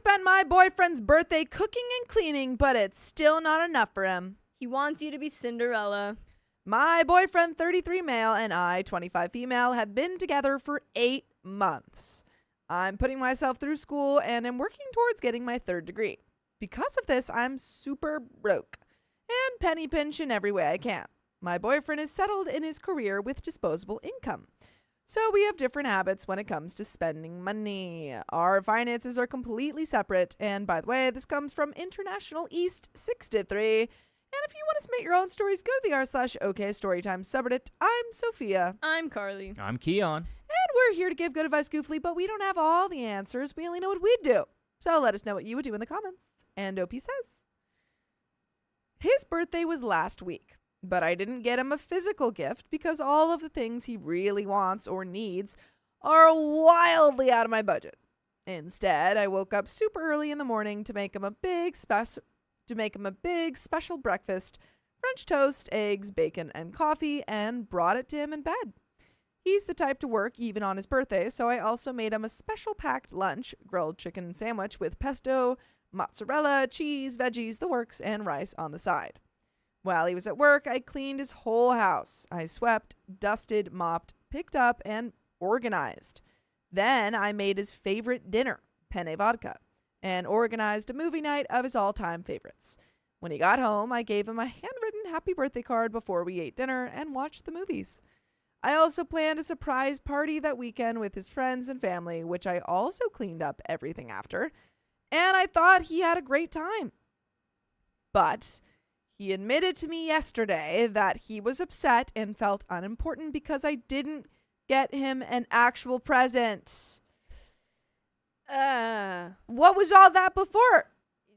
spent my boyfriend's birthday cooking and cleaning, but it's still not enough for him. He wants you to be Cinderella. My boyfriend, 33 male, and I, 25 female, have been together for 8 months. I'm putting myself through school and am working towards getting my 3rd degree. Because of this, I'm super broke and penny pinch in every way I can. My boyfriend is settled in his career with disposable income. So we have different habits when it comes to spending money. Our finances are completely separate. And by the way, this comes from International East 63. And if you want to submit your own stories, go to the r/OKStorytime subreddit. I'm Sophia. I'm Carly. I'm Keon. And we're here to give good advice goofily, but we don't have all the answers. We only know what we'd do. So let us know what you would do in the comments. And OP says, his birthday was last week, but I didn't get him a physical gift because all of the things he really wants or needs are wildly out of my budget. Instead, I woke up super early in the morning to make him a big special breakfast, French toast, eggs, bacon, and coffee, and brought it to him in bed. He's the type to work even on his birthday, so I also made him a special packed lunch, grilled chicken sandwich with pesto, mozzarella, cheese, veggies, the works, and rice on the side. While he was at work, I cleaned his whole house. I swept, dusted, mopped, picked up, and organized. Then I made his favorite dinner, penne vodka, and organized a movie night of his all-time favorites. When he got home, I gave him a handwritten happy birthday card before we ate dinner and watched the movies. I also planned a surprise party that weekend with his friends and family, which I also cleaned up everything after, and I thought he had a great time. But he admitted to me yesterday that he was upset and felt unimportant because I didn't get him an actual present. What was all that before?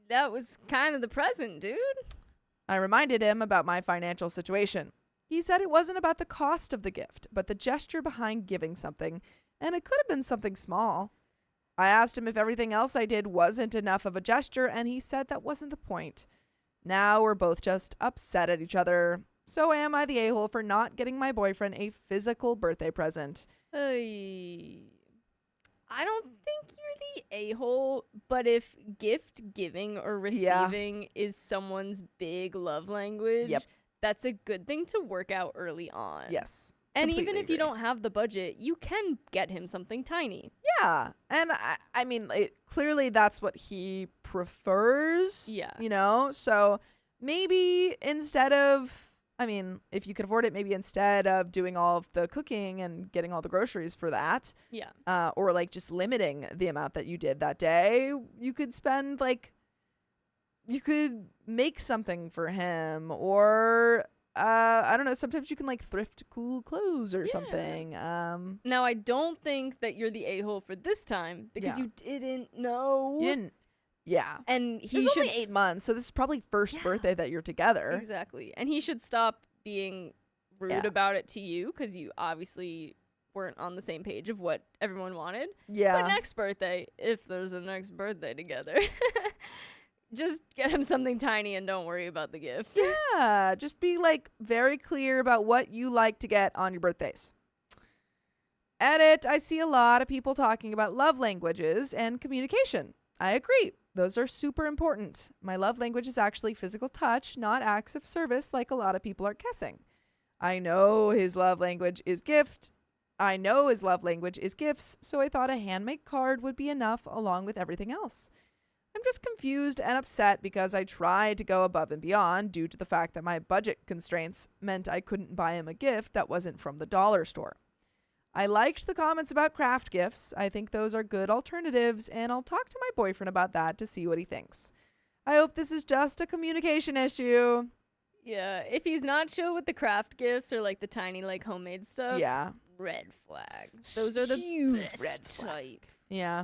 That was kind of the present, dude. I reminded him about my financial situation. He said it wasn't about the cost of the gift, but the gesture behind giving something, and it could have been something small. I asked him if everything else I did wasn't enough of a gesture, and he said that wasn't the point. Now we're both just upset at each other. So am I the a-hole for not getting my boyfriend a physical birthday present? I don't think you're the a-hole, but if gift giving or receiving is someone's big love language, that's a good thing to work out early on. Yes. And even if agree. you don't have the budget, you can get him something tiny. Yeah. And I mean, clearly that's what he prefers. Yeah. You know? So maybe instead of, I mean, if you could afford it, maybe instead of doing all of the cooking and getting all the groceries for that. Yeah. Or like just limiting the amount that you did that day, you could spend you could make something for him, or I don't know, sometimes you can like thrift cool clothes or something. Now, I don't think that you're the a-hole for this time because you didn't know. You didn't. Yeah. And he It's should only 8 months, so this is probably first birthday that you're together. Exactly. And he should stop being rude about it to you because you obviously weren't on the same page of what everyone wanted. Yeah. But next birthday, if there's a next birthday together, just get him something tiny and don't worry about the gift. Yeah. Just be like very clear about what you like to get on your birthdays. Edit. I see a lot of people talking about love languages and communication. I agree. Those are super important. My love language is actually physical touch, not acts of service like a lot of people are guessing. I know his love language is gifts, so I thought a handmade card would be enough along with everything else. I'm just confused and upset because I tried to go above and beyond due to the fact that my budget constraints meant I couldn't buy him a gift that wasn't from the dollar store. I liked the comments about craft gifts. I think those are good alternatives, and I'll talk to my boyfriend about that to see what he thinks. I hope this is just a communication issue. Yeah, if he's not chill with the craft gifts or like the tiny like homemade stuff, red flag. Those are the best red type. Yeah.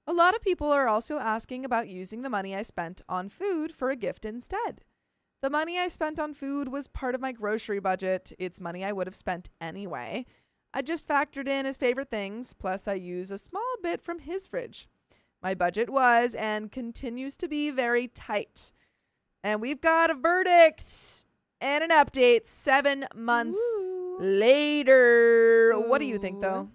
A lot of people are also asking about using the money I spent on food for a gift instead. The money I spent on food was part of my grocery budget. It's money I would have spent anyway. I just factored in his favorite things, plus I use a small bit from his fridge. My budget was and continues to be very tight. And we've got a verdict and an update 7 months later. What do you think, though?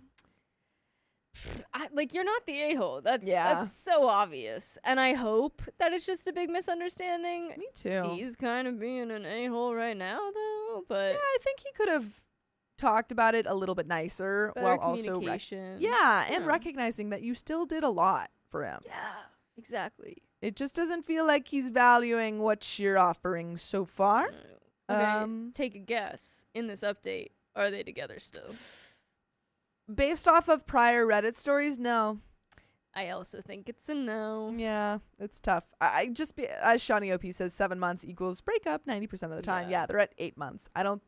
I like, you're not the a-hole. That's Yeah. that's so obvious. And I hope that it's just a big misunderstanding. Me too. He's kind of being an a-hole right now, though. But Yeah, I think he could have talked about it a little bit nicer better while also communication. and recognizing that you still did a lot for him. Yeah, exactly. It just doesn't feel like he's valuing what you're offering so far. Okay, take a guess. In this update, are they together still? Based off of prior Reddit stories, no. I also think it's a no. Yeah, it's tough. I just, as Shawnee OP says, 7 months equals breakup 90% of the time. Yeah, they're at 8 months. I don't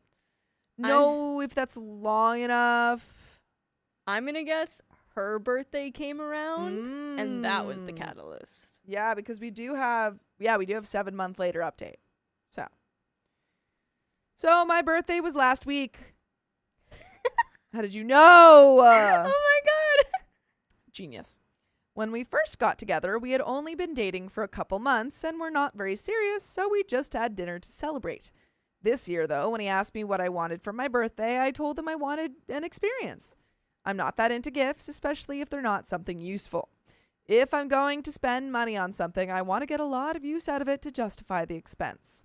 know if that's long enough. I'm going to guess her birthday came around, and that was the catalyst. Yeah, because we do have 7 month later update. So my birthday was last week. How did you know? Oh my God. Genius. When we first got together, we had only been dating for a couple months and were not very serious, so we just had dinner to celebrate. This year, though, when he asked me what I wanted for my birthday, I told him I wanted an experience. I'm not that into gifts, especially if they're not something useful. If I'm going to spend money on something, I want to get a lot of use out of it to justify the expense.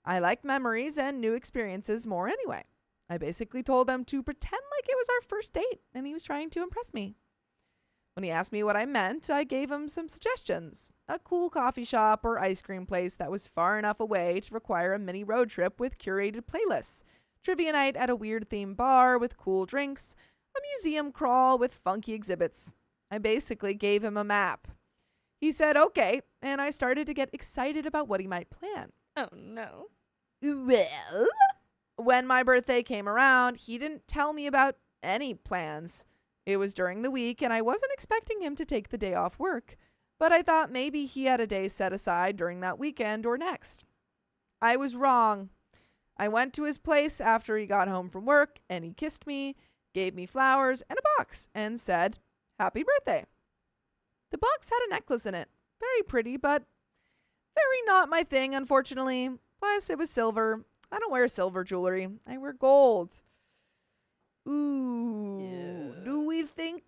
I like memories and new experiences more anyway. I basically told him to pretend like it was our first date and he was trying to impress me. When he asked me what I meant, I gave him some suggestions. A cool coffee shop or ice cream place that was far enough away to require a mini road trip with curated playlists. Trivia night at a weird themed bar with cool drinks. A museum crawl with funky exhibits. I basically gave him a map. He said okay, and I started to get excited about what he might plan. Oh, no. Well, when my birthday came around, he didn't tell me about any plans. It was during the week, and I wasn't expecting him to take the day off work, but I thought maybe he had a day set aside during that weekend or next. I was wrong. I went to his place after he got home from work, and he kissed me, gave me flowers and a box, and said, "Happy birthday." The box had a necklace in it. Very pretty, but very not my thing, unfortunately. Plus, it was silver. I don't wear silver jewelry. I wear gold. Ooh. Yeah. Do we think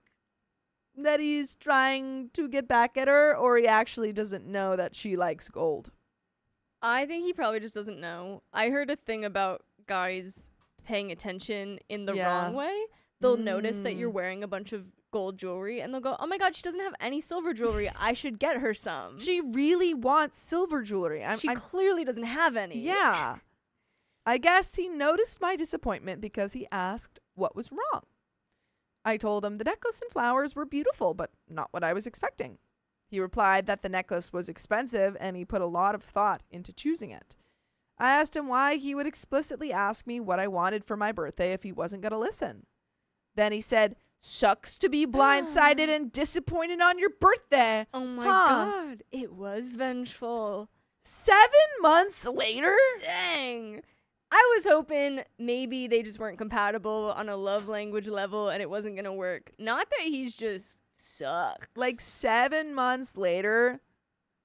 that he's trying to get back at her, or he actually doesn't know that she likes gold? I think he probably just doesn't know. I heard a thing about guys paying attention in the wrong way. They'll notice that you're wearing a bunch of gold jewelry and they'll go, "Oh my God, she doesn't have any silver jewelry. I should get her some." She really wants silver jewelry. She clearly doesn't have any. Yeah. I guess he noticed my disappointment because he asked what was wrong. I told him the necklace and flowers were beautiful, but not what I was expecting. He replied that the necklace was expensive and he put a lot of thought into choosing it. I asked him why he would explicitly ask me what I wanted for my birthday if he wasn't going to listen. Then he said, "Sucks to be blindsided and disappointed on your birthday." Oh my God. It was vengeful. 7 months later? Dang. I was hoping maybe they just weren't compatible on a love language level and it wasn't going to work. Not that he's just sucks. Like 7 months later,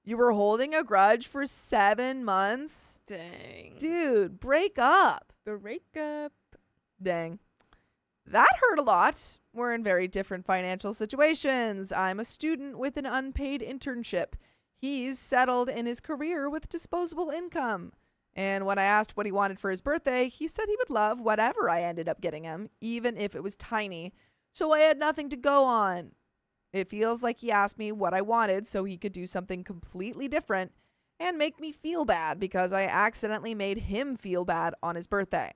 you were holding a grudge for 7 months? Dang. Dude, break up. Breakup. Dang. That hurt a lot. We're in very different financial situations. I'm a student with an unpaid internship. He's settled in his career with disposable income. And when I asked what he wanted for his birthday, he said he would love whatever I ended up getting him, even if it was tiny. So I had nothing to go on. It feels like he asked me what I wanted so he could do something completely different and make me feel bad because I accidentally made him feel bad on his birthday.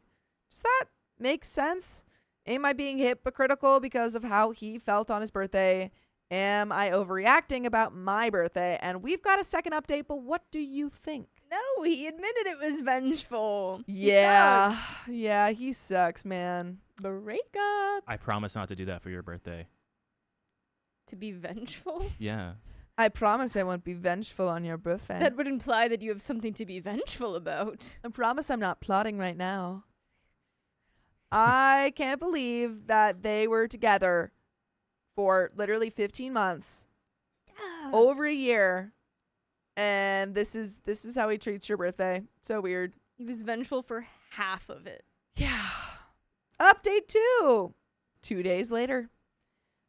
Does that make sense? Am I being hypocritical because of how he felt on his birthday? Am I overreacting about my birthday? And we've got a second update, but what do you think? No, he admitted it was vengeful. Yeah. Yeah, he sucks, man. Breakup. I promise not to do that for your birthday. To be vengeful? Yeah. I promise I won't be vengeful on your birthday. That would imply that you have something to be vengeful about. I promise I'm not plotting right now. I can't believe that they were together for literally 15 months, over a year, and this is how he treats your birthday. So weird. He was vengeful for half of it. Yeah. Update 2. 2 days later.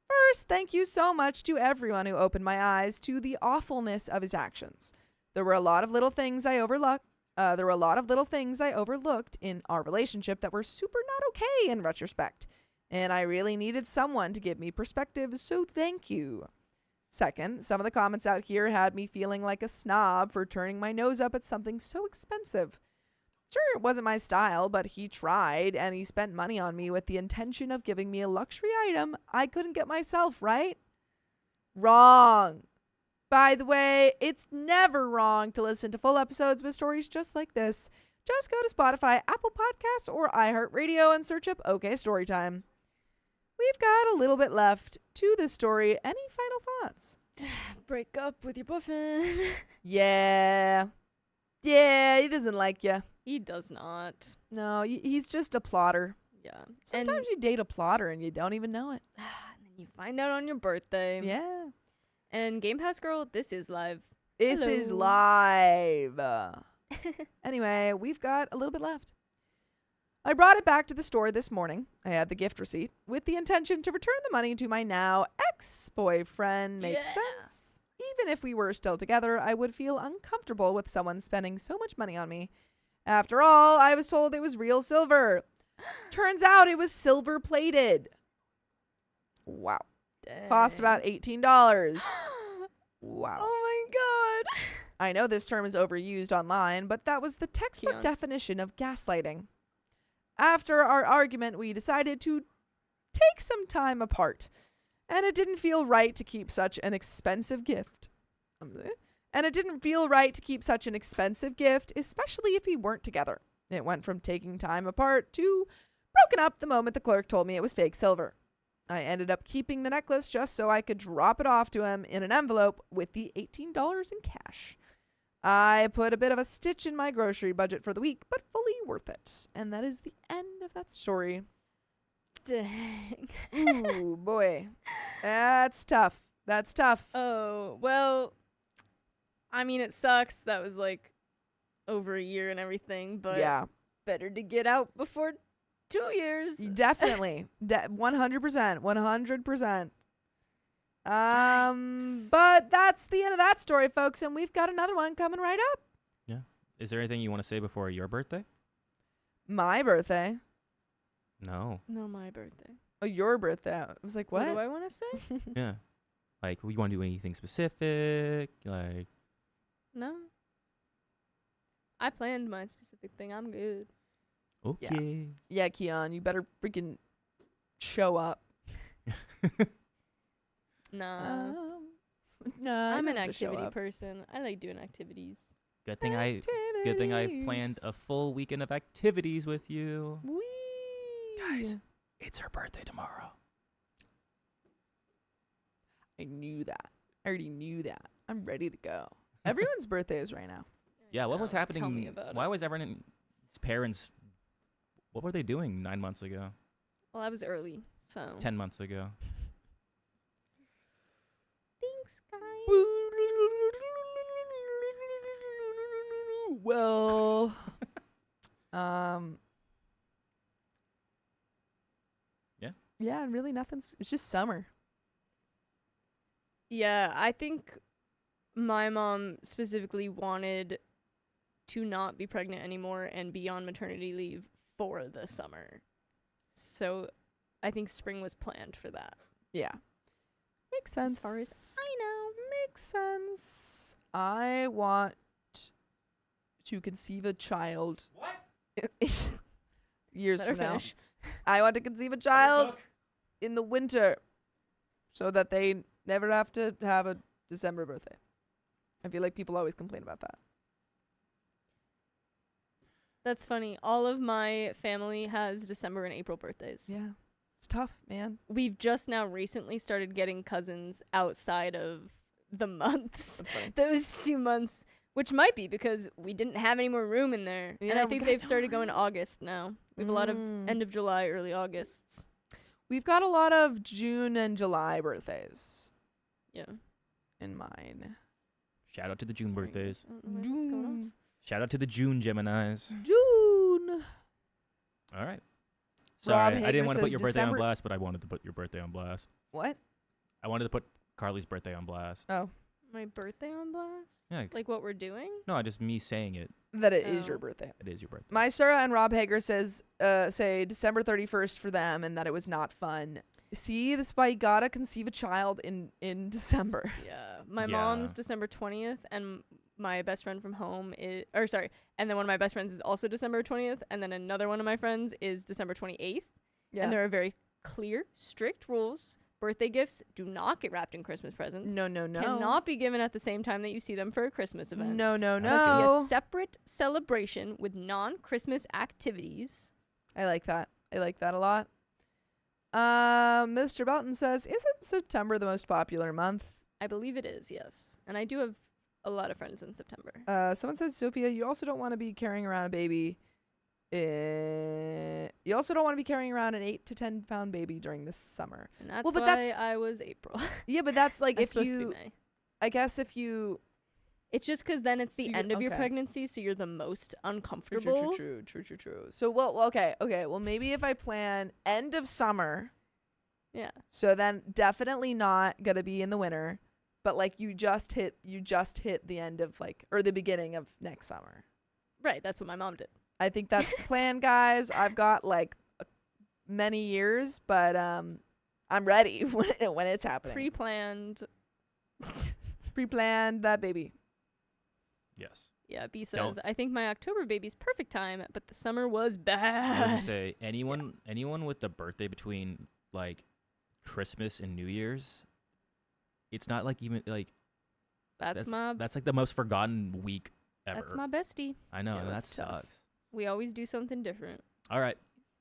First, thank you so much to everyone who opened my eyes to the awfulness of his actions. There were a lot of little things I overlooked. In our relationship that were super not okay in retrospect, and I really needed someone to give me perspective, so thank you. Second, some of the comments out here had me feeling like a snob for turning my nose up at something so expensive. Sure, it wasn't my style, but he tried, and he spent money on me with the intention of giving me a luxury item I couldn't get myself, right? Wrong. By the way, it's never wrong to listen to full episodes with stories just like this. Just go to Spotify, Apple Podcasts, or iHeartRadio and search up OK Storytime. We've got a little bit left to this story. Any final thoughts? Break up with your boyfriend. Yeah. Yeah, he doesn't like you. He does not. No, he's just a plotter. Yeah. Sometimes you date a plotter and you don't even know it. And then you find out on your birthday. Yeah. And Game Pass Girl, this is live. This Hello. is live. Anyway, we've got a little bit left. I brought it back to the store this morning. I had the gift receipt with the intention to return the money to my now ex-boyfriend. Makes sense. Even if we were still together, I would feel uncomfortable with someone spending so much money on me. After all, I was told it was real silver. Turns out it was silver plated. Wow. Dang. Cost about $18. Wow. Oh my god. I know this term is overused online, but that was the textbook Keon. definition of gaslighting. After our argument, we decided to take some time apart, and it didn't feel right to keep such an expensive gift. Especially if we weren't together. It went from taking time apart to broken up the moment the clerk told me it was fake silver. I ended up keeping the necklace just so I could drop it off to him in an envelope with the $18 in cash. I put a bit of a stitch in my grocery budget for the week, but fully worth it. And that is the end of that story. Dang. Ooh, boy. That's tough. That's tough. Oh, well, I mean, it sucks. That was like over a year and everything, but yeah, better to get out before 2 years. definitely. 100%. 100%. But that's the end of that story, folks, and we've got another one coming right up. Yeah. Is there anything you want to say before your birthday? My birthday. No. No, my birthday. Oh, your birthday. I was like, what? What do I want to say? Yeah. Like, we want to do anything specific? Like, No. I planned my specific thing. I'm good. okay. Yeah, Keon, you better freaking show up. Nah. No, I'm you an don't have to show activity up. person. I like doing activities. Good thing I planned a full weekend of activities with you. Whee! Guys, it's her birthday tomorrow. I knew that. I already knew that. I'm ready to go. Everyone's birthday is right now. Yeah, what was No, happening? Tell me about Why it. was everyone's parents, what were they doing 9 months ago? Well, I was early, so. 10 months ago? Thanks, guys. Well, yeah, really nothing's, it's just summer. Yeah, I think my mom specifically wanted to not be pregnant anymore and be on maternity leave for the summer. So I think spring was planned for that. Yeah. Makes sense. As far as I know. Makes sense. I want to conceive a child. What? Years Better from now. finish. I want to conceive a child in the winter so that they never have to have a December birthday. I feel like people always complain about that. That's funny. All of my family has December and April birthdays. Yeah. It's tough, man. We've just now recently started getting cousins outside of the months. That's funny. Those 2 months, which might be because we didn't have any more room in there. And Yeah, I we think got they've no started going to room. August now. We have a lot of end of July, early Augusts. We've got a lot of June and July birthdays Yeah. in mine. Shout out to the June Sorry, birthdays. I don't know what's going on. June. Shout out to the June Geminis. June. All right. Rob Sorry, I Hager didn't want to put says your birthday on December- blast, but I wanted to put your birthday on blast. What? I wanted to put Carly's birthday on blast. Oh, My birthday on blast? Yeah. Like what we're doing? No, just me saying it. that it is Oh. your birthday. It is your birthday. My Sarah and Rob Hager say December 31st for them and that it was not fun. See, this is why you gotta conceive a child in December. Yeah. My Yeah. mom's December 20th, and my best friend from home and then one of my best friends is also December 20th, and then another one of my friends is December 28th. Yeah. And there are very clear, strict rules. Birthday gifts do not get wrapped in Christmas presents. No. Cannot be given at the same time that you see them for a Christmas event. No. It must be a separate celebration with non-Christmas activities. I like that. I like that a lot. Mr. Belton says, isn't September the most popular month? I believe it is, yes. And I do have a lot of friends in September. Someone said, Sophia, you also don't want to be carrying around a baby. You also don't want to be carrying around an 8 to 10 pound baby during the summer. And that's Well, but why that's- I was April. Yeah, but that's like It's if supposed to be you, May. I guess if you, It's just because then it's the So end of your okay. pregnancy, so you're the most uncomfortable. true. So, well, okay. Well, maybe if I plan end of summer, Yeah. so then definitely not gonna be in the winter, but like you just hit the end of or the beginning of next summer. Right, that's what my mom did. I think that's the plan, guys. I've got many years, but I'm ready when it's happening. Pre-planned. Pre-planned that baby. Yes. Yeah, B says, Don't- I think my October baby's perfect time, but the summer was I was bad. gonna say anyone with the birthday between like Christmas and New Year's, it's not like even like That's like the most forgotten week ever. That's my bestie. I know, Yeah, and that that's tough. sucks. We always do something different. All right,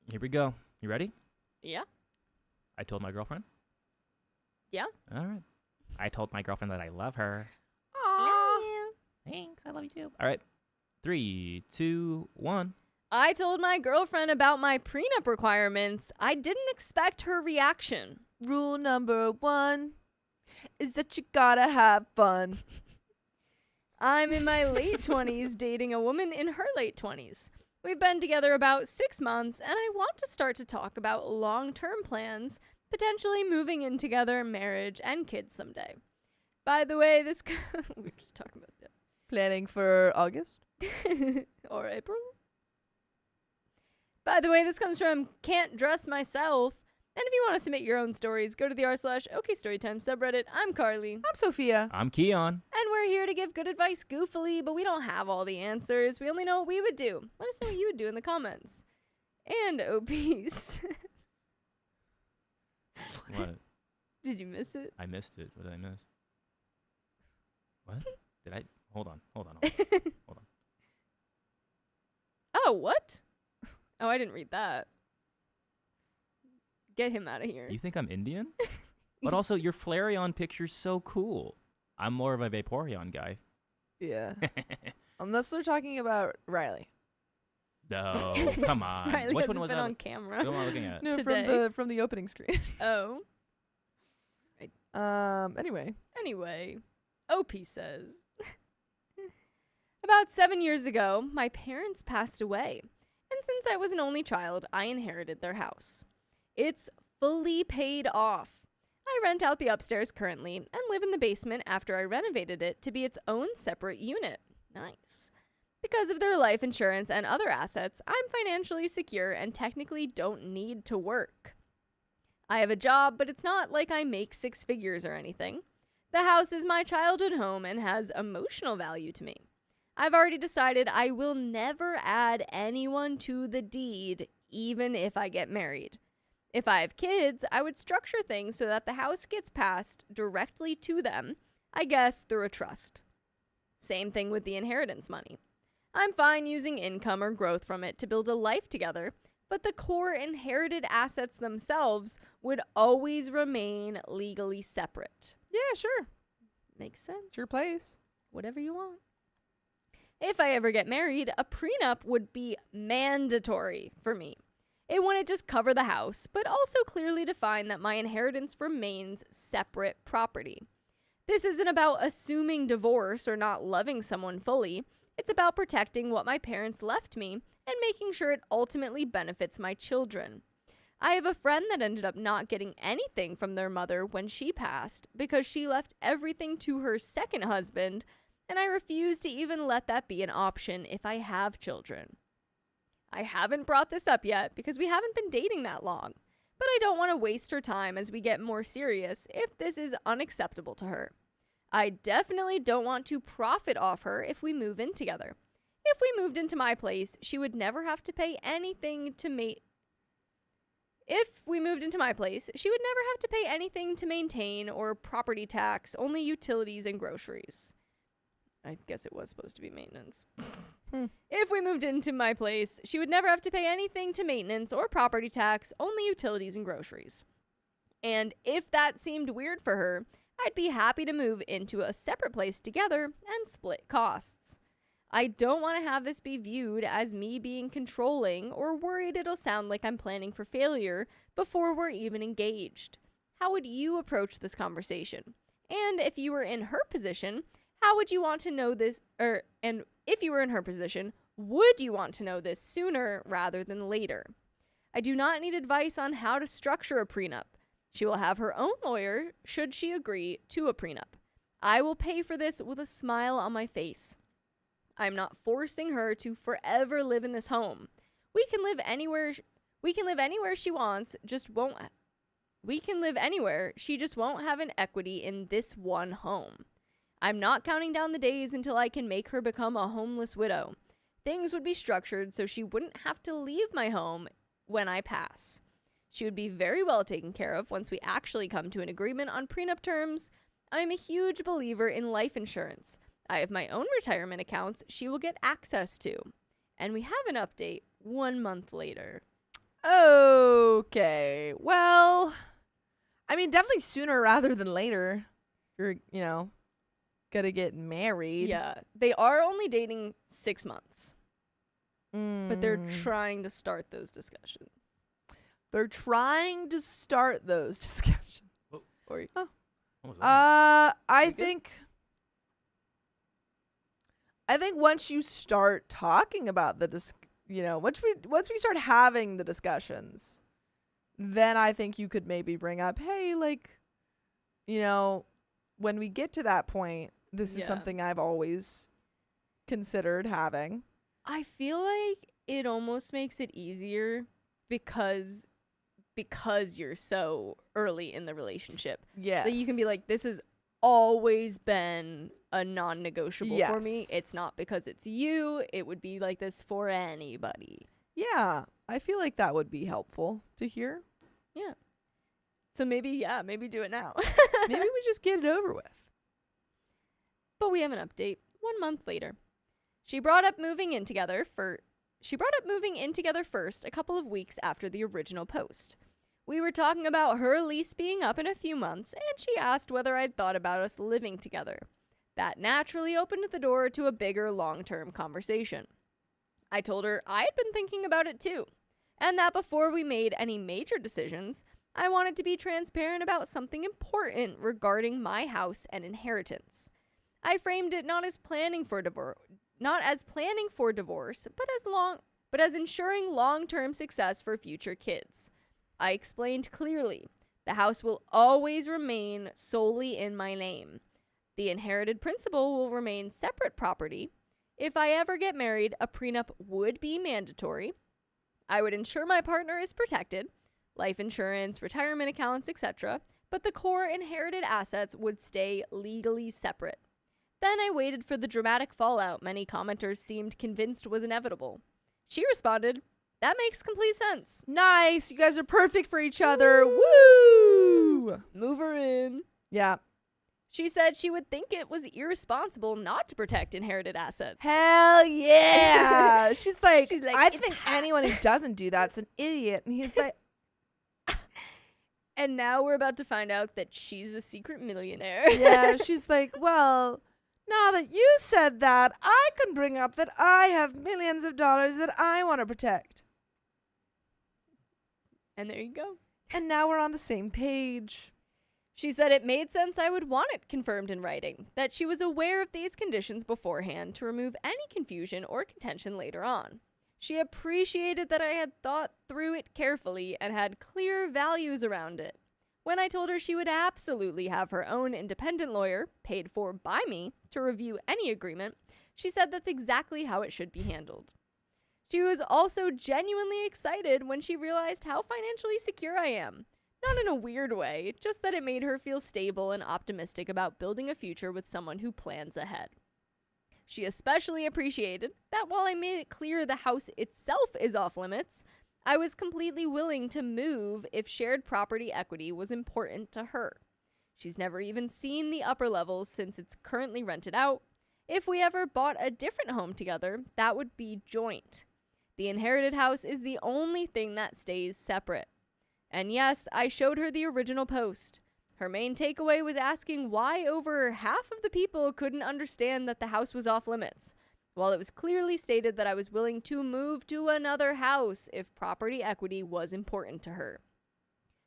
here we go. You ready? Yeah. I told my girlfriend. Yeah. All right. I told my girlfriend that I love her. Aww. Thanks, I love you too. All right, 3, 2, 1. I told my girlfriend about my prenup requirements. I didn't expect her reaction. Rule number 1 is that you gotta have fun. I'm in my late 20s dating a woman in her late 20s. We've been together about 6 months, and I want to start to talk about long-term plans, potentially moving in together, marriage, and kids someday. By the way, this we were just talking about that. Planning for August? Or April. By the way, this comes from Can't Dress Myself. And if you want to submit your own stories, go to the r/OKStorytime subreddit. I'm Carly. I'm Sophia. I'm Keon. And we're here to give good advice goofily, but we don't have all the answers. We only know what we would do. Let us know what you would do in the comments. And OP says... What? Did you miss it? I missed it. What did I miss? What? Did I? Hold on. Oh, what? Oh, I didn't read that. Get him out of here. You think I'm Indian? But also, your Flareon picture's so cool. I'm more of a Vaporeon guy. Yeah. Unless they're talking about Riley. No, come on. Riley Which hasn't one was been I? on camera. What am I looking at? No, Today? from the opening screen. Oh. Anyway. OP says, about 7 years ago, my parents passed away. And since I was an only child, I inherited their house. It's fully paid off. I rent out the upstairs currently and live in the basement after I renovated it to be its own separate unit. Nice. Because of their life insurance and other assets, I'm financially secure and technically don't need to work. I have a job, but it's not like I make 6 figures or anything. The house is my childhood home and has emotional value to me. I've already decided I will never add anyone to the deed, even if I get married. If I have kids, I would structure things so that the house gets passed directly to them, I guess through a trust. Same thing with the inheritance money. I'm fine using income or growth from it to build a life together, but the core inherited assets themselves would always remain legally separate. Yeah, sure. Makes sense. It's your place. Whatever you want. If I ever get married, a prenup would be mandatory for me. It wouldn't just cover the house, but also clearly define that my inheritance remains separate property. This isn't about assuming divorce or not loving someone fully. It's about protecting what my parents left me and making sure it ultimately benefits my children. I have a friend that ended up not getting anything from their mother when she passed because she left everything to her second husband, and I refuse to even let that be an option if I have children. I haven't brought this up yet because we haven't been dating that long, but I don't want to waste her time as we get more serious if this is unacceptable to her. I definitely don't want to profit off her if we move in together. If we moved into my place, she would never have to pay anything to maintain or property tax, only utilities and groceries. I guess it was supposed to be maintenance. If we moved into my place, she would never have to pay anything to maintenance or property tax, only utilities and groceries. And if that seemed weird for her, I'd be happy to move into a separate place together and split costs. I don't want to have this be viewed as me being controlling or worried it'll sound like I'm planning for failure before we're even engaged. How would you approach this conversation? And if you were in her position, how would you want to know this, and if you were in her position, would you want to know this sooner rather than later? I do not need advice on how to structure a prenup. She will have her own lawyer should she agree to a prenup. I will pay for this with a smile on my face. I'm not forcing her to forever live in this home. We can live anywhere she wants, she just won't have an equity in this one home. I'm not counting down the days until I can make her become a homeless widow. Things would be structured so she wouldn't have to leave my home when I pass. She would be very well taken care of once we actually come to an agreement on prenup terms. I'm a huge believer in life insurance. I have my own retirement accounts she will get access to. And we have an update 1 month later. Okay. Well, I mean, definitely sooner rather than later. You're, gonna get married. Yeah. They are only dating 6 months. But they're trying to start those discussions. I think once you start talking about once we start having the discussions, then I think you could maybe bring up, hey, when we get to that point, this is something I've always considered having. I feel like it almost makes it easier because you're so early in the relationship. Yes. That you can be like, this has always been a non-negotiable for me. It's not because it's you. It would be like this for anybody. Yeah. I feel like that would be helpful to hear. Yeah. So maybe do it now. Maybe we just get it over with. But we have an update 1 month later. She brought up moving in together first a couple of weeks after the original post. We were talking about her lease being up in a few months, and she asked whether I'd thought about us living together. That naturally opened the door to a bigger long-term conversation. I told her I had been thinking about it too, and that before we made any major decisions, I wanted to be transparent about something important regarding my house and inheritance. I framed it not as planning for divorce, but as ensuring long-term success for future kids. I explained clearly, the house will always remain solely in my name. The inherited principal will remain separate property. If I ever get married, a prenup would be mandatory. I would ensure my partner is protected, life insurance, retirement accounts, etc., but the core inherited assets would stay legally separate. Then I waited for the dramatic fallout many commenters seemed convinced was inevitable. She responded, "That makes complete sense. Nice. You guys are perfect for each other. Woo! Move her in." Yeah. She said she would think it was irresponsible not to protect inherited assets. Hell yeah. She's like, I "It's think anyone who doesn't do that's an idiot. And he's like, And now we're about to find out that she's a secret millionaire. yeah, she's like, well, now that you said that, I can bring up that I have millions of dollars that I want to protect. And there you go. And now we're on the same page. She said it made sense I would want it confirmed in writing, that she was aware of these conditions beforehand to remove any confusion or contention later on. She appreciated that I had thought through it carefully and had clear values around it. When I told her she would absolutely have her own independent lawyer, paid for by me, to review any agreement, she said that's exactly how it should be handled. She was also genuinely excited when she realized how financially secure I am. Not in a weird way, just that it made her feel stable and optimistic about building a future with someone who plans ahead. She especially appreciated that while I made it clear the house itself is off limits, I was completely willing to move if shared property equity was important to her. She's never even seen the upper levels since it's currently rented out. If we ever bought a different home together, that would be joint. The inherited house is the only thing that stays separate. And yes, I showed her the original post. Her main takeaway was asking why over half of the people couldn't understand that the house was off limits, while it was clearly stated that I was willing to move to another house if property equity was important to her.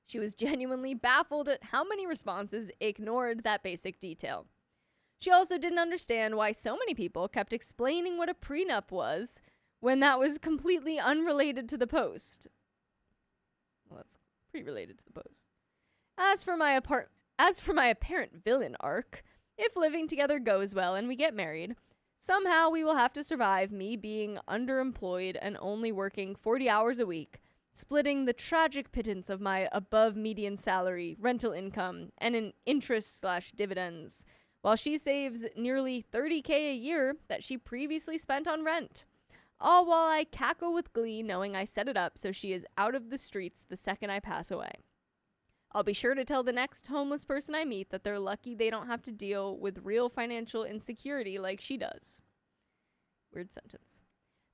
She was genuinely baffled at how many responses ignored that basic detail. She also didn't understand why so many people kept explaining what a prenup was when that was completely unrelated to the post. Well, that's pretty related to the post. As for my apparent villain arc, if living together goes well and we get married, somehow we will have to survive me being underemployed and only working 40 hours a week, splitting the tragic pittance of my above median salary, rental income, and in interest/dividends, while she saves nearly $30,000 a year that she previously spent on rent. All while I cackle with glee knowing I set it up so she is out of the streets the second I pass away. I'll be sure to tell the next homeless person I meet that they're lucky they don't have to deal with real financial insecurity like she does. Weird sentence.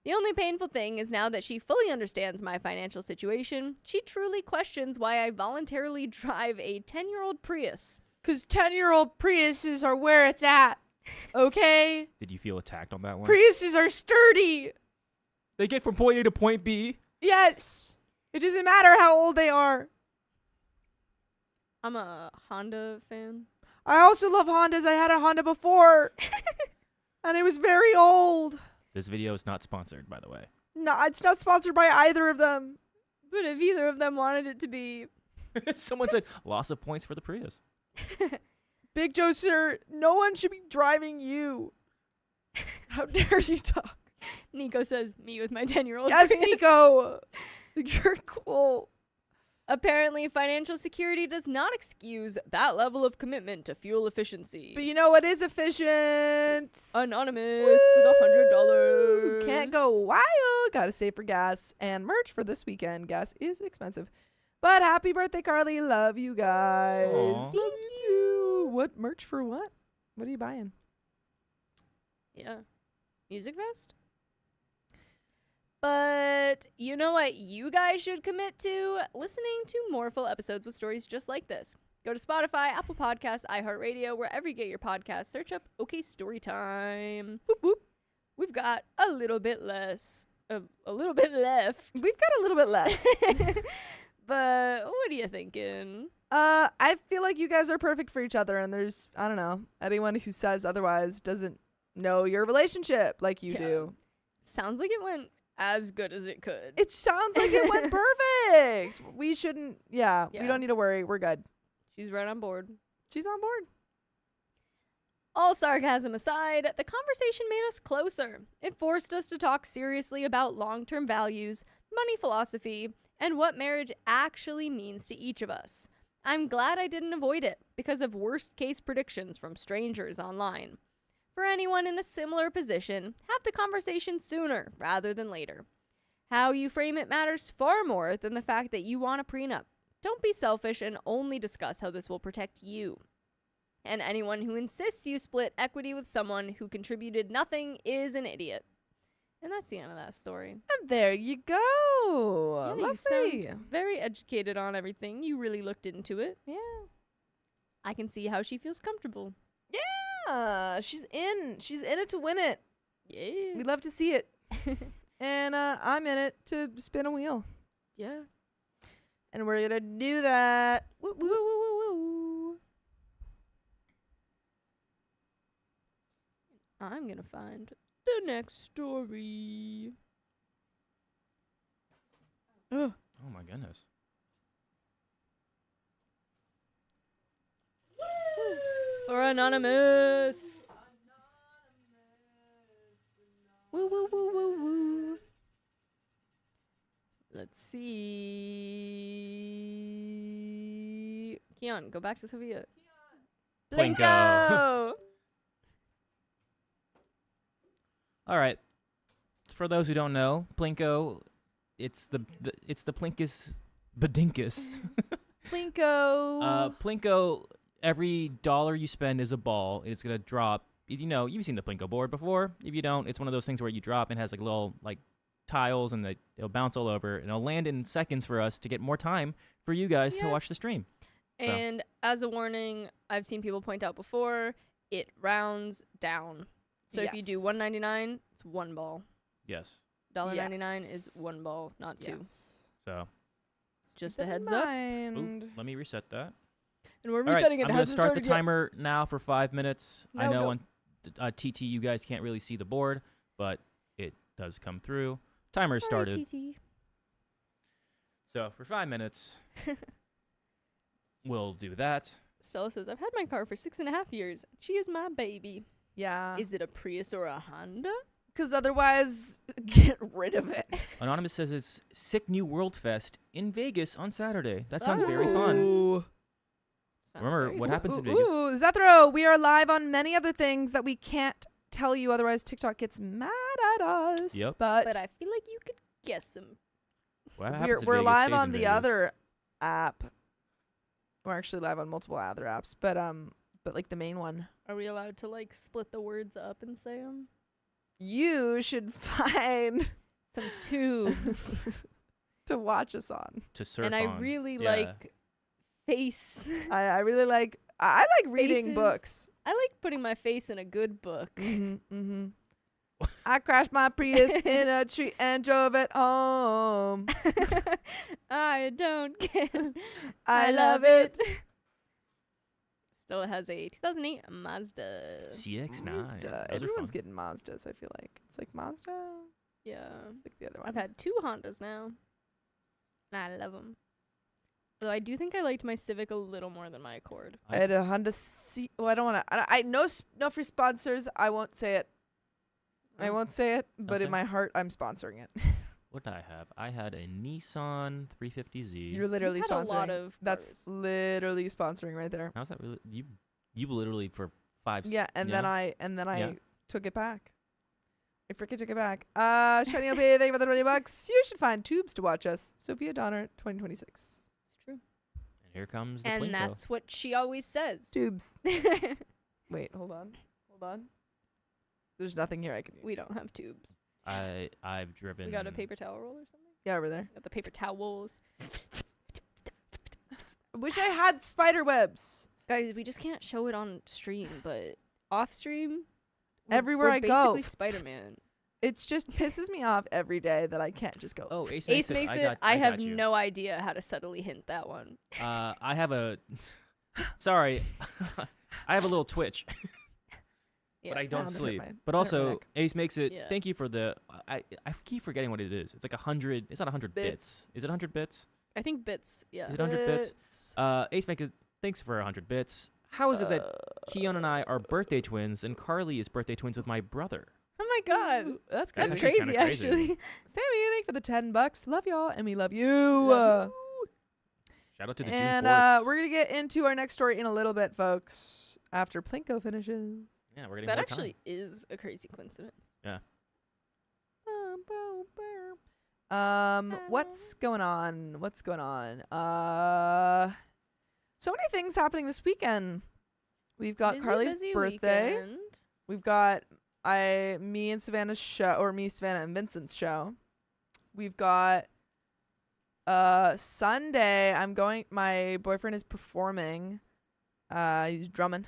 The only painful thing is now that she fully understands my financial situation, she truly questions why I voluntarily drive a 10-year-old Prius. 'Cause 10-year-old Priuses are where it's at. Okay? Did you feel attacked on that one? Priuses are sturdy. They get from point A to point B. Yes. It doesn't matter how old they are. I'm a Honda fan. I also love Hondas. I had a Honda before. And it was very old. This video is not sponsored, by the way. No, it's not sponsored by either of them. But if either of them wanted it to be... Someone said, loss of points for the Prius. Big Joe, sir, no one should be driving you. How dare you talk? Nico says, me with my 10-year-old. Yes, Nico. You're cool. Apparently, financial security does not excuse that level of commitment to fuel efficiency. But you know what is efficient? Anonymous Woo! with $100. Can't go wild. Gotta save for gas and merch for this weekend. Gas is expensive. But happy birthday, Carly. Love you guys. Aw. Love you too. What merch for what? What are you buying? Yeah. Music Fest? But you know what you guys should commit to? Listening to more full episodes with stories just like this. Go to Spotify, Apple Podcasts, iHeartRadio, wherever you get your podcasts. Search up OK Storytime. Whoop, whoop. We've got a little bit less. A little bit left. We've got a little bit less. But what are you thinking? I feel like you guys are perfect for each other, and there's, I don't know, anyone who says otherwise doesn't know your relationship like you do. Sounds like it went as good as it could. It sounds like it went perfect. We shouldn't, we Yeah. don't need to worry. We're good. She's right on board. She's on board. All sarcasm aside, the conversation made us closer. It forced us to talk seriously about long-term values, money philosophy, and what marriage actually means to each of us. I'm glad I didn't avoid it because of worst-case predictions from strangers online. For anyone in a similar position, have the conversation sooner rather than later. How you frame it matters far more than the fact that you want a prenup. Don't be selfish and only discuss how this will protect you. And anyone who insists you split equity with someone who contributed nothing is an idiot. And that's the end of that story. And there you go. Yeah, you Lovely. sound very educated on everything. You really looked into it. Yeah. I can see how she feels comfortable. She's in. She's in it to win it. Yeah. We love to see it. And I'm in it to spin a wheel. Yeah. And we're going to do that. Woo, Woo, woo. woo, woo, woo. I'm going to find the next story. Ugh. Oh my goodness. For Anonymous. Woo, woo, woo, woo, woo. Let's see. Keon, go back to Sophia. Plinko. All right. For those who don't know, Plinko, it's the Plinkus Badinkus. Plinko. Plinko, every dollar you spend is a ball. It's going to drop. You know, you've seen the Plinko board before. If you don't, it's one of those things where you drop and it has like little like tiles and it'll bounce all over and it'll land in seconds for us to get more time for you guys to watch the stream. And as a warning, I've seen people point out before, it rounds down. So if you do $1.99, it's one ball. Yes. $1.99 is one ball, not two. So just a heads up. Ooh, let me reset that. And we're resetting it. I'm going to start the timer now for 5 minutes. I know on TT you guys can't really see the board, but it does come through. Timer started. TT. So for 5 minutes, we'll do that. Stella says, I've had my car for 6.5 years. She is my baby. Yeah. Is it a Prius or a Honda? Because otherwise, get rid of it. Anonymous says it's Sick New World Fest in Vegas on Saturday. That sounds very fun. Remember what happens in Vegas? Ooh, Zethro, we are live on many other things that we can't tell you, otherwise TikTok gets mad at us. Yep. But I feel like you could guess them. We're live on the other app. We're actually live on multiple other apps, but like the main one. Are we allowed to like split the words up and say them? You should find some tubes to watch us on. To surf and on. I really like face. I really like. I like reading Faces. Books. I like putting my face in a good book. I crashed my Prius in a tree and drove it home. I don't care. I love it. Stella has a 2008 Mazda. CX-9. Mazda. Everyone's getting Mazdas, I feel like. It's like Mazda. Yeah. It's like the other one. I've had 2 Hondas now. And I love them. Though I do think I liked my Civic a little more than my Accord. I had a Honda C. Well, I don't want to. I no free sponsors. I won't say it. I won't say it, but in my heart, I'm sponsoring it. What did I have? I had a Nissan 350Z. You're literally You've had sponsoring. a lot of That's cars. literally sponsoring right there. How's that really? You literally for 5. Yeah, and then I Yeah. took it back. I freaking took it back. Shiny OP, thank you for the $20. You should find tubes to watch us. Sophia Donner, 2026. It's true. And here comes the And Plinko. that's what she always says. Tubes. Wait, hold on. There's nothing here I can use. We don't have tubes. I've driven. We got a paper towel roll or something? Yeah, over there. Got the paper towels. I wish I had spider webs. Guys, we just can't show it on stream, but off stream, Everywhere we're I go. basically Spider-Man. It just pisses me off every day that I can't just go. Oh, Ace Ace makes makes it. it. I have got you. no idea how to subtly hint that one. I have a. Sorry, I have a little twitch. But I don't that hurt sleep. my- But that hurt my also, neck. Ace makes it. Yeah. Thank you for the. I keep forgetting what it is. It's like 100. It's not 100 bits. Is it 100 bits? I think bits, yeah. Is it 100 bits? Ace makes it. Thanks for 100 bits. How is it that Keon and I are birthday twins and Carly is birthday twins with my brother? Oh my god. That's That's crazy. That's actually crazy, kinda crazy. actually. Sammy, thank you for the $10. Love y'all, and we love you. Shout out to the And June 4th. we're gonna get into our next story in a little bit, folks. After Plinko finishes. Yeah, we're getting That more actually time. is a crazy coincidence. What's going on? So many things happening this weekend. We've got Carly's birthday. Weekend. We've got me and Savannah's show, or me, Savannah, and Vincent's show. We've got Sunday. My boyfriend is performing. He's drumming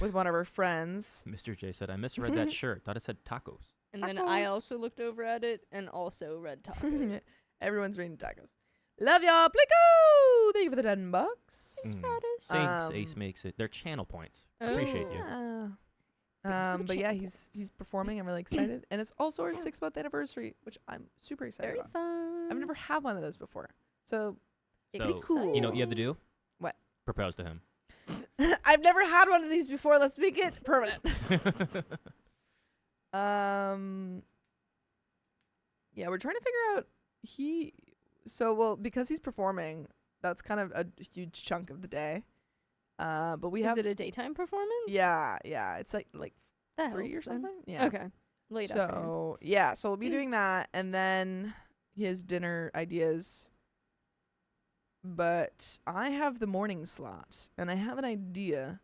with one of our friends. Mr. J said, I misread that shirt. Thought it said tacos. And then I Tacos. also looked over at it and also read tacos. Everyone's reading tacos. Love y'all, Plinko! Thank you for the $10. Thanks, Ace makes it. They're channel points. Appreciate you. Yeah. But yeah, he's performing. I'm really excited, and it's also our 6-month anniversary, which I'm super excited Very about. fun. I've never had one of those before. So So, cool. you know what you have to do? What? Propose to him. I've never had one of these before. Let's make it permanent. Yeah, we're trying to figure out because he's performing, that's kind of a huge chunk of the day. But we have Is it a daytime performance? yeah, it's like That 3 or helps then. something. Yeah. Okay. Late afternoon. So yeah, so we'll be doing that, and then his dinner ideas. But I have the morning slot, and I have an idea.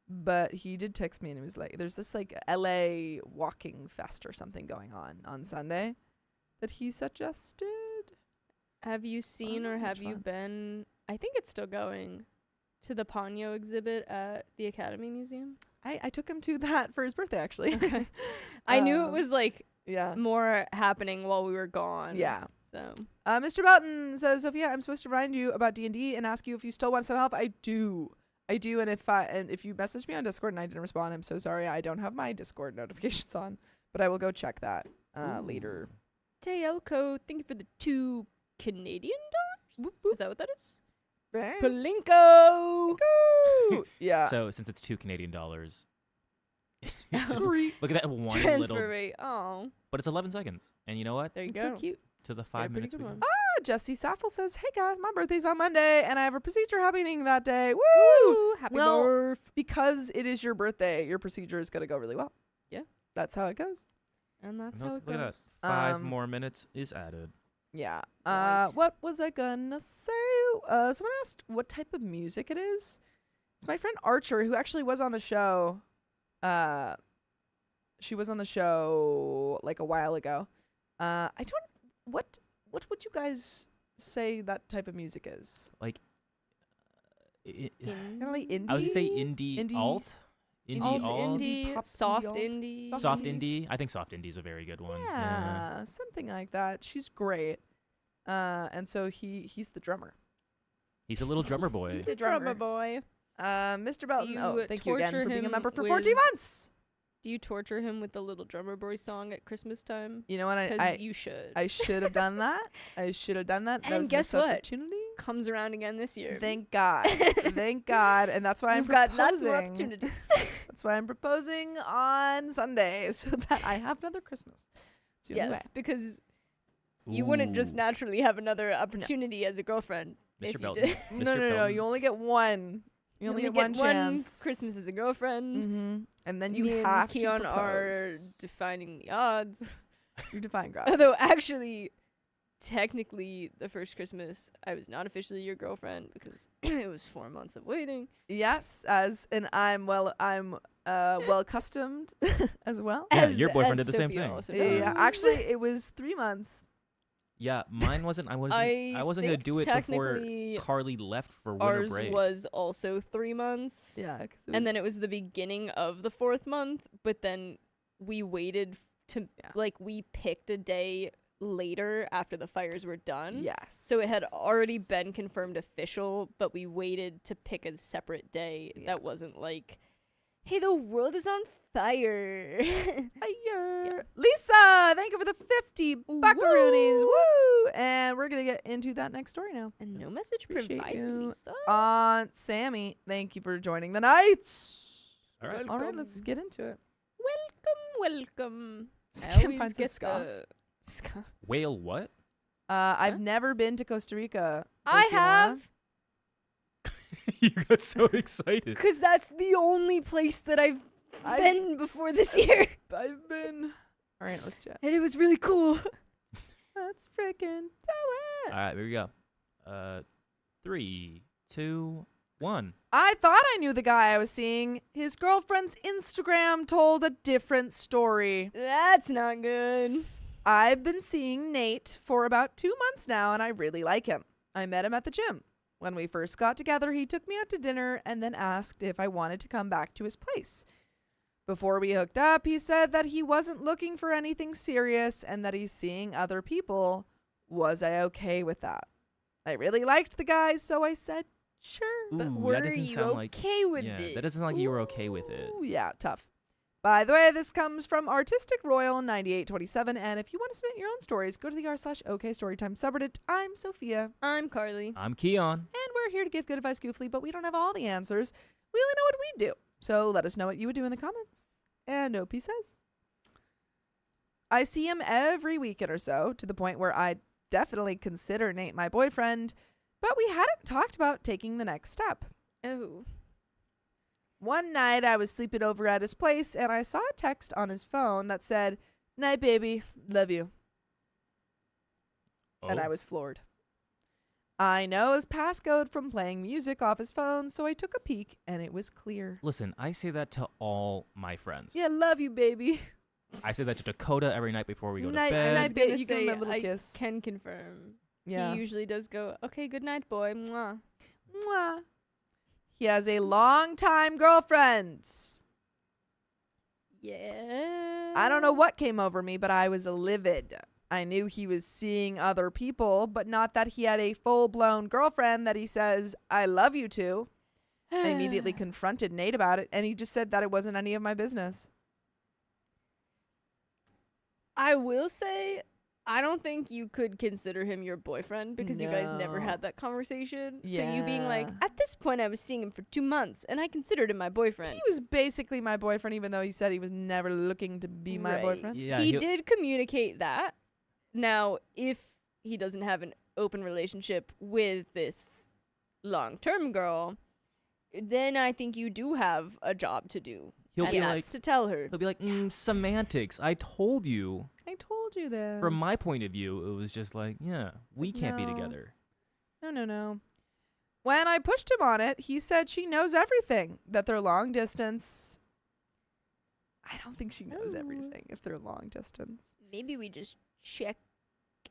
But he did text me, and he was like, "There's this like LA walking fest or something going on Sunday," that he suggested. Have you seen or much have you fun. been, I think it's still going, to the Ponyo exhibit at the Academy Museum? I took him to that for his birthday, actually. Okay. I knew it was like Yeah. more happening while we were gone. Yeah. So Mr. Belton says, Sophia, I'm supposed to remind you about D&D and ask you if you still want some help. I do. And if you message me on Discord and I didn't respond, I'm so sorry. I don't have my Discord notifications on, but I will go check that later. Teelko, thank you for the 2 Canadian dollars. Whoop, whoop. Is that what that is? Bang. Palinko. Woo! Yeah. So since it's $2 it's just- Sorry. look at that one Transfer little, rate. Oh, but it's 11 seconds. And you know what? there you It's go. so cute. To the Got a 5 pretty minutes. good we one. go. Jesse Saffel says, hey guys, my birthday's on Monday and I have a procedure happening that day. Woo! Woo! Happy Well, birth. Because it is your birthday, your procedure is going to go really well. Yeah. That's how it goes. And that's Look how at it that. goes. 5 more minutes is added. Yeah. Nice. What was I gonna say? Someone asked what type of music it is. It's my friend Archer, who actually was on the show. She was on the show like a while ago. What would you guys say that type of music is? Like, Kind of like indie. I was gonna say indie alt. Indie Alt, alt. indie, Pop, soft alt. indie. Soft indie. I think soft indie is a very good one. Yeah, something like that. She's great. And so he's the drummer. He's a little drummer boy. He's the Drummer drummer. boy. Mr. Belton. you Thank you again torture for being a him member for with- 14 months. Do you torture him with the little drummer boy song at Christmas time? You know what? Because you should. I should have done that. That And was a guess missed what? opportunity. Comes around again this year. Thank God. Thank God. And that's why I'm You've got lots proposing. more opportunities. That's why I'm proposing on Sunday so that I have another Christmas. It's the only Yes, way. because you wouldn't just Ooh. naturally have another opportunity as a girlfriend if Mr. you Belton. did. Mr. No. Belton. You only get one. You only get one chance. Christmas as a girlfriend. Mm-hmm. And then Me you and have Keon to are propose. defining the odds. You define God. Although actually, technically, the first Christmas I was not officially your girlfriend because it was 4 months of waiting. Yes, I'm well accustomed as well. Yeah, your boyfriend did the same Sophia thing. also Yeah, does. actually, it was 3 months. Yeah, mine wasn't. I wasn't gonna think do it before technically Carly left for winter Ours break. was also 3 months. Yeah, 'cause And then it was the beginning of the 4th month, but then we waited to we picked a day later after the fires were done. yes. So it had already been confirmed official, but we waited to pick a separate day that wasn't like, hey, the world is on fire. Fire. Lisa, thank you for the 50 buckaroonies. Woo! And we're going to get into that next story now. And no message Appreciate provided, you. Lisa. Aunt Sammy, thank you for joining the nights. All right. All right, let's get into it. Welcome. I Skin always finds get ska. the ska. Whale what? I've never been to Costa Rica. I Like, you have. You got so excited. Because that's the only place that I've been before this year. I've been. All right, let's chat. And it was really cool. Let's freaking do it. All right, here we go. 3, 2, 1. I thought I knew the guy I was seeing. His girlfriend's Instagram told a different story. That's not good. I've been seeing Nate for about 2 months now, and I really like him. I met him at the gym. When we first got together, he took me out to dinner and then asked if I wanted to come back to his place. Before we hooked up, he said that he wasn't looking for anything serious and that he's seeing other people. Was I okay with that? I really liked the guy, so I said, sure. But Ooh, were that doesn't you sound like. okay with Yeah, it? that doesn't sound like you were okay with it. Ooh, yeah, tough. By the way, this comes from Artistic Royal 9827, and if you want to submit your own stories, go to the r/OK Storytime subreddit. I'm Sophia. I'm Carly. I'm Keon. And we're here to give good advice goofily, but we don't have all the answers. We only know what we do. So let us know what you would do in the comments. And OP says, I see him every weekend or so, to the point where I definitely consider Nate my boyfriend, but we hadn't talked about taking the next step. Oh. One night I was sleeping over at his place and I saw a text on his phone that said, "Night, baby, love you." And I was floored. I know his passcode from playing music off his phone, so I took a peek and it was clear. Listen, I say that to all my friends. Yeah, love you, baby. I say that to Dakota every night before we go to Night, bed. night, baby. You Say, give him a little I kiss. can confirm. Yeah. He usually does go, okay, good night, boy. Mwah. Mwah. He has a long-time girlfriend. Yeah. I don't know what came over me, but I was livid. I knew he was seeing other people, but not that he had a full-blown girlfriend that he says, "I love you" to. I immediately confronted Nate about it, and he just said that it wasn't any of my business. I will say, I don't think you could consider him your boyfriend because you guys never No. had that conversation. Yeah. So you being like, at this point I was seeing him for 2 months and I considered him my boyfriend. He was basically my boyfriend, even though he said he was never looking to be my Right. boyfriend. Yeah, he did communicate that. Now, if he doesn't have an open relationship with this long-term girl, then I think you do have a job to do. He'll And be that's like, to tell her. he'll be like, semantics. I told you. I told you this. From my point of view, it was just like, yeah, we can't be No. together. No. When I pushed him on it, he said she knows everything, that they're long distance. I don't think she knows everything if they're long distance. Maybe we just check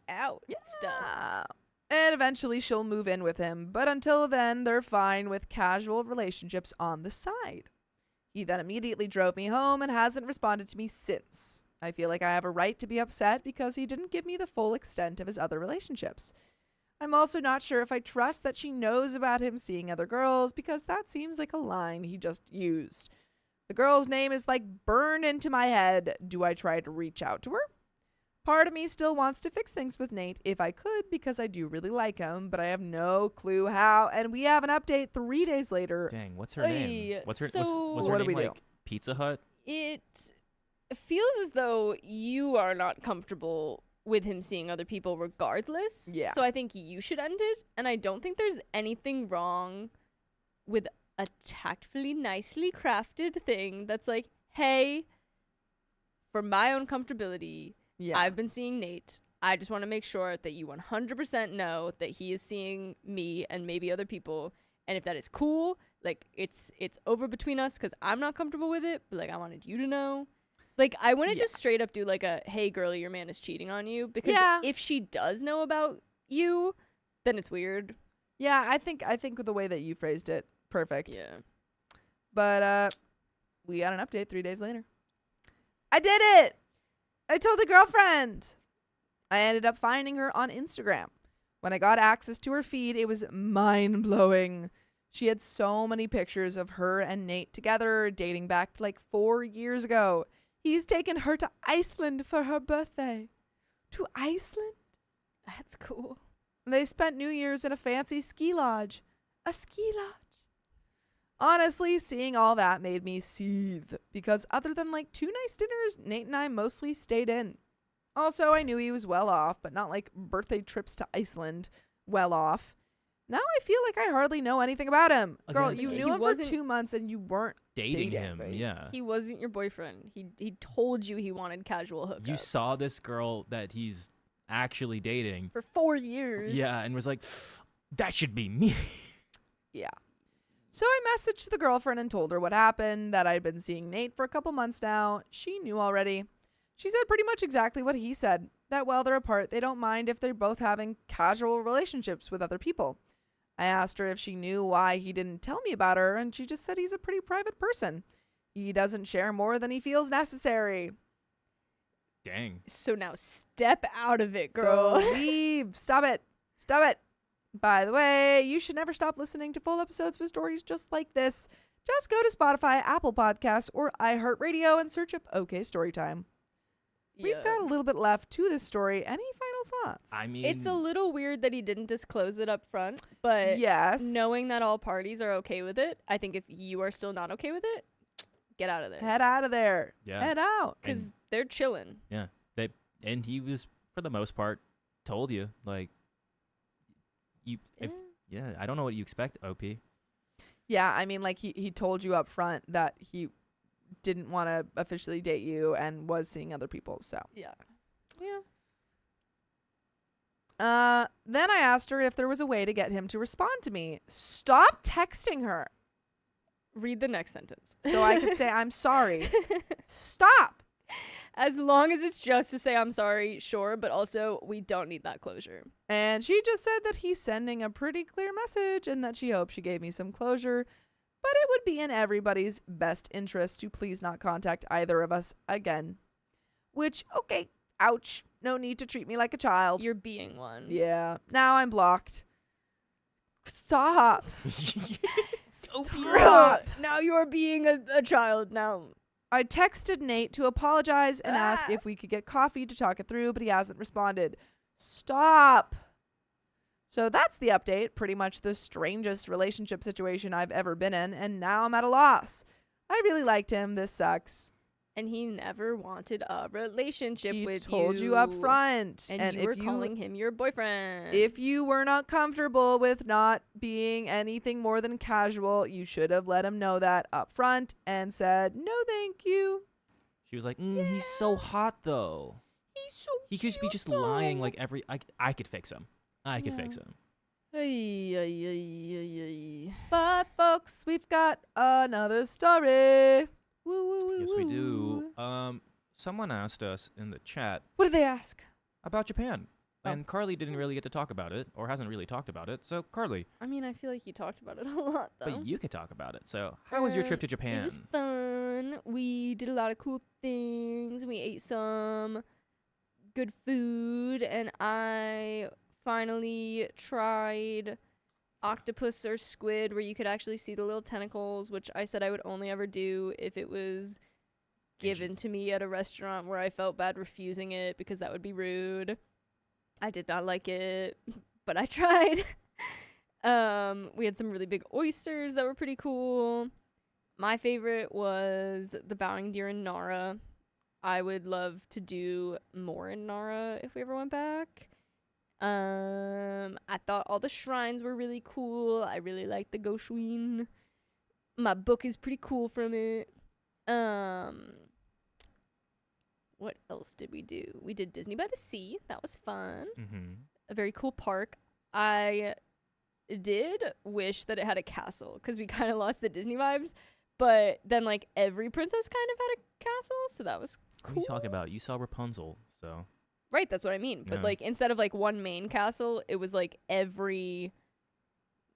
out stuff. And eventually she'll move in with him, but until then, they're fine with casual relationships on the side. He then immediately drove me home and hasn't responded to me since. I feel like I have a right to be upset because he didn't give me the full extent of his other relationships. I'm also not sure if I trust that she knows about him seeing other girls because that seems like a line he just used. The girl's name is like burned into my head. Do I try to reach out to her? Part of me still wants to fix things with Nate if I could because I do really like him, but I have no clue how. And we have an update 3 days later. Dang, what's her name? What's her, so what's her what do name, we do? like Pizza Hut? It feels as though you are not comfortable with him seeing other people regardless. Yeah. So I think you should end it. And I don't think there's anything wrong with a tactfully, nicely crafted thing that's like, hey, for my own comfortability, Yeah. I've been seeing Nate. I just want to make sure that you 100% know that he is seeing me and maybe other people. And if that is cool, like it's over between us because I'm not comfortable with it. But like I wanted you to know. Like I wouldn't just straight up do like a, hey girlie, your man is cheating on you. Because if she does know about you, then it's weird. Yeah, I think with the way that you phrased it, perfect. Yeah. But we got an update 3 days later. I did it! I told the girlfriend. I ended up finding her on Instagram. When I got access to her feed, it was mind-blowing. She had so many pictures of her and Nate together, dating back to like 4 years ago. He's taken her to Iceland for her birthday. To Iceland? That's cool. They spent New Year's in a fancy ski lodge. A ski lodge. Honestly, seeing all that made me seethe, because other than like 2 nice dinners, Nate and I mostly stayed in. Also, I knew he was well off, but not like birthday trips to Iceland well off. Now I feel like I hardly know anything about him. Girl, Again, you he knew him for wasn't 2 months and you weren't Dating dating, him, right? yeah. He wasn't your boyfriend. He told you he wanted casual hookups. You saw this girl that he's actually dating. for 4 years. Yeah, and was like, that should be me. Yeah. So I messaged the girlfriend and told her what happened, that I'd been seeing Nate for a couple months now. She knew already. She said pretty much exactly what he said, that while they're apart, they don't mind if they're both having casual relationships with other people. I asked her if she knew why he didn't tell me about her, and she just said he's a pretty private person. He doesn't share more than he feels necessary. Dang. So now step out of it, girl. So leave. Stop it. Stop it. By the way, you should never stop listening to full episodes with stories just like this. just go to Spotify, Apple Podcasts, or iHeartRadio and search up OK Storytime. We've got a little bit left to this story. Any final thoughts? I mean, it's a little weird that he didn't disclose it up front, but yes, knowing that all parties are okay with it, I think if you are still not okay with it, get out of there. Head out of there. Yeah. Head out. Because they're chilling. Yeah. And he was, for the most part, told you, like, I don't know what you expect, OP. Yeah, I mean, like, he told you up front that he didn't want to officially date you and was seeing other people, so. Yeah. Then I asked her if there was a way to get him to respond to me. Stop texting her. Read the next sentence. So I could say, I'm sorry. Stop. As long as it's just to say I'm sorry, sure, but also we don't need that closure. And she just said that he's sending a pretty clear message and that she hopes she gave me some closure, but it would be in everybody's best interest to please not contact either of us again. Which, okay, ouch. No need to treat me like a child. You're being one. Yeah. Now I'm blocked. Stop. Stop. Now you're being a child now. I texted Nate to apologize and ask if we could get coffee to talk it through, but he hasn't responded. Stop. So that's the update. Pretty much the strangest relationship situation I've ever been in, and now I'm at a loss. I really liked him. This sucks. And he never wanted a relationship with you. He told you up front. And you were calling him your boyfriend. If you were not comfortable with not being anything more than casual, you should have let him know that up front and said, no, thank you. She was like, he's so hot, though. He's so He could be just lying like every... I could fix him. I could fix him. But, folks, we've got another story. Yes, we do. Someone asked us in the chat What did they ask? about Japan. Oh. And Carly didn't really get to talk about it, or hasn't really talked about it. So, Carly, I mean, I feel like you talked about it a lot, though. but you could talk about it. So, how was your trip to Japan? It was fun. We did a lot of cool things. We ate some good food, and I finally tried octopus or squid where you could actually see the little tentacles, which I said I would only ever do if it was given to me at a restaurant where I felt bad refusing it because that would be rude. I did not like it, but I tried. We had some really big oysters that were pretty cool. My favorite was the bowing deer in Nara. I would love to do more in Nara if we ever went back. I thought all the shrines were really cool. I really liked the Goshuin. My book is pretty cool from it. What else did we do? We did Disney by the Sea. That was fun. Mm-hmm. A very cool park. I did wish that it had a castle because we kind of lost the Disney vibes. But then, like, every princess kind of had a castle, so that was cool. What are you talking about? You saw Rapunzel, so... Right, that's what I mean. But, Yeah. like, instead of, like, one main castle, it was, like, every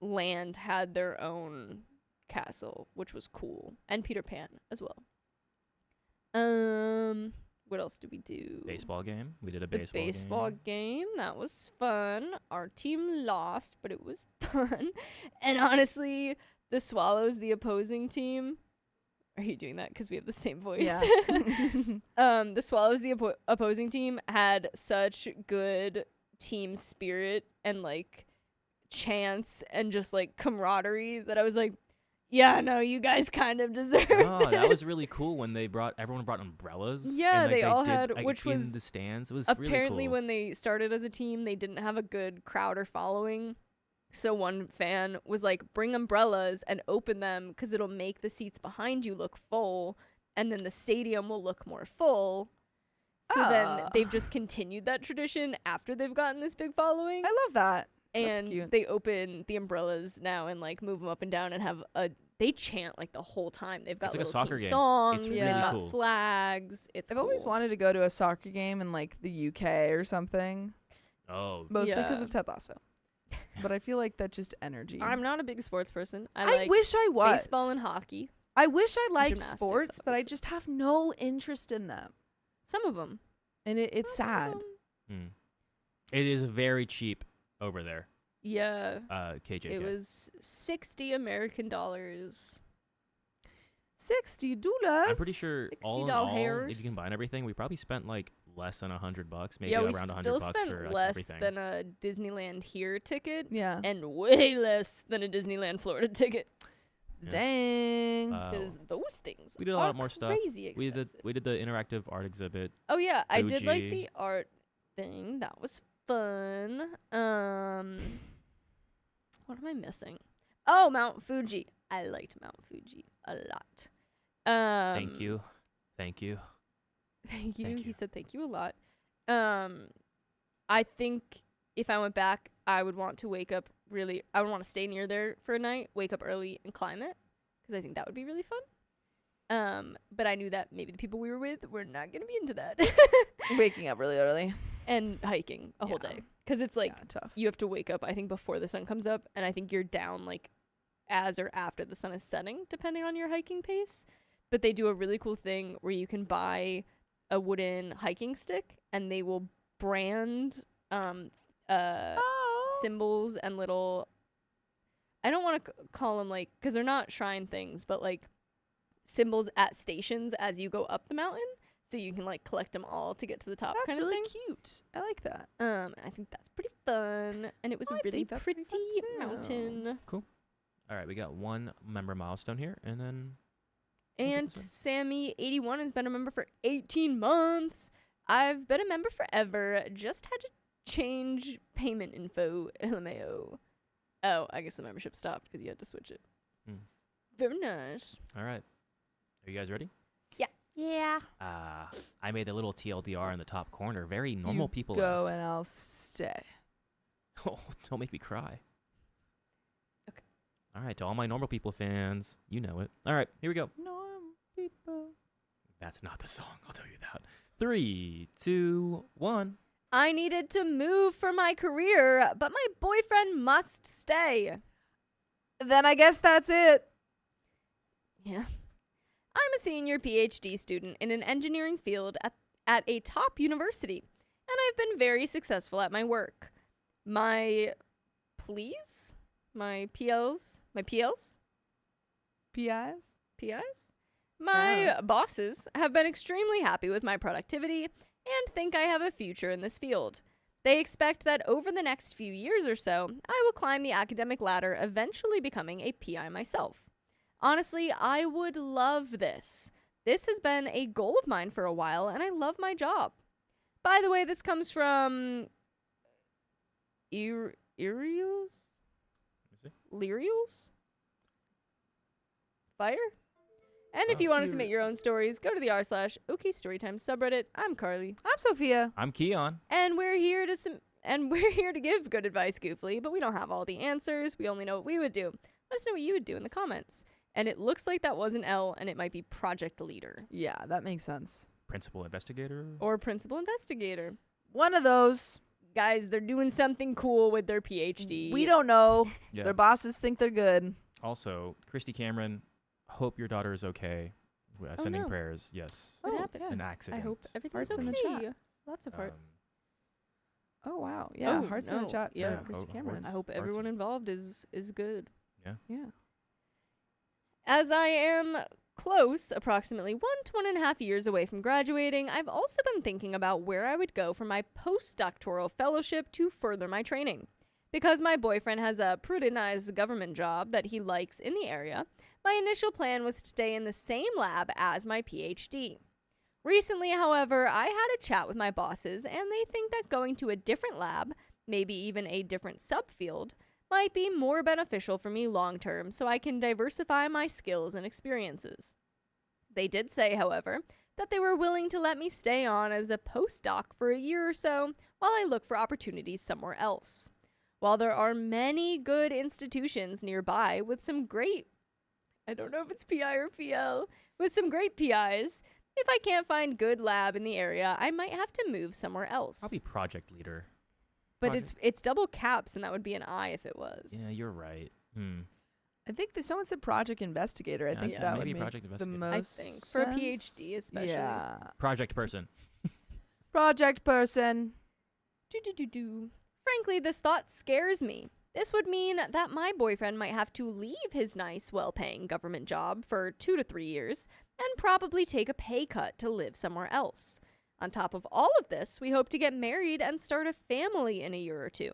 land had their own castle, which was cool. And Peter Pan as well. What else did we do? Baseball game. We did a The baseball, baseball game. That was fun. Our team lost, but it was fun. And honestly, the Swallows, the opposing team... Are you doing that? Because we have the same voice. Yeah. The Swallows, the opposing team, had such good team spirit and, like, chants and just, like, camaraderie that I was like, yeah, no, you guys kind of deserve Oh, that was this. really cool when everyone brought umbrellas. Yeah, and, like, they all did, had, like, which in was the stands. It was apparently really cool. when they started as a team, they didn't have a good crowd or following. So one fan was like, bring umbrellas and open them because it'll make the seats behind you look full and then the stadium will look more full. So then they've just continued that tradition after they've gotten this big following. I love that. That's And cute. they open the umbrellas now and, like, move them up and down and have they chant, like, the whole time. They've got It's like a little soccer team game. songs. It's They've really got cool. flags. It's I've cool. always wanted to go to a soccer game in, like, the UK or something. Oh, Mostly because Yeah. of Ted Lasso. But I feel like that's just energy. I'm not a big sports person. I I like wish I was. baseball and hockey. I wish I liked Gymnastics, sports, but I obviously. just have no interest in them. Some of them. And it's sad. It is very cheap over there. Yeah. KJK. It was $60 American. $60. I'm pretty sure all in all, if $60. you combine everything, we probably spent like less than $100, maybe Yeah, we around $100 still for spent like less everything. than a Disneyland here ticket, Yeah. and way less than a Disneyland Florida ticket. Yeah. Dang. Because those things we did a are lot more stuff. crazy expensive. We did the interactive art exhibit. Oh yeah, I did like Fuji. the art thing. That was fun. What am I missing? Oh, Mount Fuji. I liked Mount Fuji a lot. Thank you. Thank you. Thank He you. said thank you a lot. I think if I went back, I would want to wake up I would want to stay near there for a night, wake up early and climb it, because I think that would be really fun. But I knew that maybe the people we were with were not going to be into that. Waking up really early. And hiking a whole Yeah. day. Because it's like, yeah, tough. you have to wake up, I think, before the sun comes up. And I think you're down, like, as or after the sun is setting, depending on your hiking pace. But they do a really cool thing where you can buy a wooden hiking stick, and they will brand symbols and little, I don't want to call them, like, because they're not shrine things, but, like, symbols at stations as you go up the mountain. So you can, like, collect them all to get to the top. That's kind really of thing. cute. I like that. I think that's pretty fun, and it was I a really think that's pretty pretty fun, too. mountain. All right, we got one member milestone here, and then And this one. Sammy81 has been a member for 18 months. I've been a member forever. Just had to change payment info. LMAO. Oh, I guess the membership stopped because you had to switch it. Hmm. Very nice. all right. Are you guys ready? Yeah. I made a little TLDR in the top corner. Very normal people. Go and I'll stay. Oh, don't make me cry. Okay. All right, to all my normal people fans, you know it. All right, here we go. Normal people. That's not the song, I'll tell you that. 3, 2, 1. I needed to move for my career, but my boyfriend must stay. Then I guess that's it. Yeah. I'm a senior PhD student in an engineering field at a top university, and I've been very successful at my work. My PLs? My PIs? My bosses have been extremely happy with my productivity and think I have a future in this field. They expect that over the next few years or so, I will climb the academic ladder, eventually becoming a PI myself. Honestly, I would love this. This has been a goal of mine for a while, and I love my job. By the way, this comes from Irials? Lyrials? Fire? And if you want to submit your own stories, go to the r/OK Storytime subreddit. I'm Carly, I'm Sophia. I'm Keon. and we're here to give good advice goofily, but we don't have all the answers. We only know what we would do. Let us know what you would do in the comments. And it looks like that was an L, and it might be project leader Yeah, that makes sense. Principal investigator. or principal investigator. One of those. Guys, they're doing something cool with their PhD. We don't know. Yeah. Their bosses think they're good. Also, Christy Cameron, hope your daughter is okay. Sending no. prayers. Yes. What Oh, happened? An yes. accident. I hope everything's Hearts okay. in the chat. Lots of hearts. Oh, wow. Yeah, Oh, hearts in the no. chat Yeah. for Christy Oh, Cameron. I hope Hearts everyone and- involved is good. Yeah. As I am close, approximately 1 to 1.5 years away from graduating, I've also been thinking about where I would go for my postdoctoral fellowship to further my training. Because my boyfriend has a prudentized government job that he likes in the area, my initial plan was to stay in the same lab as my PhD. Recently, however, I had a chat with my bosses, and they think that going to a different lab, maybe even a different subfield, might be more beneficial for me long term so I can diversify my skills and experiences. They did say, however, that they were willing to let me stay on as a postdoc for a year or so while I look for opportunities somewhere else. While there are many good institutions nearby with some great, I don't know if it's PI or PL, with some great PIs, if I can't find good lab in the area, I might have to move somewhere else. Probably project leader. But project- it's double caps, and that would be an I if it was. Yeah, you're right. I think that someone said project investigator. I Yeah, think yeah, that would maybe make project the investigator. most I think. For a sense. PhD especially. Yeah. Project person. Project person. Frankly, this thought scares me. This would mean that my boyfriend might have to leave his nice, well-paying government job for 2 to 3 years and probably take a pay cut to live somewhere else. On top of all of this, we hope to get married and start a family in a year or two.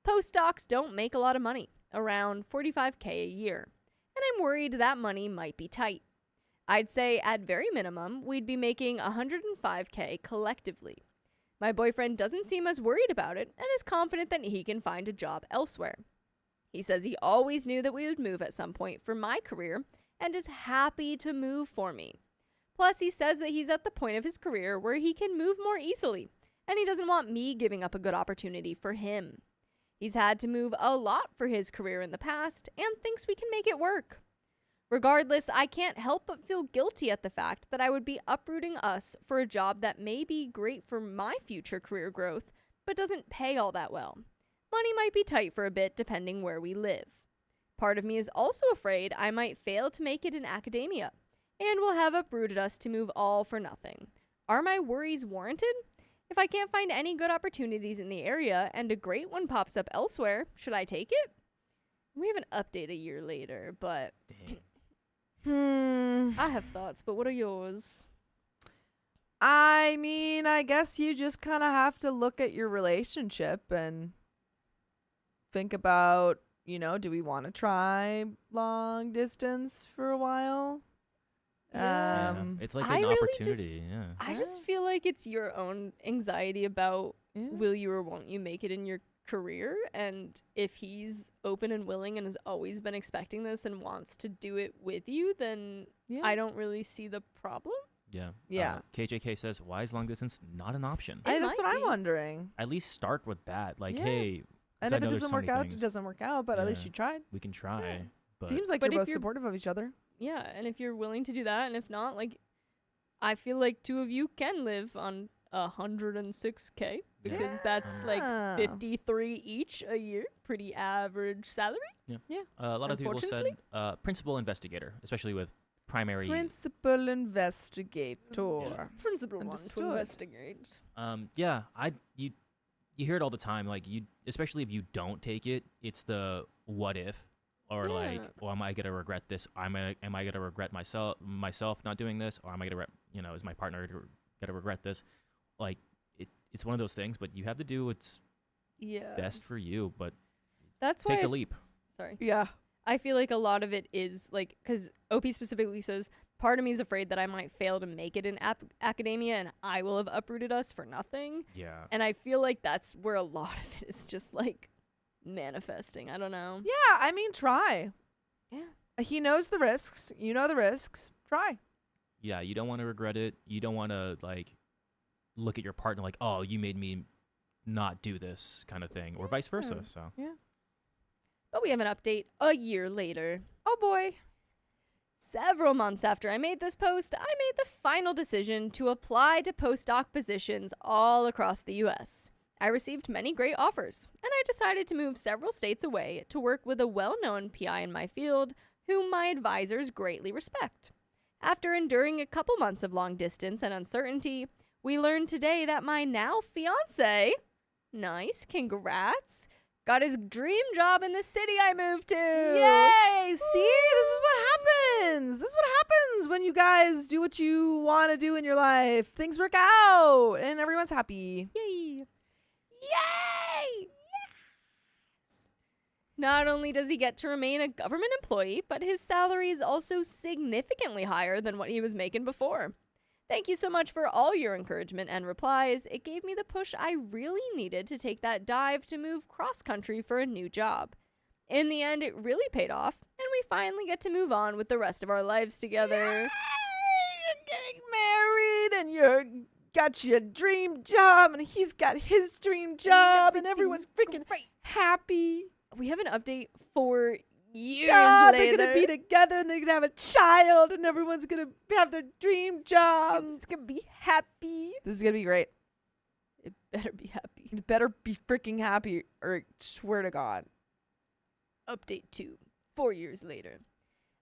Postdocs don't make a lot of money, around $45K a year, and I'm worried that money might be tight. I'd say at very minimum, we'd be making $105K collectively. My boyfriend doesn't seem as worried about it and is confident that he can find a job elsewhere. He says he always knew that we would move at some point for my career and is happy to move for me. Plus, he says that he's at the point of his career where he can move more easily, and he doesn't want me giving up a good opportunity for him. He's had to move a lot for his career in the past and thinks we can make it work. Regardless, I can't help but feel guilty at the fact that I would be uprooting us for a job that may be great for my future career growth, but doesn't pay all that well. Money might be tight for a bit depending where we live. Part of me is also afraid I might fail to make it in academia, and will have uprooted us to move all for nothing. Are my worries warranted? If I can't find any good opportunities in the area and a great one pops up elsewhere, should I take it? We have an update a year later, but I have thoughts, but what are yours? I mean, I guess you just kind of have to look at your relationship and think about, do we want to try long distance for a while? It's like I an really opportunity. I just feel like it's your own anxiety about Yeah. will you or won't you make it in your career, and if he's open and willing and has always been expecting this and wants to do it with you, then I don't really see the problem. Yeah. KJK says, why is long distance not an option? That's what I'm wondering. At least start with that. Like, Yeah. hey, And 'cause I if know it there's doesn't so work many out, things. it doesn't work out, but at least Yeah. you tried. We can try. But Seems like But you're if both you're- supportive of each other. Yeah, and if you're willing to do that, and if not, like, I feel like two of you can live on 106K because that's like Yeah. 53 each a year, pretty average salary. a lot of people said Unfortunately. principal investigator, especially with primary. Principal investigator. Principal one to Understood. investigate. You hear it all the time. Like, especially if you don't take it, it's the what if, or like, Yeah. well, am I gonna regret this? Am I gonna regret myself not doing this, or am I gonna is my partner gonna regret this? Like, it's one of those things. But you have to do what's best for you. But That's why take the leap. Sorry. Yeah. I feel like a lot of it is like, because OP specifically says, part of me is afraid that I might fail to make it in academia and I will have uprooted us for nothing. Yeah. And I feel like that's where a lot of it is just like manifesting. I don't know. Yeah, I mean, try. Yeah. He knows the risks. You know the risks. Try. Yeah, you don't want to regret it. You don't want to like look at your partner like, oh, you made me not do this kind of thing, or vice versa. So But we have an update a year later. Oh, boy. Several months after I made this post, I made the final decision to apply to postdoc positions all across the US. I received many great offers, and I decided to move several states away to work with a well-known PI in my field, whom my advisors greatly respect. After enduring a couple months of long distance and uncertainty, we learned today that my now fiance, nice, congrats, got his dream job in the city I moved to. Yay! See, this is what happens. This is what happens when you guys do what you want to do in your life. Things work out, and everyone's happy. Yay! Yay! Yes! Not only does he get to remain a government employee, but his salary is also significantly higher than what he was making before. Thank you so much for all your encouragement and replies. It gave me the push I really needed to take that dive to move cross-country for a new job. In the end, it really paid off, and we finally get to move on with the rest of our lives together. Yay! You're getting married, and you're got your dream job, and he's got his dream job, and everyone's freaking happy. We have an update for years God, later. they're gonna be together, and they're gonna have a child, and everyone's gonna have their dream jobs. It's gonna be happy. This is gonna be great. It better be happy. You better be freaking happy, or swear to God. Update 2, 4 years later.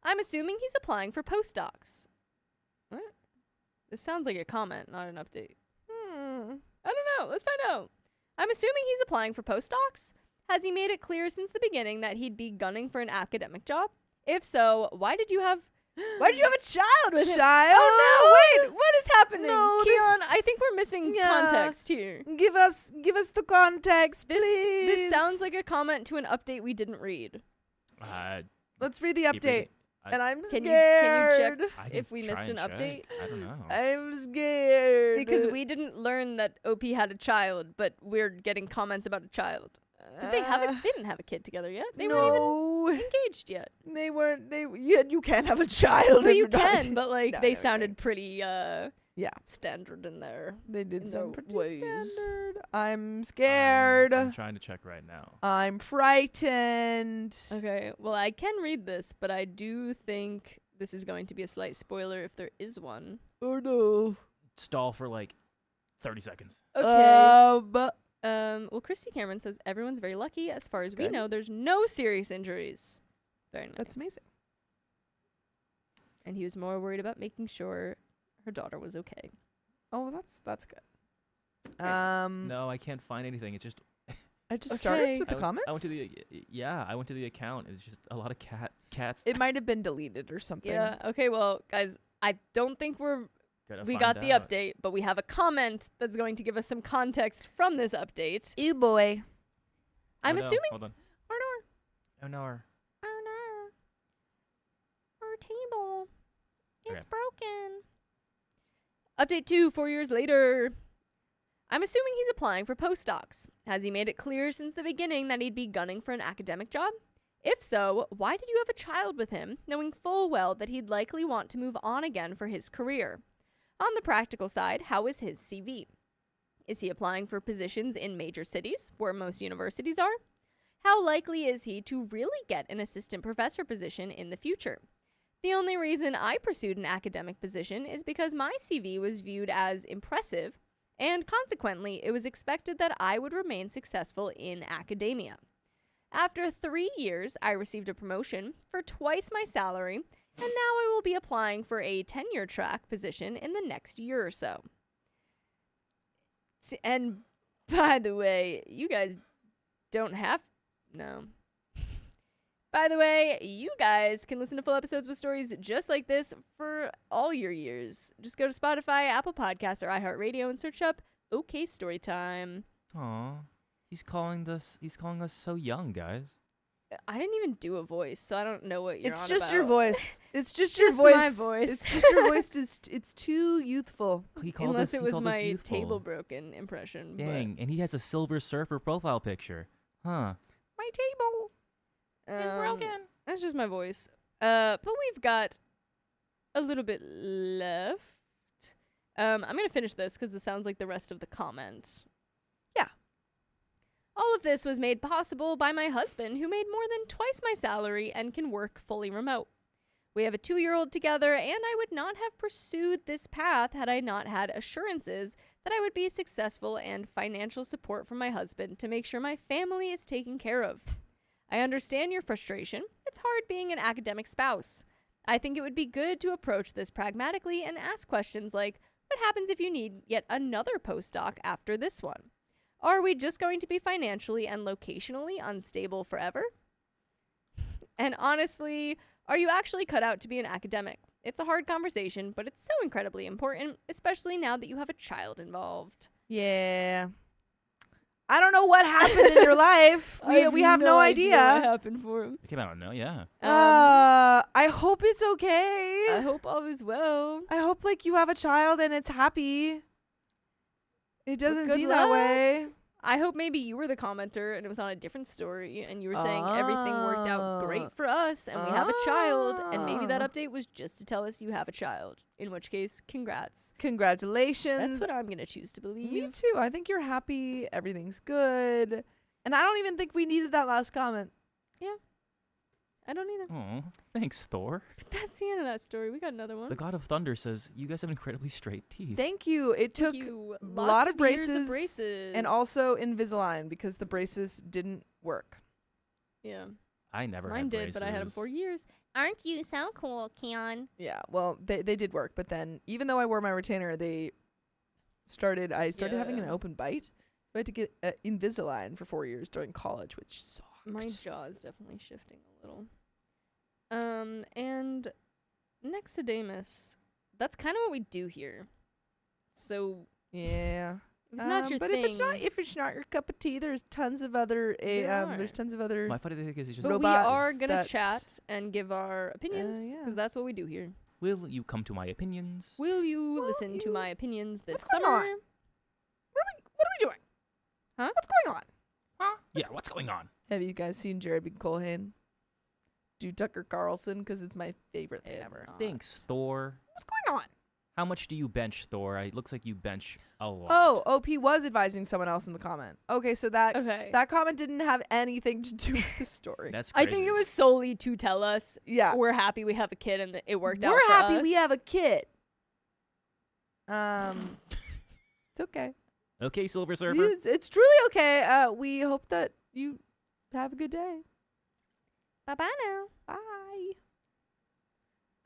I'm assuming he's applying for postdocs. What? This sounds like a comment, not an update. I don't know. Let's find out. I'm assuming he's applying for postdocs. Has he made it clear since the beginning that he'd be gunning for an academic job? If so, why did you have a child with him? Oh no, wait, what is happening? No, Keon, I think we're missing context here. Give us the context, please. This sounds like a comment to an update we didn't read. Let's read the update. And I'm Can scared. you check if we missed an update? I don't know. I'm scared. Because we didn't learn that OP had a child, but we're getting comments about a child. Did they have They didn't have a kid together yet. They weren't even engaged yet. They weren't. You can't have a child. But you can. But like No, they no, sounded pretty yeah, standard in there. they did in sound their pretty ways. standard. I'm scared. I'm trying to check right now. I'm frightened. Okay, well I can read this, but I do think this is going to be a slight spoiler if there is one. Oh no. Stall for like 30 seconds. Okay. Well, Christy Cameron says everyone's very lucky. As far as we good. know, there's no serious injuries. Very nice. That's amazing. And he was more worried about making sure her daughter was okay. Oh, that's good. No, I can't find anything. It's just It just starts with I the comments. I went to the account. It's just a lot of cats. It might have been deleted or something. Yeah. Okay. Well, guys, I don't think we got the update, but we have a comment that's going to give us some context from this update. Ew boy. I'm assuming. Hold on. Oh no. Oh no. Our table. It's broken. Update 2, 4 years later. I'm assuming he's applying for postdocs. Has he made it clear since the beginning that he'd be gunning for an academic job? If so, why did you have a child with him, knowing full well that he'd likely want to move on again for his career? On the practical side, how is his CV? Is he applying for positions in major cities, where most universities are? How likely is he to really get an assistant professor position in the future? The only reason I pursued an academic position is because my CV was viewed as impressive, and consequently, it was expected that I would remain successful in academia. After 3 years, I received a promotion for twice my salary, and now I will be applying for a tenure track position in the next year or so. And by the way, you guys don't have... No. By the way, you guys can listen to full episodes with stories just like this for all your years. Just go to Spotify, Apple Podcasts, or iHeartRadio and search up OK Storytime. Aw. He's calling us so young, guys. I didn't even do a voice, so I don't know what you're It's on just about. your voice. It's just Just your voice. my voice. It's just your voice. It's too youthful. Unless it was my table broken impression. Dang, and he has a Silver Surfer profile picture. Huh. My table. It's broken. That's just my voice. But we've got a little bit left. I'm going to finish this because it sounds like the rest of the comment. Yeah. All of this was made possible by my husband, who made more than twice my salary and can work fully remote. We have a 2-year-old together, and I would not have pursued this path had I not had assurances that I would be successful and financial support from my husband to make sure my family is taken care of. I understand your frustration. It's hard being an academic spouse. I think it would be good to approach this pragmatically and ask questions like, what happens if you need yet another postdoc after this one? Are we just going to be financially and locationally unstable forever? And honestly, are you actually cut out to be an academic? It's a hard conversation, but it's so incredibly important, especially now that you have a child involved. Yeah. I don't know what happened in your life. We have no idea. What happened for him. I don't know, yeah. I hope it's okay. I hope all is well. I hope like you have a child and it's happy. It doesn't good seem that luck. way. I hope maybe you were the commenter and it was on a different story and you were saying everything worked out great for us and we have a child, and maybe that update was just to tell us you have a child. In which case, congrats. Congratulations. That's what I'm going to choose to believe. Me too. I think you're happy. Everything's good. And I don't even think we needed that last comment. Yeah. I don't either. Oh, thanks, Thor. That's the end of that story. We got another one. The God of Thunder says, you guys have incredibly straight teeth. Thank you. It took you. a Lots lot of years braces, and also Invisalign because the braces didn't work. Yeah. I never Mine had did, braces. but I had them 4 years. Aren't you so cool, Keon? Yeah, well, they did work, but then even though I wore my retainer, I started having an open bite. I had to get Invisalign for 4 years during college, which sucked. My jaw is definitely shifting a little. And Nexodamus, that's kind of what we do here. So Yeah. if it's not your but thing, if it's not your cup of tea, there's tons of other there's tons of other My funny thing is, just but we robots are gonna that- chat and give our opinions because yeah. that's what we do here. will you come to my opinions? Will you Will listen to you- my opinions this What's going summer? on? What are we doing? Huh? What's going on? Huh? Yeah, what's going on? Have you guys seen Jared B. Colhane do Tucker Carlson? Because it's my favorite thing Have ever. not. Thanks, Thor. What's going on? How much do you bench, Thor? It looks like you bench a lot. Oh, OP was advising someone else in the comment. Okay, so that Okay. that comment didn't have anything to do with the story. That's I crazy. think it was solely to tell us Yeah. we're happy we have a kid and that it worked out. We're for happy us. we have a kid. It's okay. Okay, Silver Surfer. It's truly okay. We hope that you have a good day. Bye bye now. Bye.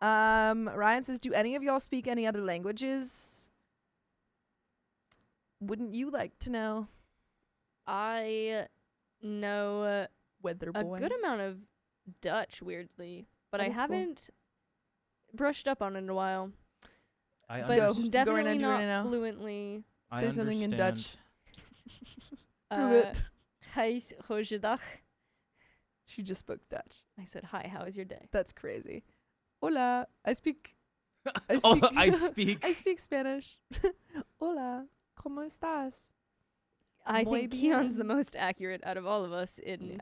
Ryan says, do any of y'all speak any other languages? Wouldn't you like to know? I know Weather a boy. good amount of Dutch, weirdly, but That I is cool. haven't brushed up on it in a while. I But Go. understand. Go right definitely now, do it not right now. fluently. I Say something in understand. Dutch. Do it. Hi, goeiedag. She just spoke Dutch. I said, hi, how was your day? That's crazy. Hola. I speak. Oh, I speak. I speak Spanish. Hola. ¿Cómo estás? I Muy think Keon's the bien. most accurate out of all of us in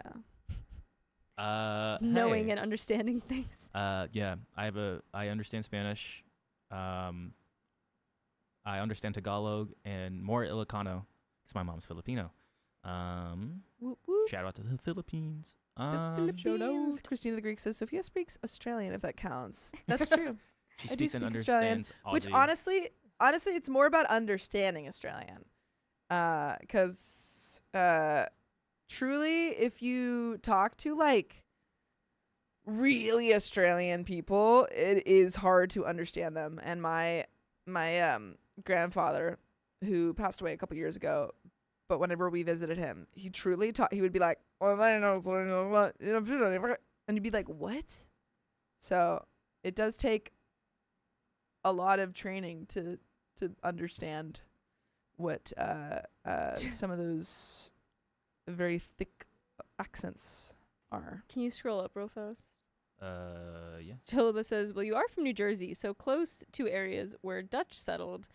Yeah. knowing Hey. and understanding things. Yeah, I understand Spanish. I understand Tagalog and more Ilocano because my mom's Filipino. Whoop, whoop. Shout out to the Philippines. The Philippines. Christina the Greek says Sophia speaks Australian, if that counts. That's true. She I do speaks and speak Australian, understands Which Aussie. honestly, it's more about understanding Australian. Because truly, if you talk to like really Australian people, it is hard to understand them. And my grandfather, who passed away a couple years ago, but whenever we visited him, he truly he would be like, and you'd be like, what? So it does take a lot of training to understand what some of those very thick accents are. Can you scroll up real fast? Yeah. Chilaba says, well, you are from New Jersey, so close to areas where Dutch settled.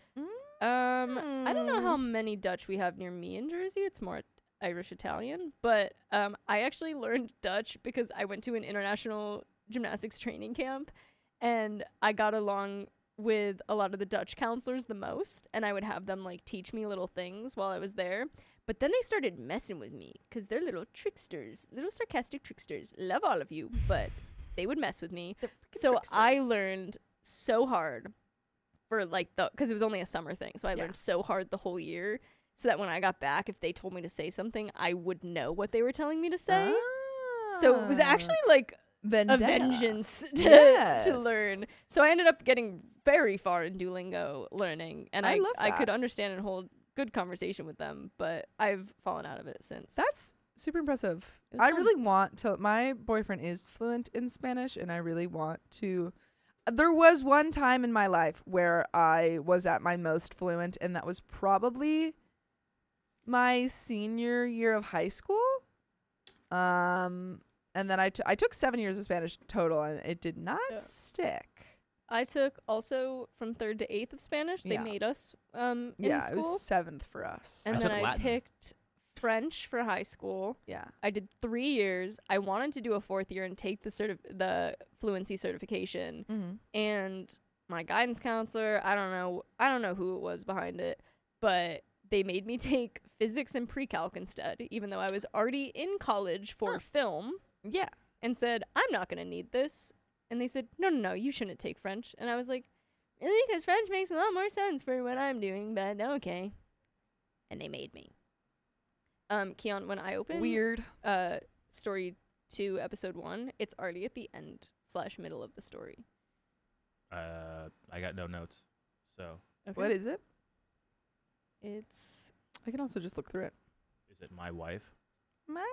I don't know how many Dutch we have near me in Jersey. It's more Irish Italian, but I actually learned Dutch because I went to an international gymnastics training camp, and I got along with a lot of the Dutch counselors the most, and I would have them like teach me little things while I was there. But then they started messing with me because they're little tricksters, little sarcastic tricksters. Love all of you, but they would mess with me. So I learned so hard for like because it was only a summer thing. So I learned so hard the whole year so that when I got back, if they told me to say something, I would know what they were telling me to say. So it was actually like a vengeance to learn. So I ended up getting very far in Duolingo learning, and I love I could that. understand and hold good conversation with them, but I've fallen out of it since. That's super impressive. It was I fun. really want to. My boyfriend is fluent in Spanish, and I really want to. There was one time in my life where I was at my most fluent, and that was probably my senior year of high school. And then I took 7 years of Spanish total, and it did not stick. I took also from 3rd to 8th of Spanish. They Yeah. made us in Yeah, school. it was 7th for us. And I then took I Latin. picked French for high school. Yeah. I did 3 years. I wanted to do a 4th year and take the fluency certification. Mm-hmm. And my guidance counselor, I don't know who it was behind it, but they made me take physics and pre-calc instead, even though I was already in college for film, Yeah. and said, I'm not going to need this. And they said, no, you shouldn't take French. And I was like, really? Because French makes a lot more sense for what I'm doing, but okay. And they made me. Keon, when I open Weird. story 2, episode 1, it's already at the end/middle of the story. I got no notes. So Okay. What is it? It's I can also just look through it. Is it my wife? My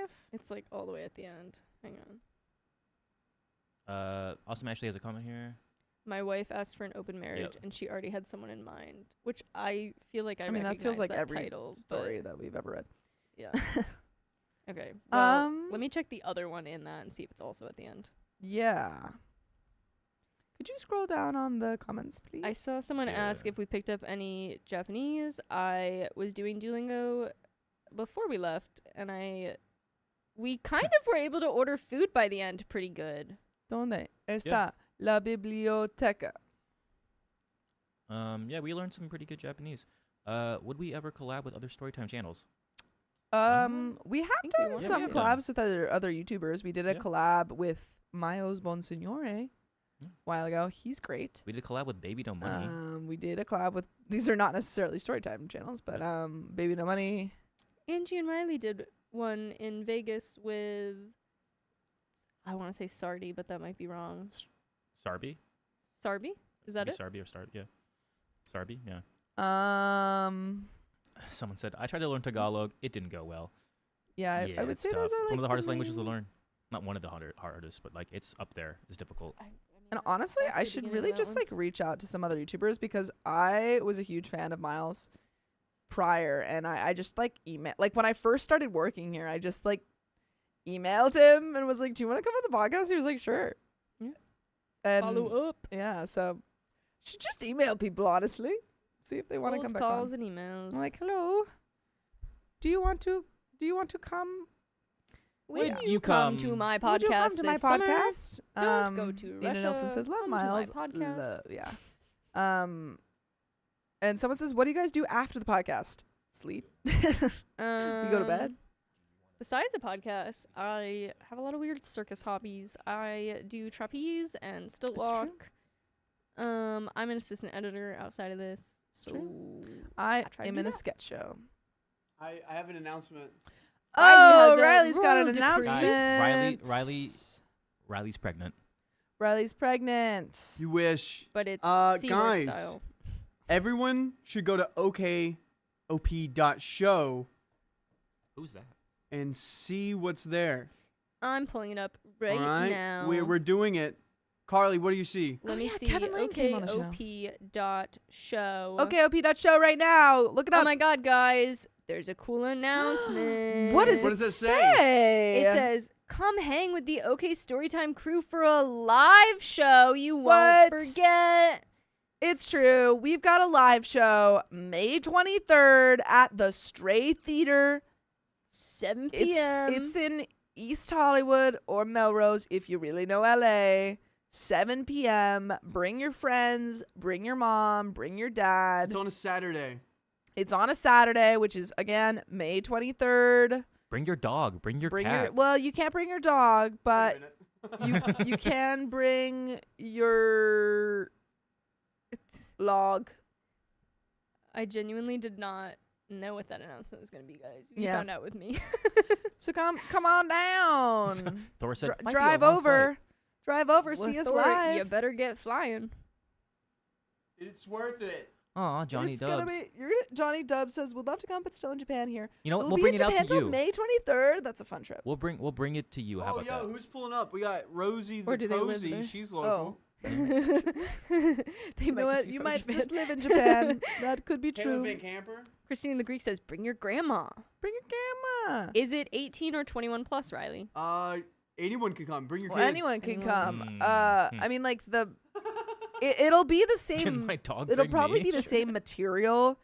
wife. It's like all the way at the end. Hang on. Awesome Ashley has a comment here. My wife asked for an open marriage, and she already had someone in mind, which I feel like I mean, that feels like every title, story that we've ever read. Yeah. Okay. Well, let me check the other one in that and see if it's also at the end. Yeah. Could you scroll down on the comments, please? I saw someone ask if we picked up any Japanese. I was doing Duolingo before we left, and we kind of were able to order food by the end pretty good. ¿Dónde está la biblioteca? Yeah, we learned some pretty good Japanese. Would we ever collab with other Storytime channels? We have done some have collabs with other YouTubers. We did a Yeah. collab with Miles Bonsignore a while ago. He's great. We did a collab with Baby No Money. We did a collab with, these are not necessarily Storytime channels, but Baby No Money. Angie and Riley did one in Vegas with, I want to say Sardi, but that might be wrong. Sarby? Sarby? Is that Maybe it? Sarby or Start? Yeah. Sarby? Yeah. Someone said, I tried to learn Tagalog. It didn't go well. Yeah, I would it's say tough. those are It's like one of the hardest languages to main- learn. Not one of the hardest, but like it's up there. It's difficult. And honestly, That's I the should beginning of really that just one. like reach out to some other YouTubers because I was a huge fan of Miles prior, and I just like email, like when I first started working here, I just like emailed him and was like, "Do you want to come on the podcast?" He was like, "Sure." Yeah. And Follow up. yeah, so should just email people honestly, see if they want to Cold come back calls on. and emails. I'm like, "Hello, do you want to come? Would Would you you come come- to my podcast Would you come to my this summer? podcast? Don't go to Nina Russia. Nilsson says, "Love Come to my Miles." podcast. Yeah. And someone says, "What do you guys do after the podcast? Sleep? You go to bed?" Besides the podcast, I have a lot of weird circus hobbies. I do trapeze and stilt That's true. walk. I'm an assistant editor outside of this, so I try to am do in a that. sketch show. I have an announcement. Riley Oh, has a Riley's got an royal decree. announcement. Guys, Riley's pregnant. Riley's pregnant. You wish. But it's Guys. Seymour style. Everyone should go to okop.show Who's that? and see what's there. I'm pulling it up right All right? now. We're doing it. Carly, what do you see? Let Oh, me yeah, see. Kevin Lane came on the show. OKOP.show. OKOP.show right now. Look it Oh up. my God, guys! There's a cool announcement. What does What it does it say? It says, "Come hang with the OK Storytime crew for a live show you What? won't forget." It's true. We've got a live show May 23rd at the Stray Theater. 7 p.m. It's in East Hollywood or Melrose if you really know LA. 7 p.m. Bring your friends, bring your mom, bring your dad. It's on a Saturday. It's on a Saturday, which is, again, May 23rd. Bring your dog. Bring your cat. Well, you can't bring your dog, but Wait a minute. you can bring your log. I genuinely did not know what that announcement was going to be, guys. You Yeah. found out with me. So come on down. Thor said, "Might be a Drive long over. Drive over, see us Thor, live. You better get flying. It's worth it. flight." Aw, Johnny it's Dubs. Gonna be, Johnny Dubs says, "Would love to come, but still in Japan here." You know what? We'll We'll be bring in it out Japan to till you. May 23rd. That's a fun trip. We'll bring it to you. How Oh, about yo, that? who's pulling up? We got Rosie Or the do they live Posy. there? She's local. They You know might just what? be You from might Japan. just live in Japan. That could be Caitlin true. Van Camper. Christine the Greek says, "Bring your grandma." Bring your grandma. Is it 18 or 21 plus, Riley? Anyone can come. Bring your Well, kids. anyone can Anyone. come. Mm. I mean, like it'll be the Can same. my dog It'll bring probably me? be the same material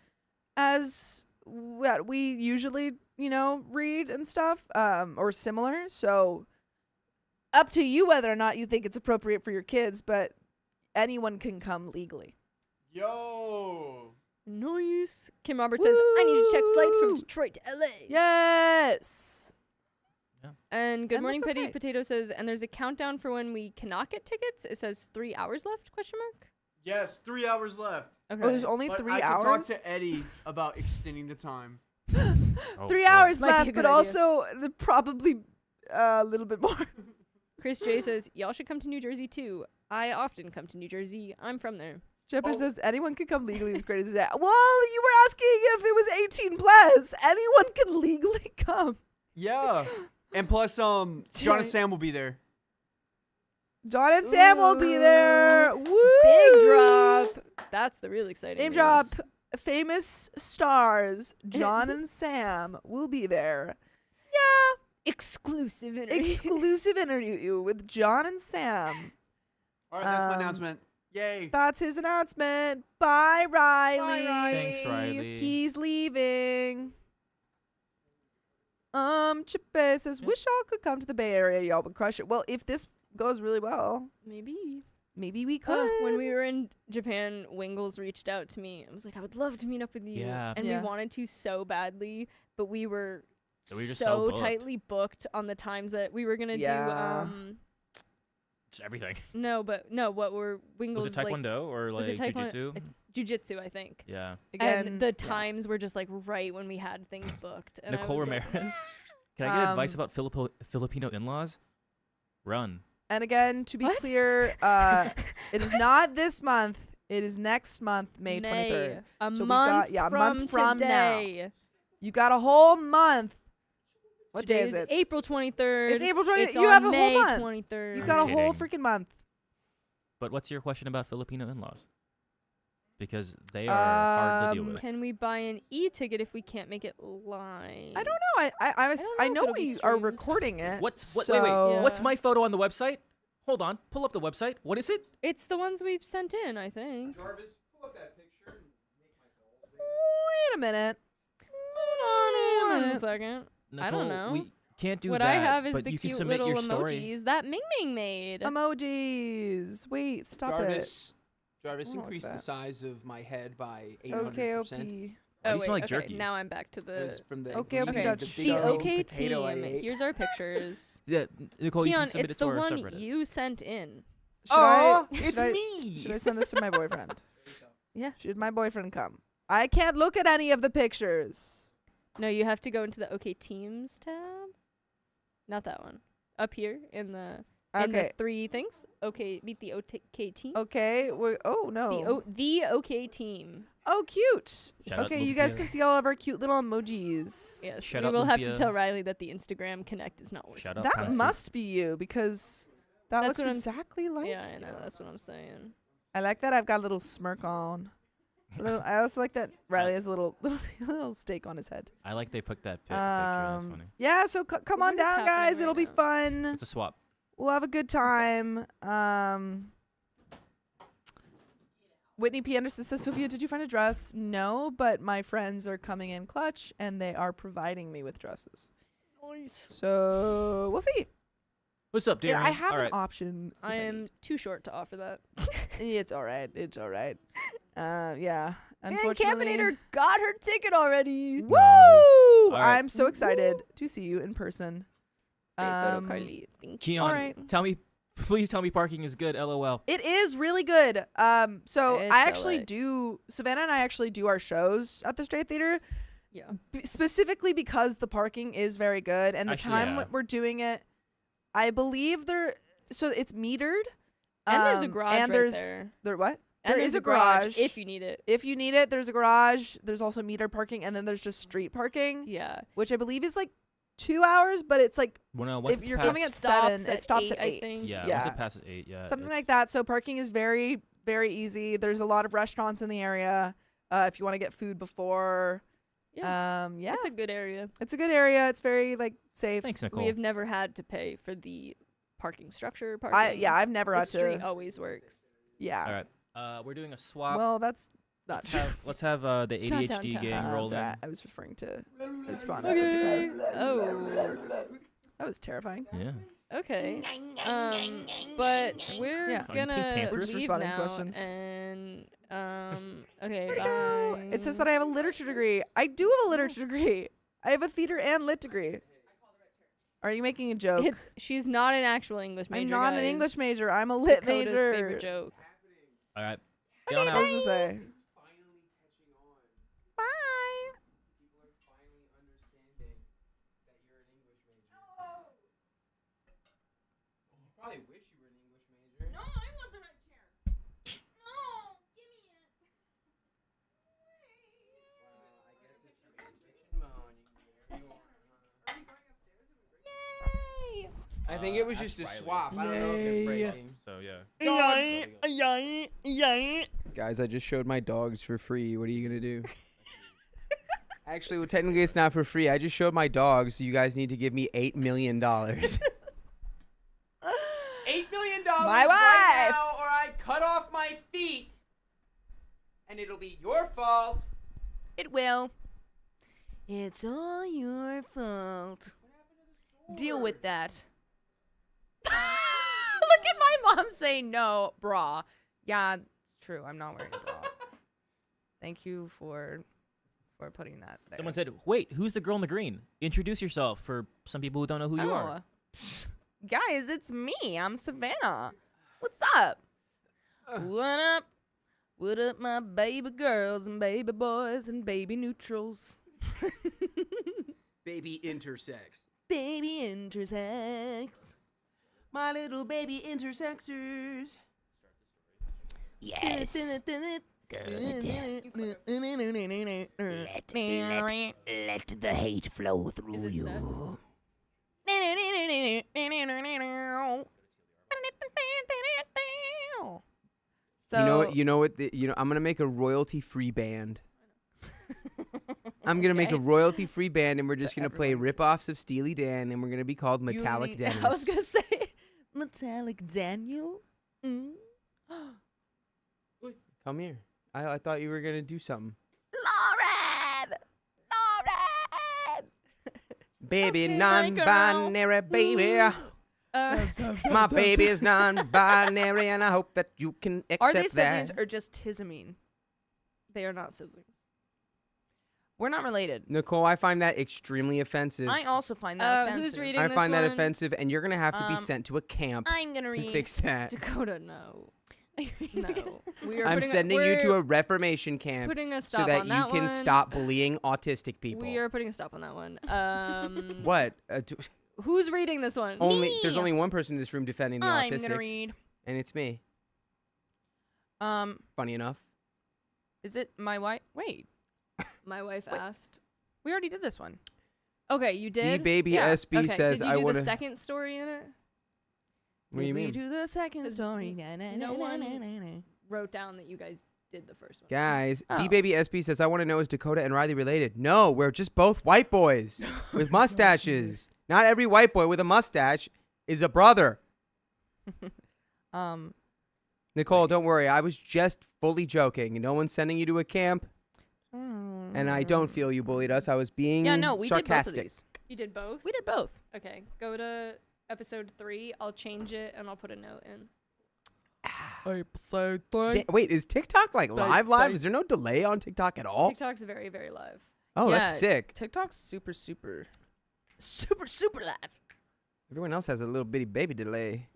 as what we usually, read and stuff, or similar. So up to you whether or not you think it's appropriate for your kids, but anyone can come legally. Yo. Nice. Kim Roberts says, "I need to check flights from Woo! Detroit to LA." Yes. And Good And Morning that's Petty okay. Potato says, "And there's a countdown for when we cannot get tickets. It says 3 hours left, question mark?" Yes, 3 hours left. Okay. Oh, there's only But 3 I hours. can talk to Eddie about extending the time. Oh, 3 boy. hours Might be a left, good but idea. also probably a little bit more. Chris J says, "Y'all should come to New Jersey too. I often come to New Jersey. I'm from there." Chipper Oh. says anyone can come legally as great as that. Well, you were asking if it was 18 plus. Anyone can legally come. Yeah. And plus, John and Sam will be there. John and Sam will be there. Woo! Big drop. That's the real exciting Name news. drop. Famous stars. John and Sam will be there. Yeah. Exclusive interview. Exclusive interview with John and Sam. All right, that's my announcement. Yay. That's his announcement. Bye, Riley. Thanks, Riley. He's leaving. Chippe says, wish y'all could come to the Bay Area. Y'all would crush it. Well, if this goes really well, Maybe. maybe we could. When we were in Japan, Wingles reached out to me. I was like, I would love to meet up with you. Yeah. And Yeah. we wanted to so badly, but we were So we were just so so booked. tightly booked on the times that we were gonna Yeah. do. Just everything. What were Wingles Was it Taekwondo or was like it Taekwondo? Jiu-Jitsu? Jiu-Jitsu, I think. Yeah. Again, And the yeah. times were just like right when we had things booked. And I Nicole was like, Ramirez. Can I get advice Um, about Filipino in-laws? Run. And again, to be What? clear, it is not this month. It is next month, May 23rd. A So we month got- a from month from now. today. You got a whole month. What Today day is it? April 23rd. It's April 20th. It's You on have a whole May month. 23rd. You I'm got a whole kidding. freaking month. But what's your question about Filipino in-laws? Because they are hard to deal with. Can we buy an e-ticket if we can't make it live? I don't know. I don't I know if know it'll be we are streamed. recording it. Wait. so- What's Yeah. my photo on the website? Hold on. Pull up the website. What is it? It's the ones we sent in, I think. Jarvis, pull up that picture and Wait a minute. Hold on a second. I don't Nicole, know. We can't do What that. I have is but the you can cute submit little your story. emojis that Ming Ming made. Emojis. Wait, stop Jarvis I don't like increased the that. size of my head by it. 800%. OKOP. Why do you wait, smell like okay, jerky? now I'm back to It the was from the Okay, ingredient, okay. the The big old OK potato I team. ate. Here's our pictures. Yeah, Nicole, you Keon, can submit it's it to the our one subreddit. you sent in. Should I, it's should I- me. Should I send this to my boyfriend? Yeah. Should my boyfriend come? I can't look at any of the pictures. No, you have to go into the OK Teams tab. Not that one. Up here in the Okay. three things. Okay, meet the OK team. Okay. Oh no. The OK team. Oh, cute. Shout out Okay, you guys Lumpia. can see all of our cute little emojis. Yes, Shout we out will have to Lumpia. tell Riley that the Instagram Connect is not working. Shout out That Patsy. must be you because that That's looks what I'm exactly like. Yeah, I know. you. That's what I'm saying. I like that I've got a little smirk on. I also like that Riley has a little steak on his head. I like they put that picture. That's funny. Yeah, so come What on is down, happening guys. right It'll be now? fun. It's a swap. We'll have a good time. Whitney P. Anderson says, Sophia, did you find a dress? No, but my friends are coming in clutch and they are providing me with dresses. So we'll see. What's up, Darren? Yeah, I have All an right. option. if I am need. too short to offer that. It's all right. It's all right. Yeah. And Unfortunately. Campinator got her ticket already. Woo! All right. I'm so excited to see you in person. Great photo, Carly. Thank you. Keon, Alright. please tell me parking is good. LOL. It is really good. So It's I actually LA. do. Savannah and I actually do our shows at the Straight Theater Yeah. specifically because the parking is very good, and the Actually, time yeah. we're doing it, I believe so it's metered. And there's a garage and right there's there. there what? And There there's is a a garage garage. if you need it. If you need it, there's a garage. There's also metered parking, and then there's just street parking, Yeah. which I believe is like 2 hours, but it's like Well, no, once if it's you're past, coming at Stops 7, at it stops 8, at I 8. think. yeah, yeah. once it passes 8, yeah. Something it's- like that. So parking is very, very easy. There's a lot of restaurants in the area. If you want to get food before, yeah, It's a good area. it's a good area. It's very like safe. Thanks, Nicole. We have never had to pay for the parking structure. Parking. I've never The had street to. always works. Yeah. All right. We're doing a swap. Well, that's not let's true. have the It's not ADHD downtown. gang rolling. Sorry, I was referring to. Okay. Oh. That was terrifying. Yeah. Okay. But we're Yeah. Are you pink gonna Panthers? leave Responding now questions. and okay, Where'd it bye. go? It says that I have a literature degree. I do have a literature degree. I have a theater and lit degree. Are you making a joke? She's not an actual English major. I'm not an guys. English major. I'm a It's lit Dakota's major. favorite joke. All right. Okay, Get on what out. does it say? Finally catching on. Bye. People are finally understanding that you're an English major. You probably wish you were an English major. No, I want the red chair. No, give me I think it was just a Riley. swap. I don't know if they're Yeah. breaking. So yeah. Guys, I just showed my dogs for free. What are you gonna do? Actually, well, technically it's not for free. I just showed my dogs, so you guys need to give me $8 million. $8 million My right wife. now, or I cut off my feet, and it'll be your fault. It will. It's all your fault. Deal with that. Look at my mom saying no, bra. Yeah, it's true. I'm not wearing a bra. Thank you for putting that there. Someone said, "Wait, who's the girl in the green? Introduce yourself for some people who don't know who you are." Guys, it's me. I'm Savannah. What's up? What up? What up, my baby girls and baby boys and baby neutrals? Baby intersex. Baby intersex. My little baby intersexers. Yes. Let the hate flow through you. So You know what? I'm gonna make a royalty-free band. I'm gonna make a royalty-free band, and we're just gonna play rip-offs of Steely Dan, and we're gonna be called Metallic Dennis. I was gonna say Metallic Daniel. Come here. I thought you were gonna do something. Lauren. Baby, Okay, my girl. non-binary, baby. My baby is non-binary, and I hope that you can Are they accept siblings that. or just tisamine? They are not siblings. We're not related. Nicole, I find that extremely offensive. I also find that offensive. Who's reading I this find that one? offensive, and you're gonna have to be Um, sent to a camp I'm gonna to read. fix that. Dakota, no. No. We are I'm putting sending you to we're a reformation camp putting a so stop that on you that can one. stop bullying autistic people. We are putting a stop on that one. What? Who's reading this one? There's only one person in this room defending the I'm autistics, gonna read. and it's me. Um, Funny enough. is it my wife? Wait, My wife Wait. asked. we already did this one. Okay, you D did. baby Yeah. SB Okay, says did you I do want the to. second story in it? What do you Did we mean? do the second 'Cause story? no one wrote down that you guys did the first one. Guys, Oh. D baby SB says I want to know, is Dakota and Riley related? No, we're just both white boys with mustaches. Not every white boy with a mustache is a brother. Nicole, don't worry. I was just fully joking. No one's sending you to a camp, and I don't feel you bullied us. I was being Yeah, no, we did both of sarcastic. these. You did both? We did both. Okay, go to episode 3. I'll change it and I'll put a note in. Episode Wait, is TikTok like live? Is there no delay on TikTok at all? TikTok's very, very live. Oh, Yeah. that's sick. TikTok's super live. Everyone else has a little bitty baby delay.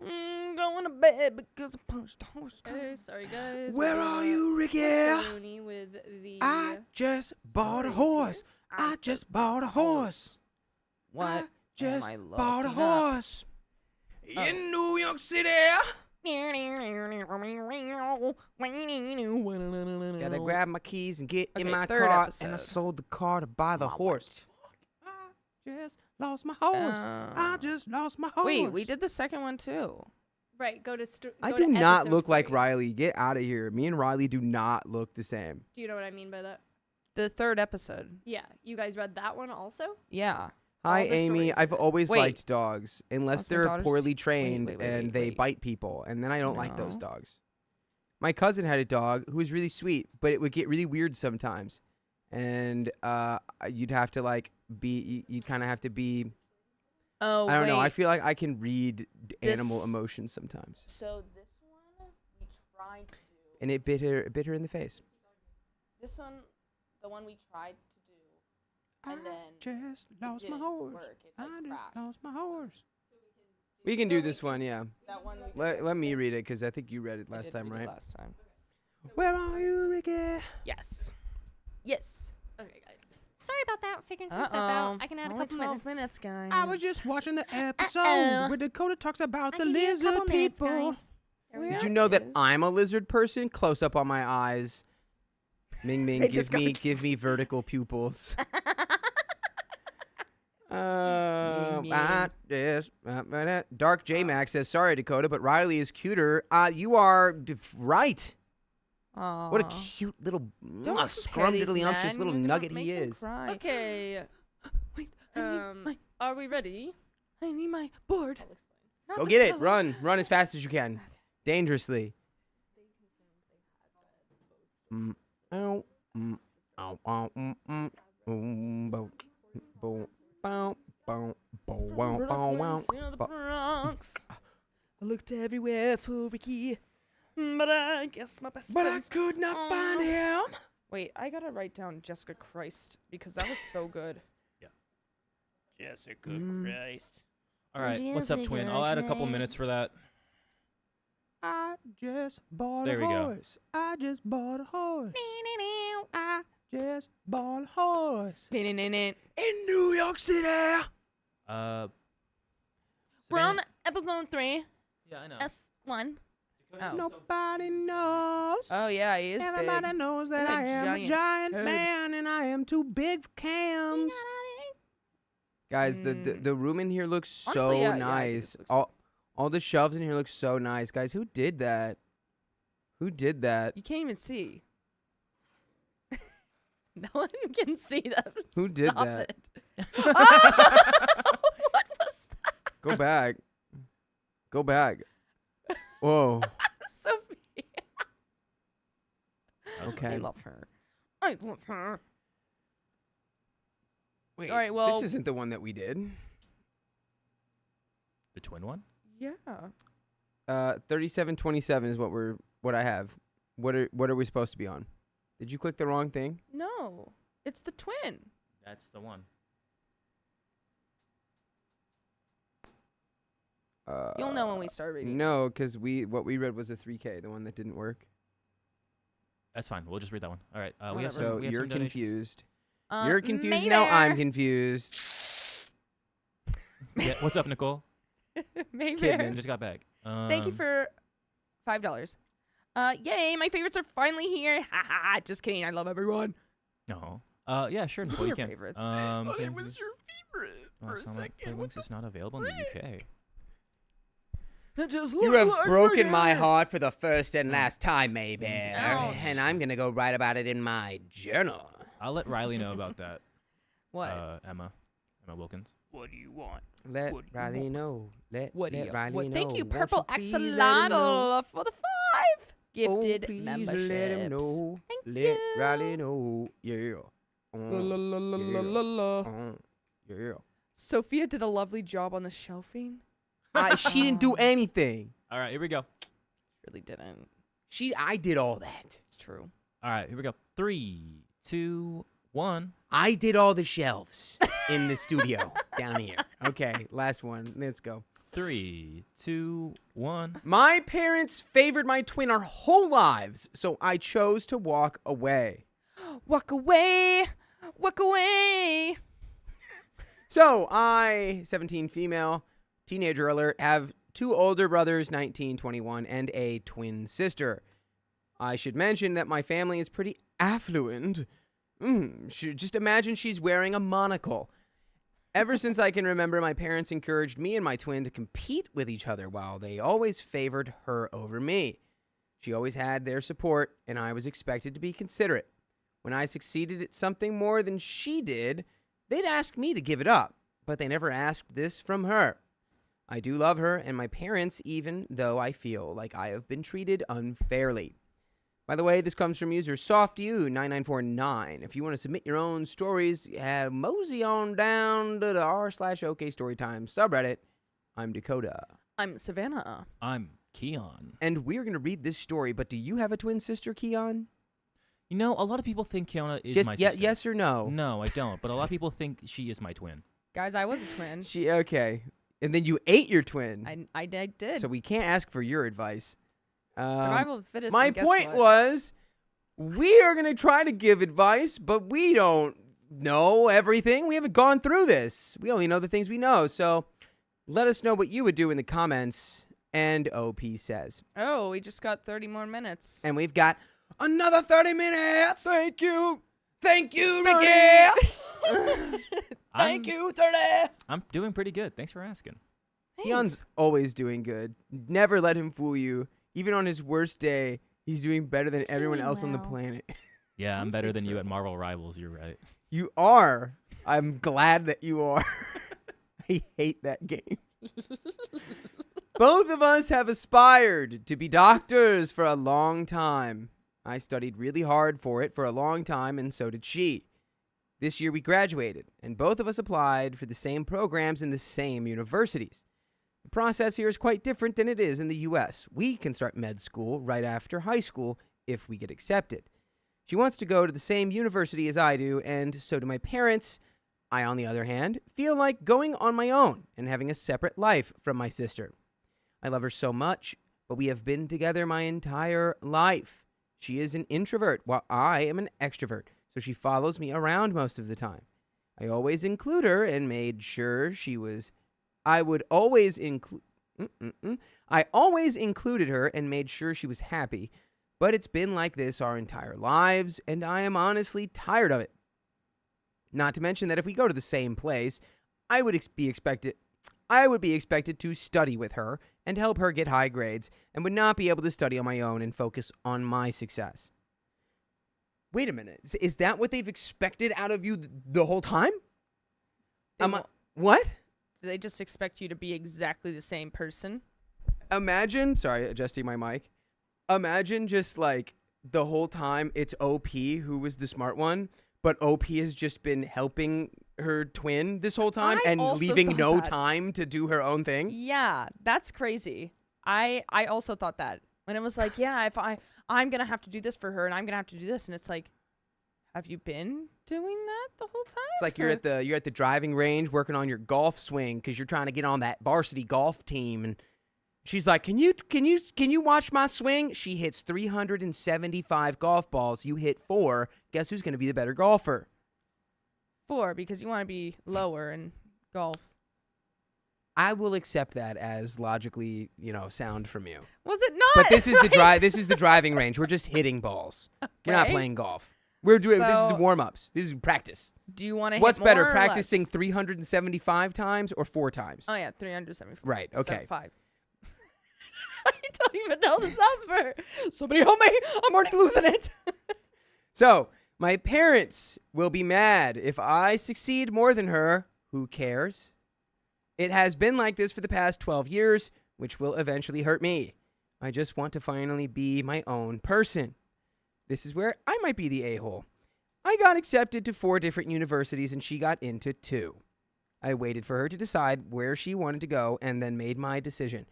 Going to bed because I punched a horse. Okay, sorry guys. Where We're are gonna you, Ricky? Rooney with the I just bought a stories horse. here. I just bought a horse. What? I just I bought a looking up? horse. In New York City. Gotta grab my keys and get in Okay, my third car. episode. And I sold the car to buy the My horse. I just lost my horse. I just lost my horse. Wait, we did the second one too. Right, go to I go do to not episode look like 3. Riley. Get out of here. Me and Riley do not look the same. Do you know what I mean by that? The third episode. Yeah, you guys read that one also? Yeah. Hi, All the Amy. stories I've of it. always Wait. liked dogs, unless Also, my they're daughter's poorly wait, trained wait, and they wait. bite people, and then I don't like those No. dogs. My cousin had a dog who was really sweet, but it would get really weird sometimes, and you'd have to like be, you'd kind of have to be. Oh, I don't know. I wait. feel like I can read animal This- emotions sometimes, So this one we tried to do. and it bit her in the face. This one, the one we tried to do, and then Just it didn't work. It like crashed. lost my horse. We can do this one, yeah. That one. We Let me read it because I think you read it I last did time, read it right? Last time. Where are you, Ricky? Yes. Yes. Okay, guys. Sorry about that. Figuring some stuff out. I can add Only a couple 12 minutes. guys. I was just watching the episode Uh-oh. where Dakota talks about I the can do a lizard couple minutes, people. guys. There we Where Did go. you know that is- I'm a lizard person? Close up on my eyes. Ming Ming, They just give go me vertical pupils. Dark J Max says, "Sorry, Dakota, but Riley is cuter." You are right. Aww. What a cute little scrumdiddlyumptious little nugget he is. Okay. Wait, I need Are we ready? my board. Go get it. Run as fast as you can, dangerously. I looked everywhere for Ricky, But I guess my best but I friend's could not find him. Wait, I gotta write down Jessica Christ because that was so good. Jessica Christ. All right, what's up, twin? I'll add a couple minutes for that. I just bought There a we go. horse. I just bought a horse. I just bought a horse. In New York City. We're Savannah- on episode 3. Yeah, I know. F1. Oh. Nobody knows. Oh yeah, he is Everybody big. knows that What a I am a giant giant head. man and I am too big for cams. Guys, the room in here looks Honestly, so yeah, it nice. looks all the shelves in here look so nice. Guys, who did that? Who did that? You can't even see. No one can see that. Who did Stop that? It. What was that? Go back. Go back. Whoa. Sophia. Okay. I love her. I love her. Wait, All right, well- this isn't the one that we did. The twin one? Yeah. 3727 is what I have. What are we supposed to be on? Did you click the wrong thing? No, it's the twin. That's the one. You'll know when we start reading. No, because what we read was a 3K, the one that didn't work. That's fine. We'll just read that one. All right. We have Whatever. some. So We have you're some donations. confused. Uh, You're confused now. I'm confused. Yeah, what's up, Nicole? Maybe. Kidman. Just got back. Thank you for $5. Yay! My favorites are finally here. Ha ha ha! Just kidding. I love everyone. No. Yeah, sure, Who Nicole. are You your can. favorites? It was your favorite Playlinks is not available in the UK. Just You look have like broken my again. heart for the first and last time, Maybear. Ouch. And I'm going to go write about it in my journal. I'll let Riley know about that. What? Emma Wilkins. What do you want? Let What do you Riley want? know. Let What do you- Riley what- know. Thank you, Won't Purple please let him know? Axolotl, for the 5 gifted Oh, please memberships. let him know. Thank Let you. Riley know. Yeah. Yeah. Sophia did a lovely job on the shelving. She didn't do anything. All right, here we go. Really didn't. I did all that. It's true. All right, here we go. 3, 2, 1. I did all the shelves in the studio down here. Okay, last one. Let's go. 3, 2, 1. My parents favored my twin our whole lives, so I chose to walk away. Walk away. Walk away. So I, 17 female, teenager alert, have 2 older brothers, 19, 21, and a twin sister. I should mention that my family is pretty affluent. Just imagine she's wearing a monocle. Ever since I can remember, my parents encouraged me and my twin to compete with each other while they always favored her over me. She always had their support, and I was expected to be considerate. When I succeeded at something more than she did, they'd ask me to give it up, but they never asked this from her. I do love her and my parents, even though I feel like I have been treated unfairly. By the way, this comes from user SoftU9949. If you want to submit your own stories, mosey on down to the r/OK Storytime subreddit. I'm Dakota. I'm Savannah. I'm Keon. And we're going to read this story, but do you have a twin sister, Keon? You know, a lot of people think Kiona is Just my sister. yes or no? No, I don't. But a lot of people think she is my twin. Guys, I was a twin. Okay. And then you ate your twin. I did. So we can't ask for your advice. Survival of the fittest. My and guess point what? was, we are going to try to give advice, but we don't know everything. We haven't gone through this. We only know the things we know. So let us know what you would do in the comments. And OP says. Oh, we just got 30 more minutes. And we've got another 30 minutes. Thank you. Thank you, Ricky. Thank you, 30. I'm doing pretty good. Thanks for asking. Keon's always doing good. Never let him fool you. Even on his worst day, he's doing better than everyone doing else on the well. planet. Yeah, I'm Mostly better than you true. at Marvel Rivals. You're right. You are. I'm glad that you are. I hate that game. Both of us have aspired to be doctors for a long time. I studied really hard for it for a long time, and so did she. This year we graduated, and both of us applied for the same programs in the same universities. The process here is quite different than it is in the U.S. We can start med school right after high school if we get accepted. She wants to go to the same university as I do, and so do my parents. I, on the other hand, feel like going on my own and having a separate life from my sister. I love her so much, but we have been together my entire life. She is an introvert, while I am an extrovert, so she follows me around most of the time. I always include her and made sure she was... I always included her and made sure she was happy, but it's been like this our entire lives, and I am honestly tired of it. Not to mention that if we go to the same place, I would be expected to study with her and help her get high grades, and would not be able to study on my own and focus on my success. Wait a minute. Is that what they've expected out of you the whole time? What? Do they just expect you to be exactly the same person? Imagine, sorry, adjusting my mic. Imagine just like the whole time it's OP who was the smart one, but OP has just been helping her twin this whole time I and also leaving thought no that. time to do her own thing. Yeah, that's crazy. I also thought that when it was like, yeah, if I'm gonna have to do this for her and I'm gonna have to do this, and it's like, have you been doing that the whole time? It's like you're at the driving range working on your golf swing because you're trying to get on that varsity golf team, and she's like, "Can you watch my swing?" She hits 375 golf balls. You hit 4. Guess who's going to be the better golfer? 4, because you want to be lower in golf. I will accept that as logically, sound from you. Was it not? But this is right? This is the driving range. We're just hitting balls. We're not Okay. playing golf. This is the So- warm-ups. This is practice. Do you want to? What's hit better, more or practicing less? 375 times or 4 times? Oh yeah, 375. Right. Okay. 5. I don't even know the number. Somebody help me! I'm already losing it. So, my parents will be mad if I succeed more than her. Who cares? It has been like this for the past 12 years, which will eventually hurt me. I just want to finally be my own person. This is where I might be the a-hole. I got accepted to 4 different universities and she got into 2. I waited for her to decide where she wanted to go and then made my decision.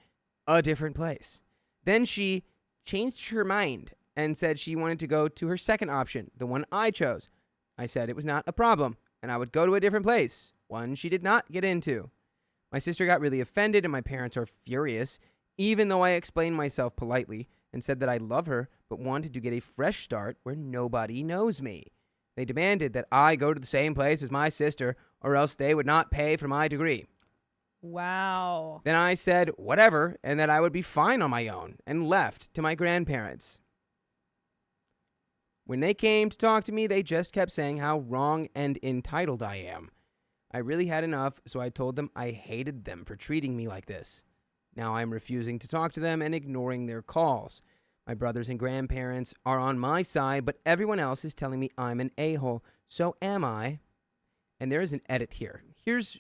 A different place. Then she changed her mind and said she wanted to go to her second option, the one I chose. I said it was not a problem and I would go to a different place, one she did not get into. My sister got really offended and my parents are furious, even though I explained myself politely and said that I love her but wanted to get a fresh start where nobody knows me. They demanded that I go to the same place as my sister or else they would not pay for my degree. Wow. Then I said whatever and that I would be fine on my own and left to my grandparents. When they came to talk to me, they just kept saying how wrong and entitled I am. I really had enough, so I told them I hated them for treating me like this. Now I'm refusing to talk to them and ignoring their calls. My brothers and grandparents are on my side, but everyone else is telling me I'm an a-hole. So am I. And there is an edit here. Here's...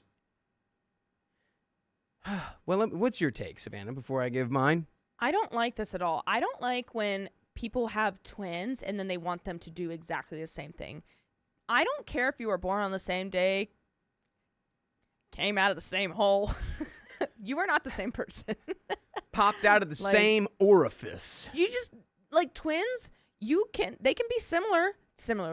Well, what's your take, Savannah, before I give mine? I don't like this at all. I don't like when people have twins and then they want them to do exactly the same thing. I don't care if you were born on the same day, came out of the same hole. You are not the same person. Popped out of the Like- same orifice. You just, like, twins, they can be similar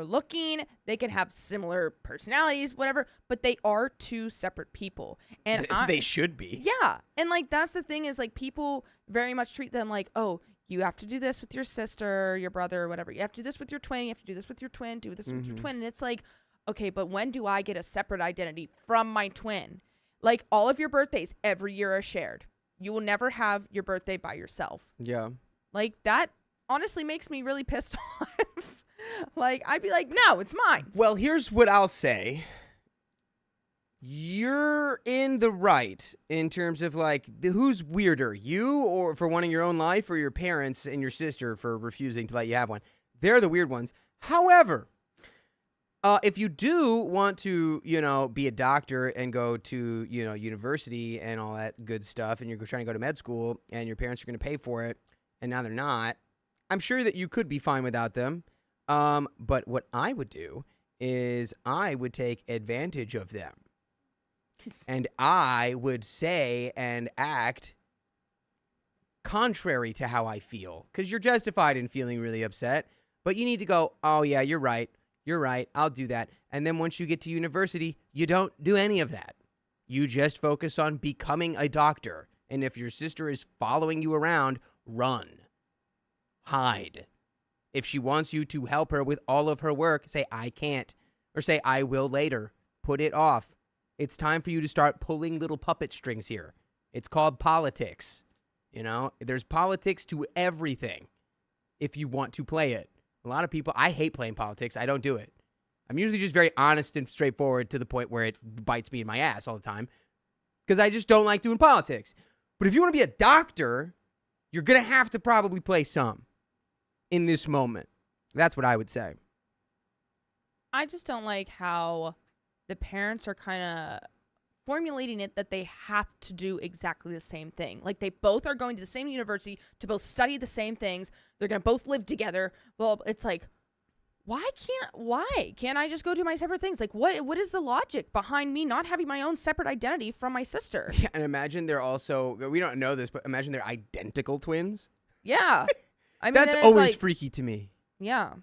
looking, they can have similar personalities, whatever, but they are 2 separate people. And They should be. yeah. And like that's the thing is like people very much treat them like, "Oh, you have to do this with your sister, your brother, or whatever. You have to do this with your twin, you have to do this with your twin, do this with your twin." And it's like, "Okay, but when do I get a separate identity from my twin?" Like all of your birthdays every year are shared. You will never have your birthday by yourself. Yeah. Like that honestly makes me really pissed off. Like I'd be like, "No, it's mine." Well, here's what I'll say. You're in the right in terms of like who's weirder, you or for wanting your own life, or your parents and your sister for refusing to let you have one. They're the weird ones. However, if you do want to, be a doctor and go to, university and all that good stuff, and you're trying to go to med school and your parents are going to pay for it, and now they're not, I'm sure that you could be fine without them. But what I would do is I would take advantage of them. And I would say and act contrary to how I feel. Because you're justified in feeling really upset. But you need to go, oh, yeah, you're right. You're right. I'll do that. And then once you get to university, you don't do any of that. You just focus on becoming a doctor. And if your sister is following you around, run. Hide. If she wants you to help her with all of her work, say, I can't. Or say, I will later. Put it off. It's time for you to start pulling little puppet strings here. It's called politics. There's politics to everything if you want to play it. A lot of people, I hate playing politics. I don't do it. I'm usually just very honest and straightforward to the point where it bites me in my ass all the time because I just don't like doing politics. But if you want to be a doctor, you're going to have to probably play some in this moment. That's what I would say. I just don't like how the parents are kind of formulating it that they have to do exactly the same thing. Like they both are going to the same university to both study the same things. They're going to both live together. Well, it's like, why can't I just go do my separate things? Like what is the logic behind me not having my own separate identity from my sister? Yeah, and imagine they're also, we don't know this, but imagine they're identical twins. Yeah. I mean, that's always freaky to me. Yeah.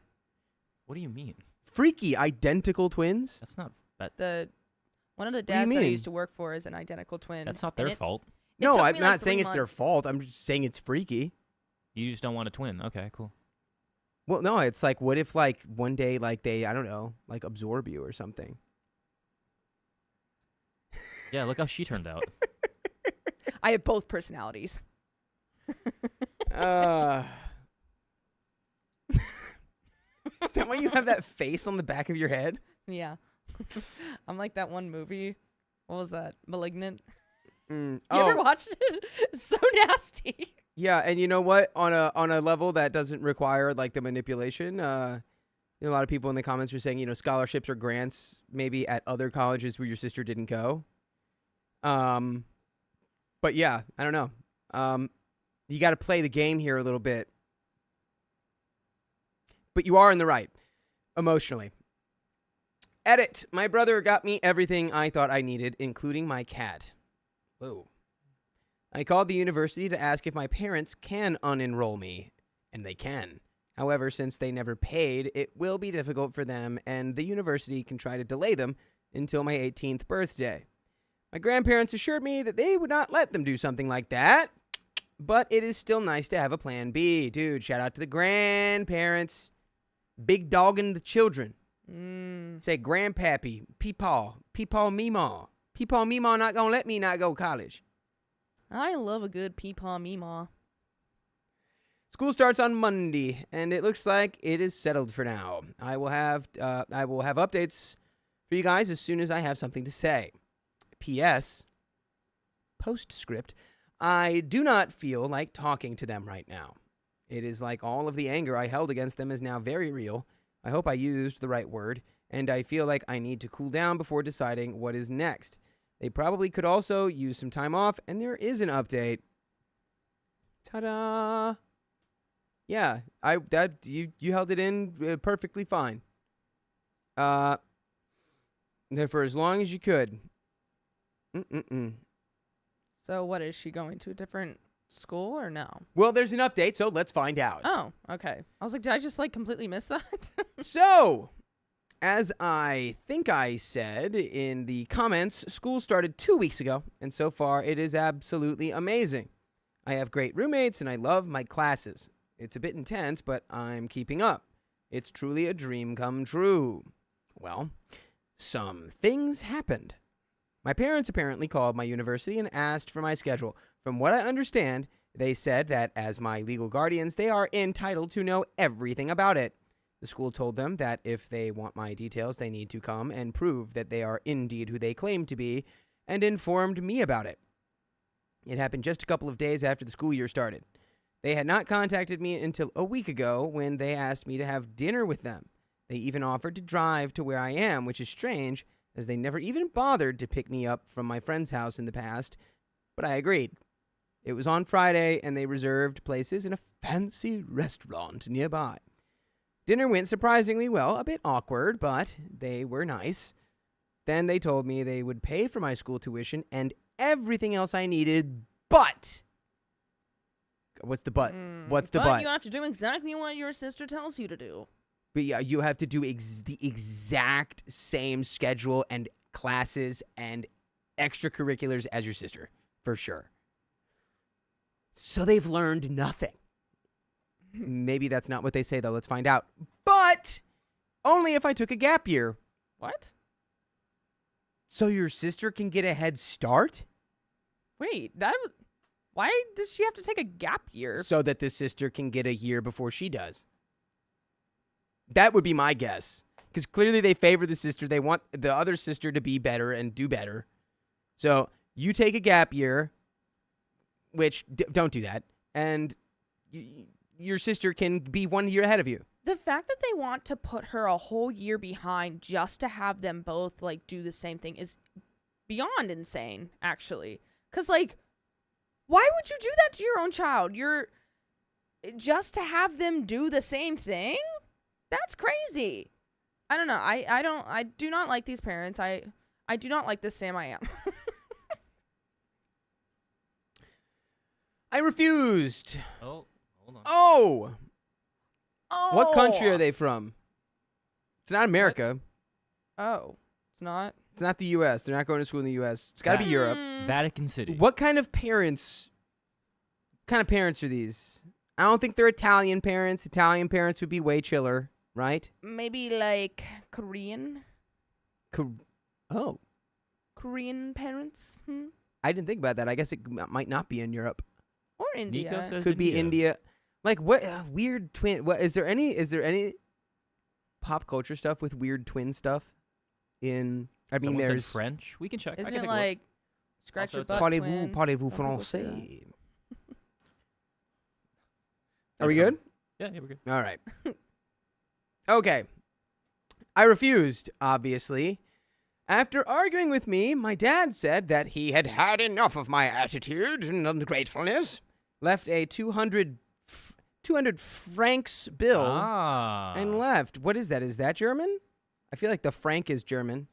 What do you mean? Freaky, identical twins? That's not One of the dads that I used to work for is an identical twin. That's not their fault. No, I'm not saying it's their fault. I'm just saying it's freaky. You just don't want a twin. Okay, cool. Well, no, it's like, what if like one day like they, I don't know, like absorb you or something? Yeah, look how she turned out. I have both personalities. Is that why you have that face on the back of your head? Yeah. I'm like that one movie. What was that? Malignant. You ever watched it? It's so nasty. Yeah, and you know what? On a level that doesn't require like the manipulation, a lot of people in the comments are saying, scholarships or grants maybe at other colleges where your sister didn't go. But yeah, I don't know. You got to play the game here a little bit. But you are in the right, emotionally. Edit. My brother got me everything I thought I needed, including my cat. Whoa. I called the university to ask if my parents can unenroll me, and they can. However, since they never paid, it will be difficult for them, and the university can try to delay them until my 18th birthday. My grandparents assured me that they would not let them do something like that, but it is still nice to have a plan B. Dude, shout out to the grandparents. Big dogging the children. Say, grandpappy, peepaw, meemaw. Peepaw, meemaw not gonna let me not go to college. I love a good peepaw meemaw. School starts on Monday, and it looks like it is settled for now. I will have updates for you guys as soon as I have something to say. P.S. Postscript. I do not feel like talking to them right now. It is like all of the anger I held against them is now very real. I hope I used the right word, and I feel like I need to cool down before deciding what is next. They probably could also use some time off, and there is an update. Ta-da! Yeah, you held it in perfectly fine. For as long as you could. So what, is she going to a different school or no? Well, there's an update, so let's find out. Oh, okay. I was like, did I just completely miss that? So, as I think I said in the comments, school started 2 weeks ago, and so far it is absolutely amazing. I have great roommates, and I love my classes. It's a bit intense, but I'm keeping up. It's truly a dream come true. Well, some things happened. My parents apparently called my university and asked for my schedule. From what I understand, they said that as my legal guardians, they are entitled to know everything about it. The school told them that if they want my details, they need to come and prove that they are indeed who they claim to be, and informed me about it. It happened just a couple of days after the school year started. They had not contacted me until a week ago when they asked me to have dinner with them. They even offered to drive to where I am, which is strange, as they never even bothered to pick me up from my friend's house in the past, but I agreed. It was on Friday, and they reserved places in a fancy restaurant nearby. Dinner went surprisingly well, a bit awkward, but they were nice. Then they told me they would pay for my school tuition and everything else I needed, but... What's the but? What's the but? You have to do exactly what your sister tells you to do. But yeah, you have to do the exact same schedule and classes and extracurriculars as your sister, for sure. So they've learned nothing. Maybe that's not what they say, though. Let's find out. But only if I took a gap year. What? So your sister can get a head start? Wait, why does she have to take a gap year? So that the sister can get a year before she does. That would be my guess. Because clearly they favor the sister. They want the other sister to be better and do better. So you take a gap year, which don't do that, and your sister can be 1 year ahead of you. The fact that they want to put her a whole year behind just to have them both like do the same thing is beyond insane, actually. Because like, why would you do that to your own child? Just to have them do the same thing? That's crazy. I don't know. I do not like these parents. I do not like this Sam I am. I refused. Oh, hold on. Oh! Oh. What country are they from? It's not America. Oh, it's not? It's not the U.S. They're not going to school in the U.S. It's got to be Europe. Vatican City. What kind of parents are these? I don't think they're Italian parents. Italian parents would be way chiller, right? Maybe like Korean? Oh. Korean parents? I didn't think about that. I guess it might not be in Europe. Or India. Nico says Could be India. Like what weird twin? What is there any pop culture stuff with weird twin stuff? I mean, Someone said there's French. We can check. I Isn't can it take a look. like scratch Also, your it's butt parlez-vous twin? Some people say français? Are we good? Yeah, we're good. All right. Okay. I refused, obviously. After arguing with me, my dad said that he had had enough of my attitude and ungratefulness, left a 200 francs bill, and left. What is that? Is that German? I feel like the franc is German.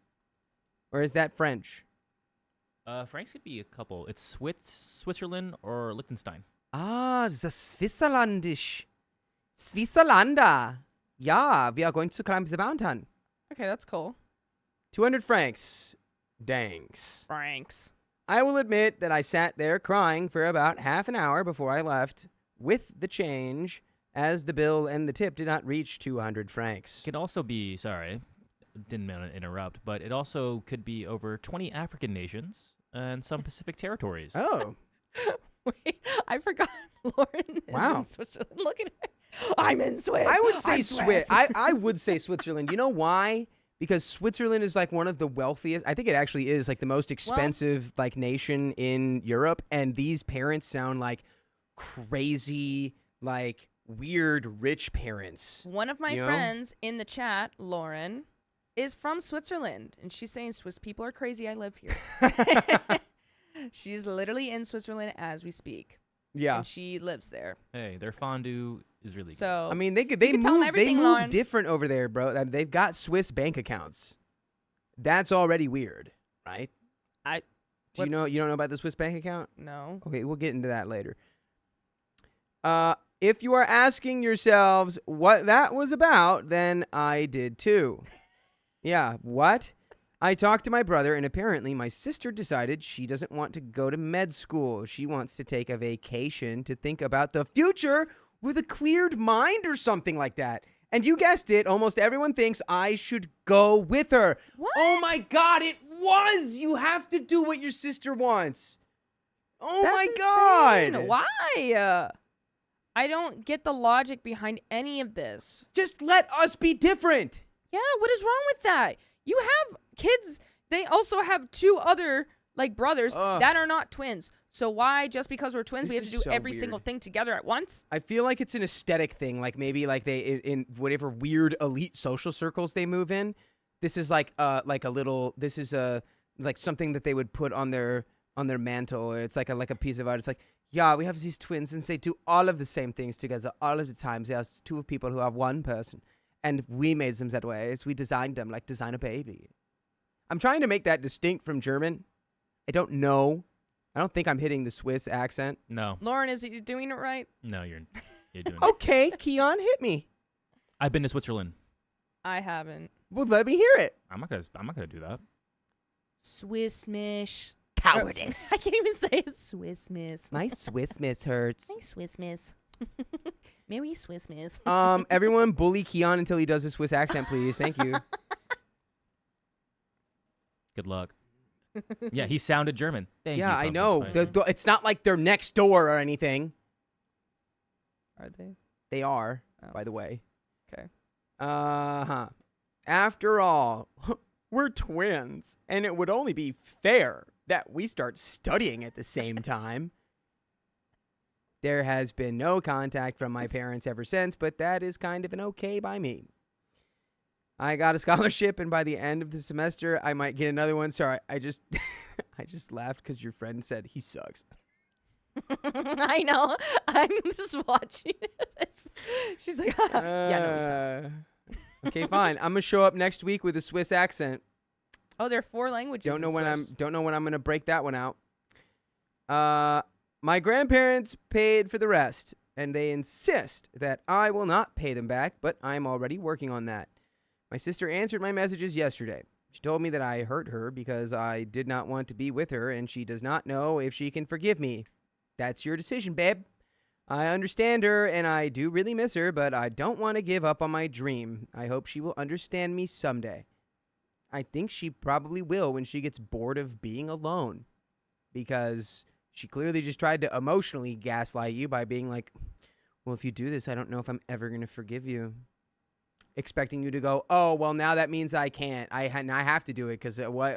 Or is that French? Franks could be a couple. It's Switzerland or Liechtenstein. Ah, the Swisserlandisch. Swisserlanda. Ja, we are going to climb the mountain. Okay, that's cool. 200 francs. Danks. Franks. I will admit that I sat there crying for about half an hour before I left with the change, as the bill and the tip did not reach 200 francs. Could also be, sorry, didn't mean to interrupt, but it also could be over 20 African nations and some Pacific territories. Oh. Wait, I forgot Lauren is in Switzerland. Look at it. I'm in Swiss. I would say Swiss. I would say Switzerland. You know why? Because Switzerland is like one of the wealthiest. I think it actually is like the most expensive like nation in Europe. And these parents sound like crazy, like weird, rich parents. One of my friends in the chat, Lauren, is from Switzerland. And she's saying Swiss people are crazy. I live here. She's literally in Switzerland as we speak. Yeah. And she lives there. Hey, their fondue is really good. So I mean, they tell 'em everything, move Lauren. different over there, bro. They've got Swiss bank accounts. That's already weird, right? You don't know about the Swiss bank account? No. Okay, we'll get into that later. If you are asking yourselves what that was about, then I did too. Yeah, what? I talked to my brother, and apparently my sister decided she doesn't want to go to med school. She wants to take a vacation to think about the future with a cleared mind or something like that. And you guessed it, almost everyone thinks I should go with her. What? Oh my God, it was! You have to do what your sister wants. Oh That's my God! insane. Why? I don't get the logic behind any of this. Just let us be different. Yeah, what is wrong with that? You have kids. They also have 2 other like brothers that are not twins. So why, just because we're twins, we have to do every single thing together at once? I feel like it's an aesthetic thing. Like maybe like they in whatever weird elite social circles they move in. This is like a little. This is like something that they would put on their mantle. It's like a piece of art. It's like, yeah, we have these twins and they do all of the same things together all of the times. There's 2 people who have 1 person, and we made them that way. We designed them like design a baby. I'm trying to make that distinct from German. I don't know. I don't think I'm hitting the Swiss accent. No. Lauren, is you doing it right? No, you're doing it. Okay, Keon, hit me. I've been to Switzerland. I haven't. Well, let me hear it. I'm not gonna do that. Swiss miss. Cowardice. I can't even say it. Swiss miss. My Swiss miss hurts. My Swiss miss. Merry Swiss miss. Everyone bully Keon until he does a Swiss accent, please. Thank you. Good luck. Yeah, he sounded German. Thank you, Yeah, I Pumpkin know. Spice. It's not like they're next door or anything. Are they? They are, Oh. by the way. Okay. Uh-huh. After all, we're twins, and it would only be fair that we start studying at the same time. There has been no contact from my parents ever since, but that is kind of an okay by me. I got a scholarship, and by the end of the semester, I might get another one. Sorry, I just laughed because your friend said he sucks. I know. I'm just watching this. She's like, yeah, no, he sucks. Okay, fine. I'm gonna show up next week with a Swiss accent. Oh, there are 4 languages. Don't know in when Swiss. I'm gonna break that one out. My grandparents paid for the rest, and they insist that I will not pay them back, but I'm already working on that. My sister answered my messages yesterday. She told me that I hurt her because I did not want to be with her, and she does not know if she can forgive me. That's your decision, babe. I understand her, and I do really miss her, but I don't want to give up on my dream. I hope she will understand me someday. I think she probably will when she gets bored of being alone, because she clearly just tried to emotionally gaslight you by being like, well, if you do this, I don't know if I'm ever going to forgive you. Expecting you to go, oh, well, now that means I can't. I have to do it because what?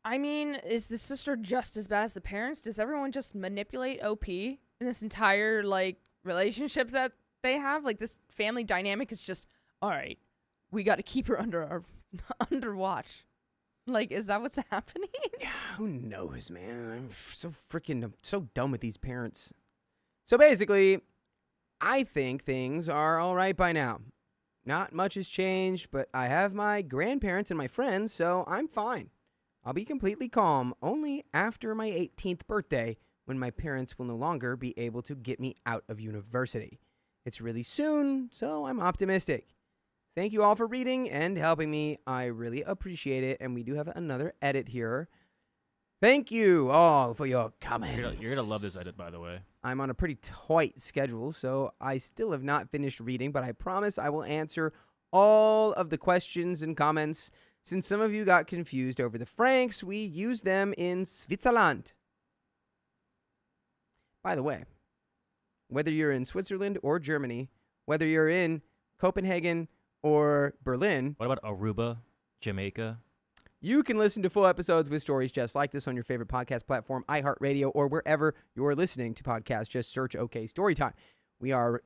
I mean, is the sister just as bad as the parents? Does everyone just manipulate OP in this entire, like, relationship that they have? Like, this family dynamic is just, all right, we got to keep her under watch. Like, is that what's happening? Yeah, who knows, man? I'm so done with these parents. So basically, I think things are all right by now. Not much has changed, but I have my grandparents and my friends, so I'm fine. I'll be completely calm only after my 18th birthday, when my parents will no longer be able to get me out of university. It's really soon, so I'm optimistic. Thank you all for reading and helping me. I really appreciate it, and we do have another edit here. Thank you all for your comments. You're gonna love this edit, by the way. I'm on a pretty tight schedule, so I still have not finished reading, but I promise I will answer all of the questions and comments. Since some of you got confused over the francs, we use them in Switzerland. By the way, whether you're in Switzerland or Germany, whether you're in Copenhagen or Berlin, What about Aruba, Jamaica? you can listen to full episodes with stories just like this on your favorite podcast platform, iHeartRadio, or wherever you're listening to podcasts. Just search OK Storytime. We are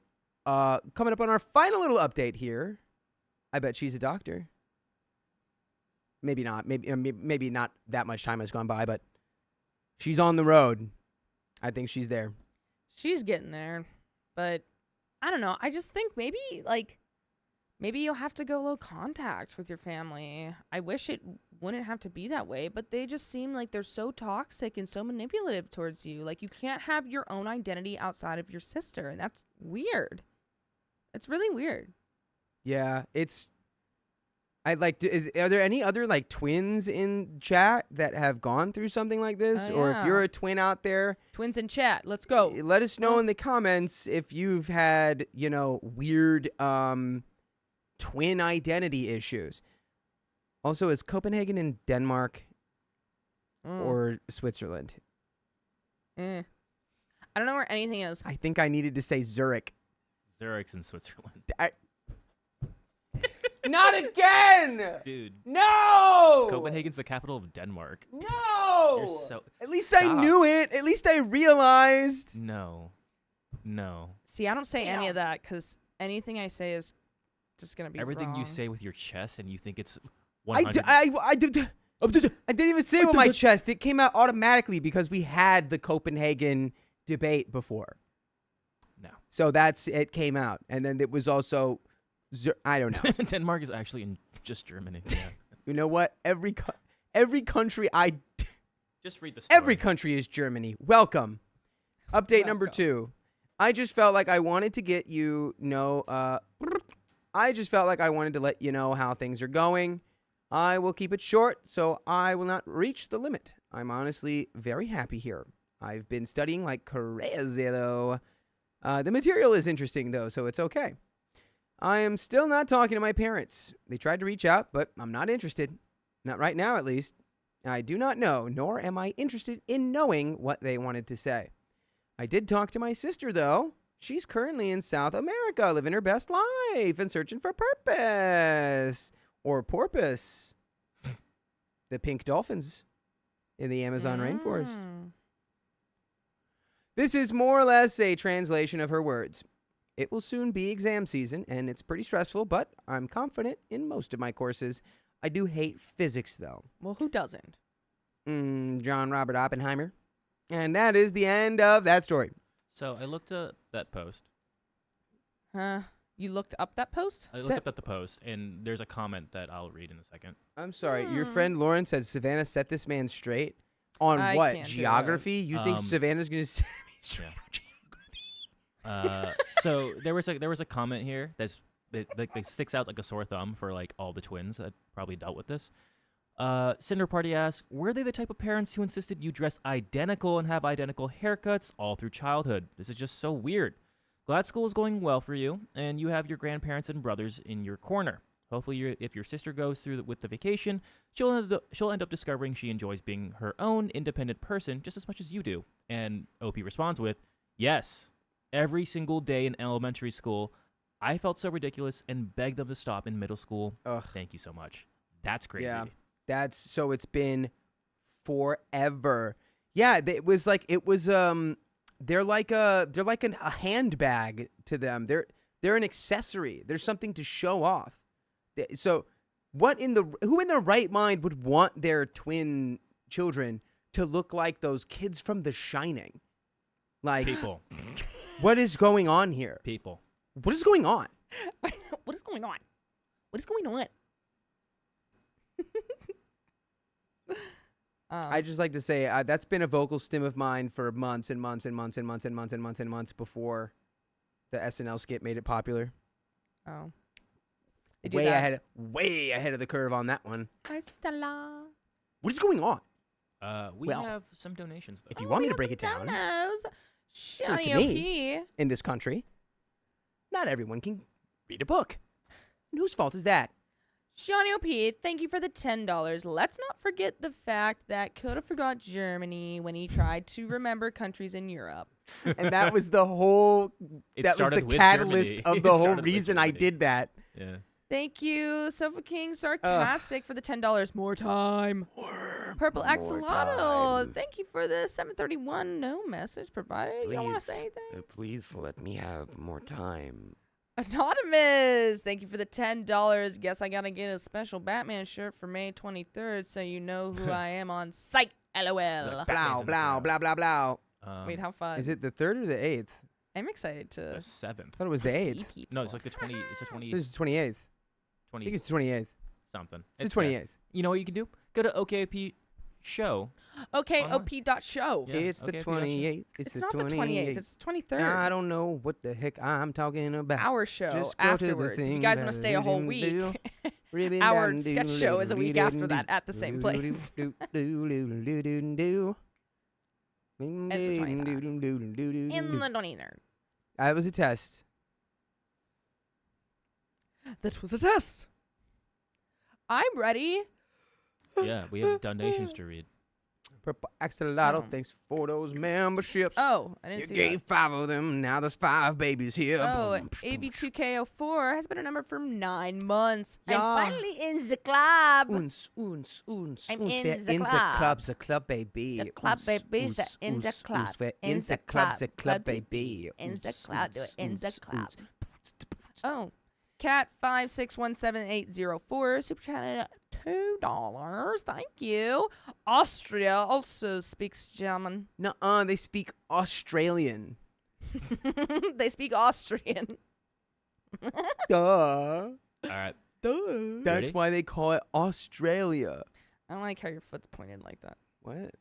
coming up on our final little update here. I bet she's a doctor. Maybe not. Maybe not that much time has gone by, but she's on the road. I think she's there. She's getting there, but I don't know. I just think maybe you'll have to go low contact with your family. I wish it wouldn't have to be that way, but they just seem like they're so toxic and so manipulative towards you. Like, you can't have your own identity outside of your sister, and that's weird. It's really weird. Yeah, are there any other like twins in chat that have gone through something like this? Or if Yeah. you're a twin out there, Twins in chat. Let's go. let us know in the comments if you've had, weird twin identity issues. Also, is Copenhagen in Denmark or Switzerland? I don't know where anything is. I think I needed to say Zurich. Zurich's in Switzerland. Not again! Dude. No! Copenhagen's the capital of Denmark. No! You're so... At least I Stop. knew it. At least I realized. No. See, I don't say any of that because anything I say is just gonna be Everything wrong. you say with your chest and you think it's I 100. didn't even say it with my chest. It came out automatically because we had the Copenhagen debate before. No. So it came out. And then it was also, I don't know. Denmark is actually in just Germany. Yeah. You know what? Every country Just read the story. every country is Germany. Welcome. Update number 2. I just felt like I wanted to let you know how things are going. I will keep it short, so I will not reach the limit. I'm honestly very happy here. I've been studying like crazy, though. The material is interesting, though, so it's okay. I am still not talking to my parents. They tried to reach out, but I'm not interested. Not right now, at least. I do not know, nor am I interested in knowing what they wanted to say. I did talk to my sister, though. She's currently in South America, living her best life and searching for purpose. Or porpoise. The pink dolphins in the Amazon rainforest. This is more or less a translation of her words. It will soon be exam season, and it's pretty stressful, but I'm confident in most of my courses. I do hate physics, though. Well, who doesn't? John Robert Oppenheimer. And that is the end of that story. So I looked at that post. Huh? You looked up that post? I looked up at the post, and there's a comment that I'll read in a second. I'm sorry. Your friend Lauren said Savannah set this man straight on I what? can't do Geography? You think Um, Savannah's going to set me straight Yeah. on geography? So there was a comment here that sticks out like a sore thumb for like all the twins that probably dealt with this. Cinder Party asks, were they the type of parents who insisted you dress identical and have identical haircuts all through childhood? This is just so weird. Glad school is going well for you, and you have your grandparents and brothers in your corner. Hopefully, if your sister goes through with the vacation, she'll end up discovering she enjoys being her own independent person just as much as you do. And OP responds with, yes, every single day in elementary school, I felt so ridiculous and begged them to stop in middle school. Ugh. Thank you so much. That's crazy. Yeah. It's been forever. Yeah, they're like a handbag to them. They're an accessory. There's something to show off. So who in their right mind would want their twin children to look like those kids from The Shining? Like, People. what is going on here? People. What is going on? What is going on? What is going on? I just like to say that's been a vocal stim of mine for months and months and months and months and months and months and months before the SNL skit made it popular. Oh. Way ahead of the curve on that one. Hi, Stella. What is going on? We Well, have some donations, though. If you want me to break it down, Shiny to me. in this country, not everyone can read a book. And whose fault is that? Johnny OP, thank you for the $10. Let's not forget the fact that Coda forgot Germany when he tried to remember countries in Europe. And that was the whole, It that was started the with catalyst Germany. of It the whole started with reason I Germany. did that. Yeah. Thank you, Sofa King Sarcastic, for the $10. More time. Purple Axolotl, thank you for the 731. No message provided. You don't want to say anything? Please let me have more time. Anonymous, thank you for the $10. Guess I gotta get a special Batman shirt for May 23rd so you know who I am on site. LOL. Like Blah, in the blah, crowd. blah, blah, blah. Wait, how fun. Is it the 3rd or the 8th? I'm excited to The 7th. I thought it was the see 8th. people. No, it's like the 20. It's the 20. This is the 28th. I 20 think it's the 28th. something. It's the 28th. You know what you can do? Go to OKOP show. Okay, Online. op.show. Yeah, It's the okay, 28th. It's the not the 28th. It's the 23rd. I don't know what the heck I'm talking about. Our show Just go to the afterwards. If you thing guys want that to stay a whole we week, didn't do. our sketch show is a week after that at the same place. It's the In the 23rd. That was a test. That was a test. I'm ready. Yeah, we have donations to read. Purple Axolotl, Oh. thanks for those memberships. Oh, I You didn't see gave that. 5 of them, now there's 5 babies here. Oh, Boom, AV2K04 has been a number for 9 months. Ja. I'm finally in the club. Uns. I'm Wer in the in club. the club, baby. The club, baby, the in the club. Wer In in the the club, club, baby. In the club, do it in the club. Uns. Oh, Cat 5617804 super chatted $2. Thank you. Austria also speaks German. Nuh-uh, they speak Australian. They speak Austrian. Duh. All right. Duh. That's Ready? why they call it Australia. I don't like how your foot's pointed like that. What?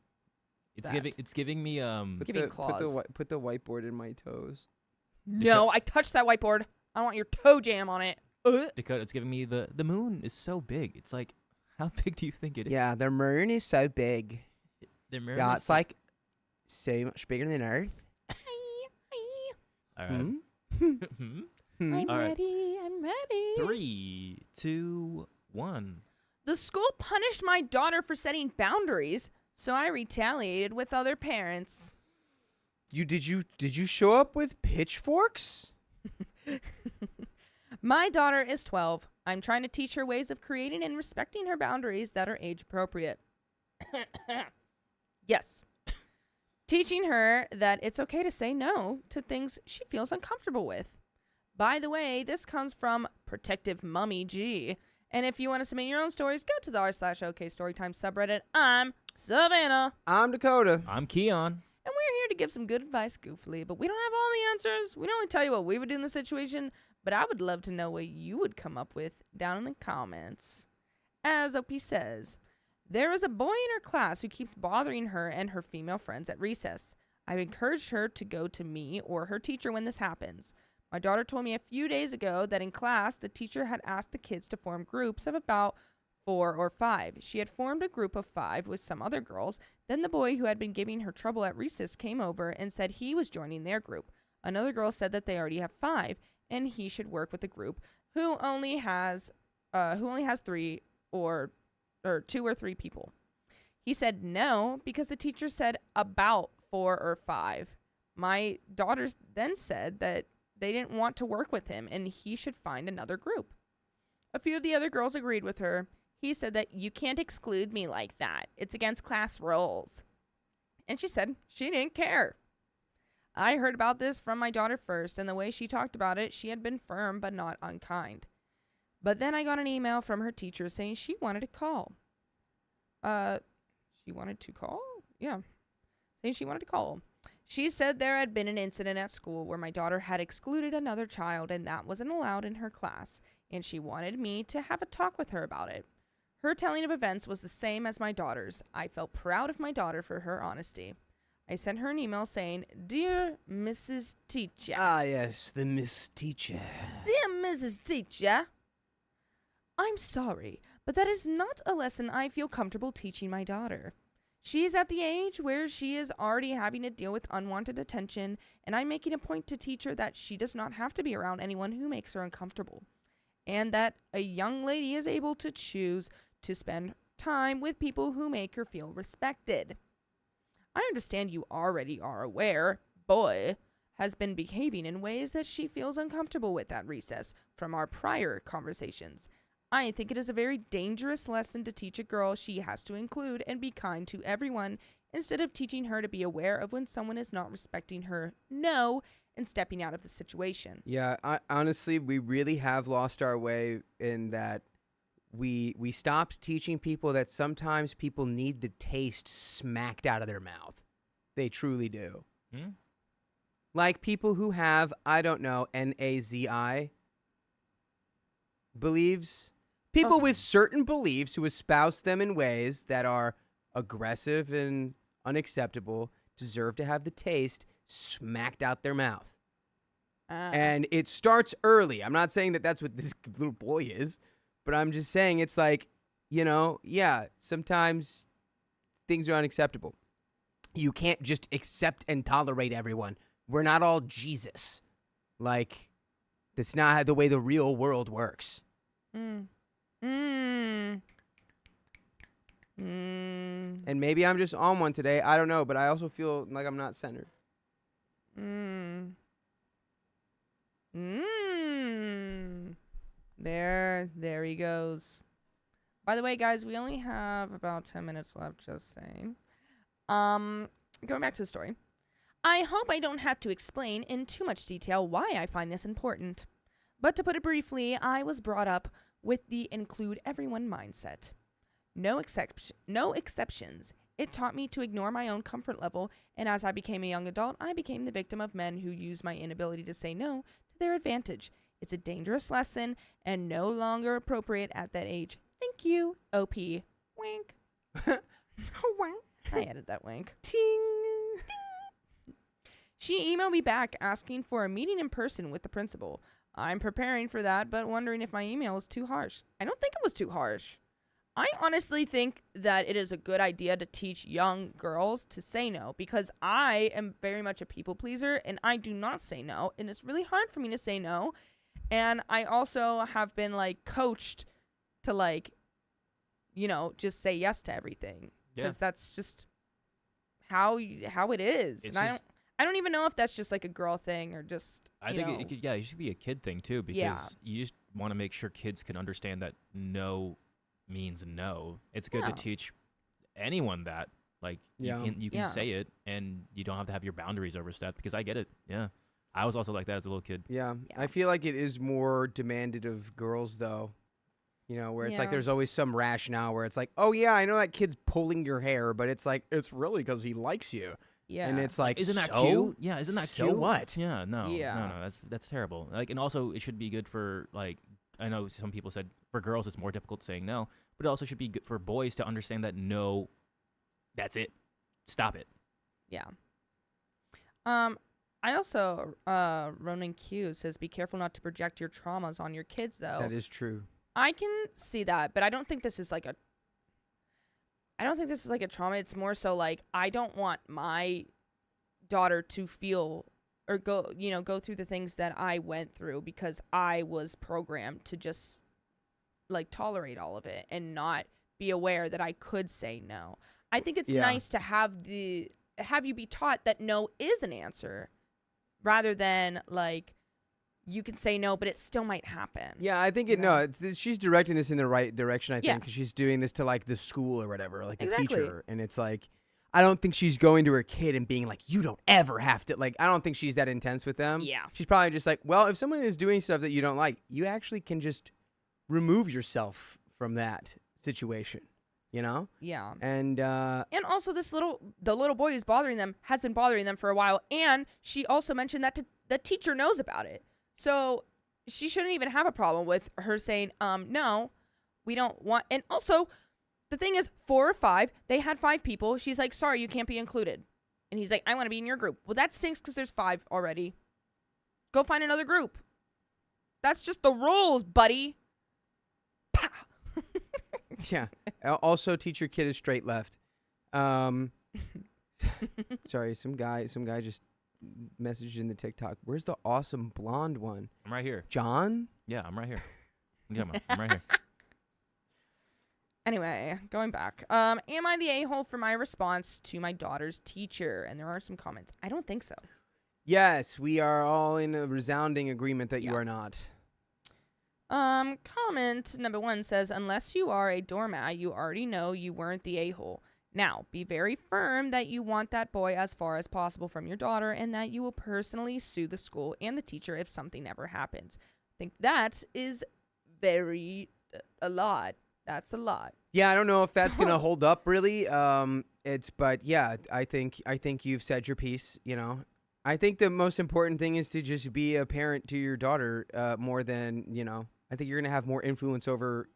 It's giving me Giving claws. Put the whiteboard in my toes. No, I touched that whiteboard. I want your toe jam on it. Dakota. It's giving me the moon is so big. It's like, how big do you think it is? Yeah, the moon is so big. The moon Yeah, is it's like so much bigger than Earth. All right. Hmm? I'm All right. ready. I'm ready. 3, 2, 1. The school punished my daughter for setting boundaries, so I retaliated with other parents. Did you show up with pitchforks? My daughter is 12. I'm trying to teach her ways of creating and respecting her boundaries that are age appropriate. Yes. Teaching her that it's okay to say no to things she feels uncomfortable with. By the way, this comes from Protective Mummy G. And if you want to submit your own stories, go to the r/OK Storytime subreddit. I'm Savannah. I'm Dakota. I'm Keon. And we're here to give some good advice goofily, but we don't have all the answers. We don't only tell you what we would do in the situation, but I would love to know what you would come up with down in the comments. As OP says, there is a boy in her class who keeps bothering her and her female friends at recess. I've encouraged her to go to me or her teacher when this happens. My daughter told me a few days ago that in class, the teacher had asked the kids to form groups of about 4 or 5. She had formed a group of 5 with some other girls. Then the boy who had been giving her trouble at recess came over and said he was joining their group. Another girl said that they already have 5 and he should work with a group who only has 3 or 2 or 3 people. He said no because the teacher said about 4 or 5. My daughters then said that they didn't want to work with him and he should find another group. A few of the other girls agreed with her. He said that you can't exclude me like that. It's against class rules. And she said she didn't care. I heard about this from my daughter first, and the way she talked about it, she had been firm but not unkind. But then I got an email from her teacher saying she wanted to call. She wanted to call? Yeah. Saying she wanted to call. She said there had been an incident at school where my daughter had excluded another child and that wasn't allowed in her class, and she wanted me to have a talk with her about it. Her telling of events was the same as my daughter's. I felt proud of my daughter for her honesty. I sent her an email saying, Dear Mrs. Teacher. Ah, yes, the Miss Teacher. Dear Mrs. Teacher. I'm sorry, but that is not a lesson I feel comfortable teaching my daughter. She is at the age where she is already having to deal with unwanted attention, and I'm making a point to teach her that she does not have to be around anyone who makes her uncomfortable, and that a young lady is able to choose to spend time with people who make her feel respected. I understand you already are aware, boy has been behaving in ways that she feels uncomfortable with at recess from our prior conversations. I think it is a very dangerous lesson to teach a girl she has to include and be kind to everyone instead of teaching her to be aware of when someone is not respecting her no and stepping out of the situation. Yeah, honestly, we really have lost our way in that we stopped teaching people that sometimes people need the taste smacked out of their mouth. They truly do. Hmm? Like people who have, I don't know, NAZI beliefs. People with certain beliefs who espouse them in ways that are aggressive and unacceptable deserve to have the taste smacked out their mouth. And it starts early. I'm not saying that that's what this little boy is, but I'm just saying it's like, you know, yeah, sometimes things are unacceptable. You can't just accept and tolerate everyone. We're not all Jesus. Like, that's not the way the real world works. And And maybe I'm just on one today. I don't know, but I also feel like I'm not centered. There he goes. By the way, guys, we only have about 10 minutes left, just saying. Going back to the story. I hope I don't have to explain in too much detail why I find this important. But to put it briefly, I was brought up with the include everyone mindset. No exceptions. It taught me to ignore my own comfort level, and as I became a young adult, I became the victim of men who use my inability to say no to their advantage. It's a dangerous lesson and no longer appropriate at that age. Thank you, OP. Wink. I added that wink. Ting. She emailed me back asking for a meeting in person with the principal. I'm preparing for that, but wondering if my email is too harsh. I don't think it was too harsh. I honestly think that it is a good idea to teach young girls to say no, because I am very much a people pleaser and I do not say no, and it's really hard for me to say no. And I also have been like coached to like, you know, just say yes to everything, because that's just how it is. It's and I don't even know if that's just like a girl thing or just. I think it could, it should be a kid thing too, because you just want to make sure kids can understand that no means no. It's good to teach anyone that, like, you can say it and you don't have to have your boundaries overstepped, because I get it. Yeah. I was also like that as a little kid. Yeah. I feel like it is more demanded of girls though. You know, where it's like there's always some rationale where it's like, oh yeah, I know that kid's pulling your hair, but it's like, it's really because he likes you. Yeah. And it's like, isn't that so? cute? Yeah, isn't that so cute? what? Yeah, no, that's terrible. Like, and also it should be good for, like, I know some people said for girls it's more difficult saying no, but it also should be good for boys to understand that no, that's it, stop it. Yeah. I also, Ronan Q says, be careful not to project your traumas on your kids, though. That is true. I can see that, but I don't think this is like a trauma. It's more so like, I don't want my daughter to feel or go through the things that I went through, because I was programmed to just like tolerate all of it and not be aware that I could say no. I think it's nice to have you be taught that no is an answer, rather than like you can say no, but it still might happen. Yeah, I think she's directing this in the right direction, I think, because she's doing this to like the school or whatever, like the teacher. And it's like, I don't think she's going to her kid and being like, you don't ever have to, like, I don't think she's that intense with them. Yeah. She's probably just like, well, if someone is doing stuff that you don't like, you actually can just remove yourself from that situation, you know? Yeah. And also the little boy who's bothering them has been bothering them for a while. And she also mentioned that the teacher knows about it. So she shouldn't even have a problem with her saying, no, we don't want. And also, the thing is, 4 or 5, they had 5 people. She's like, sorry, you can't be included. And he's like, I want to be in your group. Well, that stinks because there's 5 already. Go find another group. That's just the rules, buddy. Yeah. Also, teach your kid a straight left. Sorry, some guy just messaged in the TikTok. Where's the awesome blonde one? I'm right here. John? Yeah, I'm right here. I'm right here. Anyway, going back. Am I the a-hole for my response to my daughter's teacher? And there are some comments. I don't think so. Yes, we are all in a resounding agreement that you are not. Comment number 1 says, unless you are a doormat, you already know you weren't the a-hole. Now, be very firm that you want that boy as far as possible from your daughter, and that you will personally sue the school and the teacher if something ever happens. I think that is a lot. That's a lot. Yeah, I don't know if that's gonna hold up really. But yeah, I think you've said your piece. You know, I think the most important thing is to just be a parent to your daughter more than, you know. I think you're gonna have more influence over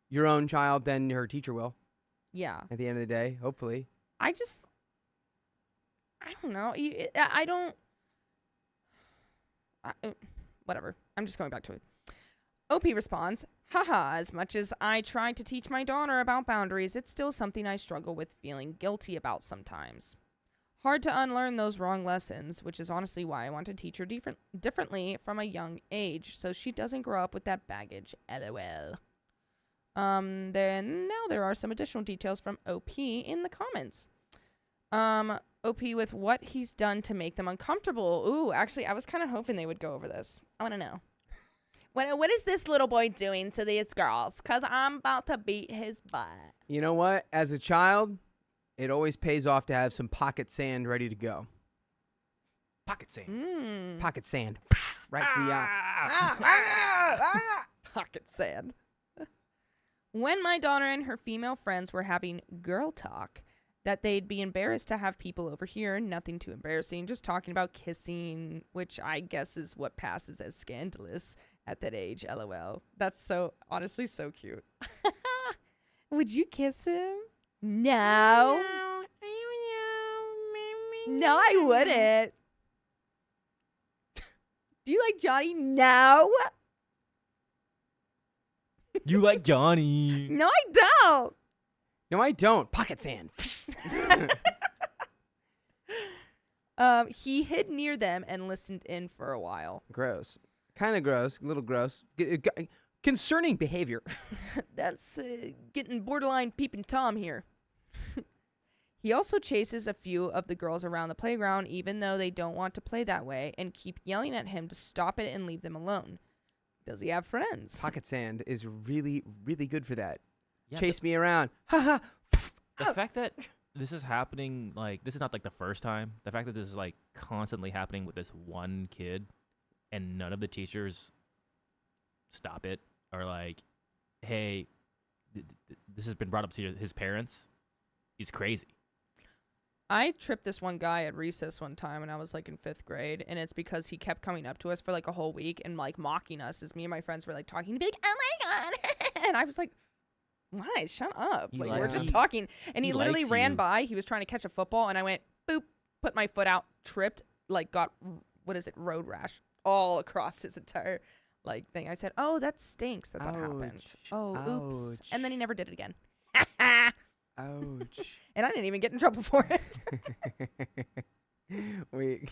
your own child than her teacher will. Yeah. At the end of the day, hopefully. I don't know. Whatever. I'm just going back to it. OP responds, haha, as much as I try to teach my daughter about boundaries, it's still something I struggle with feeling guilty about sometimes. Hard to unlearn those wrong lessons, which is honestly why I want to teach her differently from a young age, so she doesn't grow up with that baggage. LOL. Then now there are some additional details from OP in the comments. OP with what he's done to make them uncomfortable. Ooh, actually, I was kind of hoping they would go over this. I want to know. What is this little boy doing to these girls? Because I'm about to beat his butt. You know what? As a child, it always pays off to have some pocket sand ready to go. Pocket sand. Pocket sand. Right Pocket sand. When my daughter and her female friends were having girl talk, that they'd be embarrassed to have people over here, nothing too embarrassing, just talking about kissing, which I guess is what passes as scandalous at that age, LOL. That's so, honestly, so cute. Would you kiss him? No. No, I wouldn't. Do you like Johnny? No. You like Johnny. No, I don't. No, I don't. Pocket sand. He hid near them and listened in for a while. Gross. Kind of gross. A little gross. Concerning behavior. That's getting borderline peeping Tom here. He also chases a few of the girls around the playground, even though they don't want to play that way, and keep yelling at him to stop it and leave them alone. Does he have friends? Pocket sand is really, really good for that. Yeah, Chase me around. Ha ha. The fact that this is happening, like, this is not like the first time. The fact that this is like constantly happening with this one kid, and none of the teachers stop it, or like, hey, this has been brought up to his parents. He's crazy. I tripped this one guy at recess one time when I was like in 5th grade, and it's because he kept coming up to us for like a whole week and like mocking us as me and my friends were like talking to be like, oh my God. And I was like, why? Shut up. Like, we're just talking. And he literally likes ran you. by. He was trying to catch a football, and I went, boop, put my foot out, tripped, like got, road rash all across his entire like thing. I said, oh, that stinks that happened. Oh, oops. And then he never did it again. Ouch. And I didn't even get in trouble for it. Wait,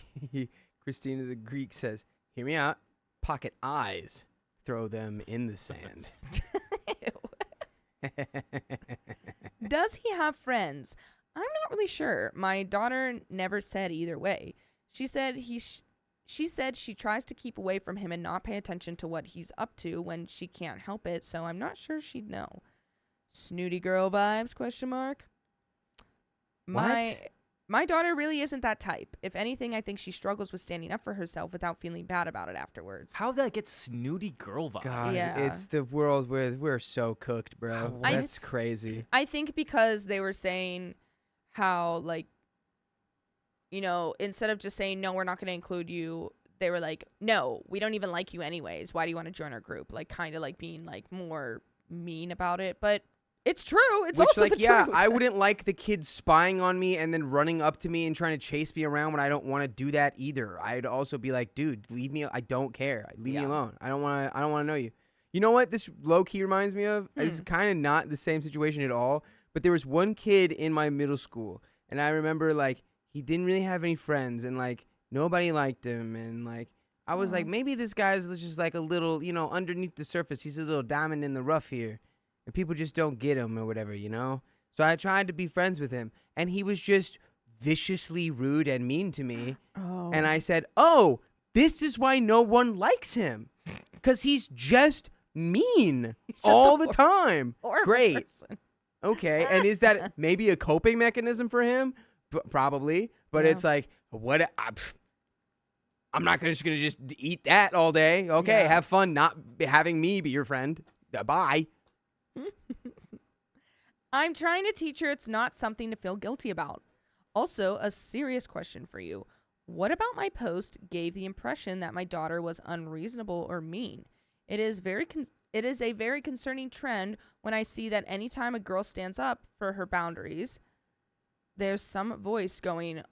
Christina the Greek says, hear me out. Pocket eyes. Throw them in the sand. Does he have friends? I'm not really sure. My daughter never said either way. She said she said she tries to keep away from him and not pay attention to what he's up to when she can't help it, so I'm not sure she'd know. Snooty girl vibes, question mark. My daughter really isn't that type. If anything, I think she struggles with standing up for herself without feeling bad about it afterwards. How that get snooty girl vibes? God, Yeah. it's the world where we're so cooked, bro. What? That's crazy. I think because they were saying how, like, you know, instead of just saying, no, we're not going to include you, they were like, no, we don't even like you anyways. Why do you want to join our group? Like, kind of like being like more mean about it. But it's true. It's also the truth. I wouldn't like the kids spying on me and then running up to me and trying to chase me around when I don't want to do that either. I'd also be like, dude, leave me. I don't care. Leave me alone. I don't want to know you. You know what this low key reminds me of? It's kind of not the same situation at all. But there was one kid in my middle school, and I remember like he didn't really have any friends, and like nobody liked him, and like I was like, maybe this guy's just like a little, you know, underneath the surface, he's a little diamond in the rough here. And people just don't get him or whatever, you know? So I tried to be friends with him. And he was just viciously rude and mean to me. Oh. And I said, oh, this is why no one likes him. Because he's just mean all the time. Great. Person. Okay. And is that maybe a coping mechanism for him? Probably. But it's like, what? I'm not just going to just eat that all day. Okay. Have fun not having me be your friend. Bye. I'm trying to teach her it's not something to feel guilty about. Also, a serious question for you. What about my post gave the impression that my daughter was unreasonable or mean? It is a very concerning trend when I see that anytime a girl stands up for her boundaries, there's some voice going,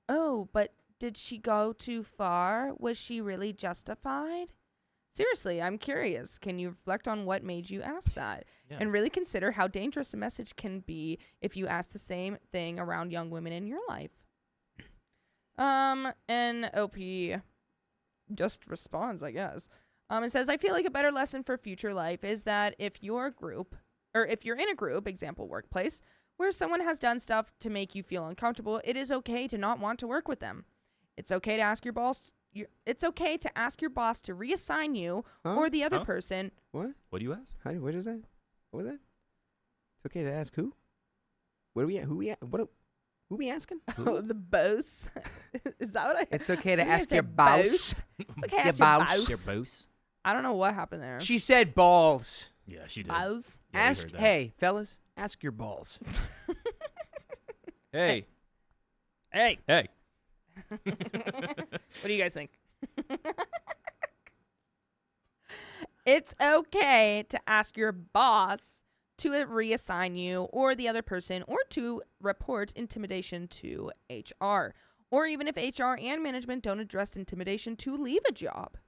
oh, but did she go too far? Was she really justified? Seriously, I'm curious. Can you reflect on what made you ask that? Yeah. And really consider how dangerous a message can be if you ask the same thing around young women in your life. And OP just responds, I guess. It says, I feel like a better lesson for future life is that if your group or if you're in a group, example workplace, where someone has done stuff to make you feel uncomfortable, it is okay to not want to work with them. It's okay to ask your boss. It's okay to ask your boss to reassign you or the other person. What? What do you ask? What is that? What was that? It's okay to ask who? Who we asking? Oh, the boss. Is that what I? It's okay to I think I ask your said boss. It's okay to Your ask your boss. boss. Your boss? I don't know what happened there. She said balls. Yeah, she did. Boss. Yeah, we Ask, heard that. hey, fellas, ask your balls. Hey. Hey, Hey. what do you guys think? It's okay to ask your boss to reassign you or the other person, or to report intimidation to HR, or even if HR and management don't address intimidation, to leave a job.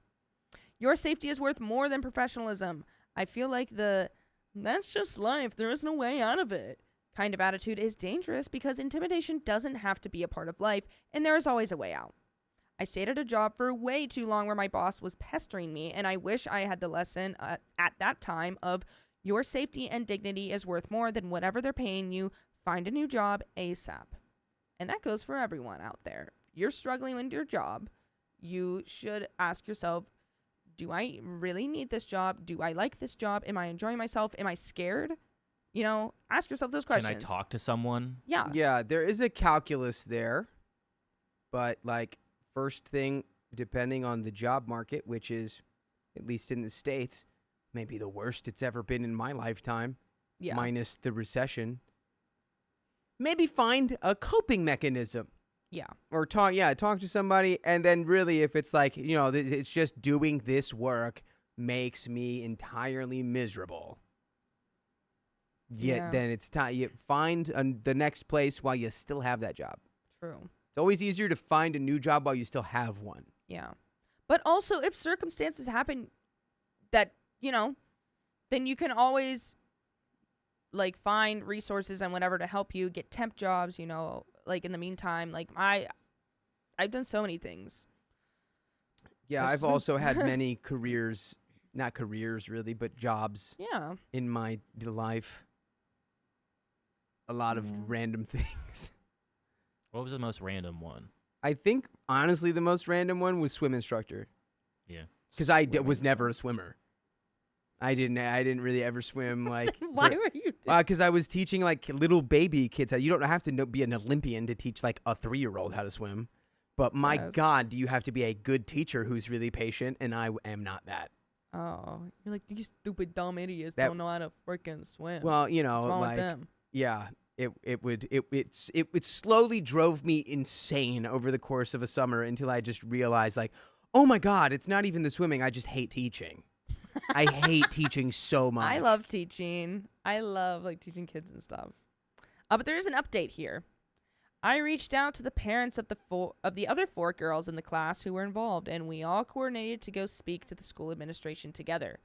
Your safety is worth more than professionalism. I feel like that's just life, there is no way out of it kind of attitude is dangerous, because intimidation doesn't have to be a part of life, and there is always a way out. I stayed at a job for way too long where my boss was pestering me, and I wish I had the lesson at that time of your safety and dignity is worth more than whatever they're paying you. Find a new job ASAP. And that goes for everyone out there. You're struggling with your job. You should ask yourself, do I really need this job? Do I like this job? Am I enjoying myself? Am I scared? You know, ask yourself those questions. Can I talk to someone? Yeah. Yeah, there is a calculus there. But, like, first thing, depending on the job market, which is, at least in the States, maybe the worst it's ever been in my lifetime, Yeah. minus the recession, maybe find a coping mechanism. Yeah. Or talk to somebody, and then really, if it's like, you know, it's just doing this work makes me entirely miserable. Yeah. Then it's time you find the next place while you still have that job. True. It's always easier to find a new job while you still have one. Yeah. But also, if circumstances happen that, you know, then you can always, like, find resources and whatever to help you get temp jobs, you know, like, in the meantime. Like, I've done so many things. Yeah, That's I've also had many careers, not careers really, but jobs Yeah. in my life. A lot of random things. What was the most random one? I think, honestly, the most random one was swim instructor. Yeah. Because I was never a swimmer. I didn't really ever swim. Like, Why were you? because I was teaching like little baby kids. You don't have to be an Olympian to teach like a 3-year-old how to swim. But my Yes. God, do you have to be a good teacher who's really patient? And I am not that. Oh, you're like, you stupid dumb idiots That- don't know how to freaking swim. Well, you know, What's wrong with like, them? yeah, it slowly drove me insane over the course of a summer until I just realized, like, oh my God, it's not even the swimming. I just hate teaching. I hate teaching so much. I love teaching. I love, like, teaching kids and stuff. But there is an update here. I reached out to the parents of the other 4 girls in the class who were involved, and we all coordinated to go speak to the school administration together.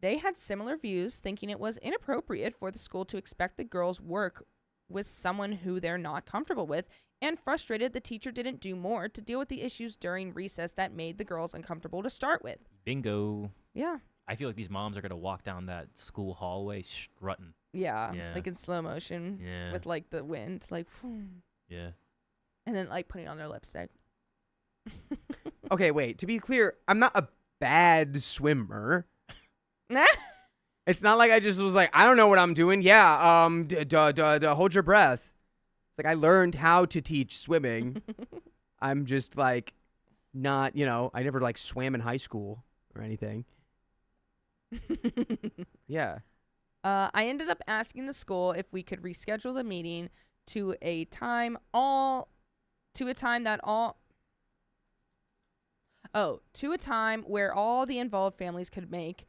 They had similar views, thinking it was inappropriate for the school to expect the girls work with someone who they're not comfortable with, and frustrated the teacher didn't do more to deal with the issues during recess that made the girls uncomfortable to start with. Bingo. Yeah. I feel like these moms are going to walk down that school hallway strutting. Yeah. Yeah. Like in slow motion Yeah. with, like, the wind, like, Yeah. and then, like, putting on their lipstick. Okay, wait. To be clear, I'm not a bad swimmer. It's not like I just was like, I don't know what I'm doing. Yeah, hold your breath. It's like I learned how to teach swimming. I'm just like not, you know, I never like swam in high school or anything. Yeah. I ended up asking the school if we could reschedule the meeting to a time where all the involved families could make.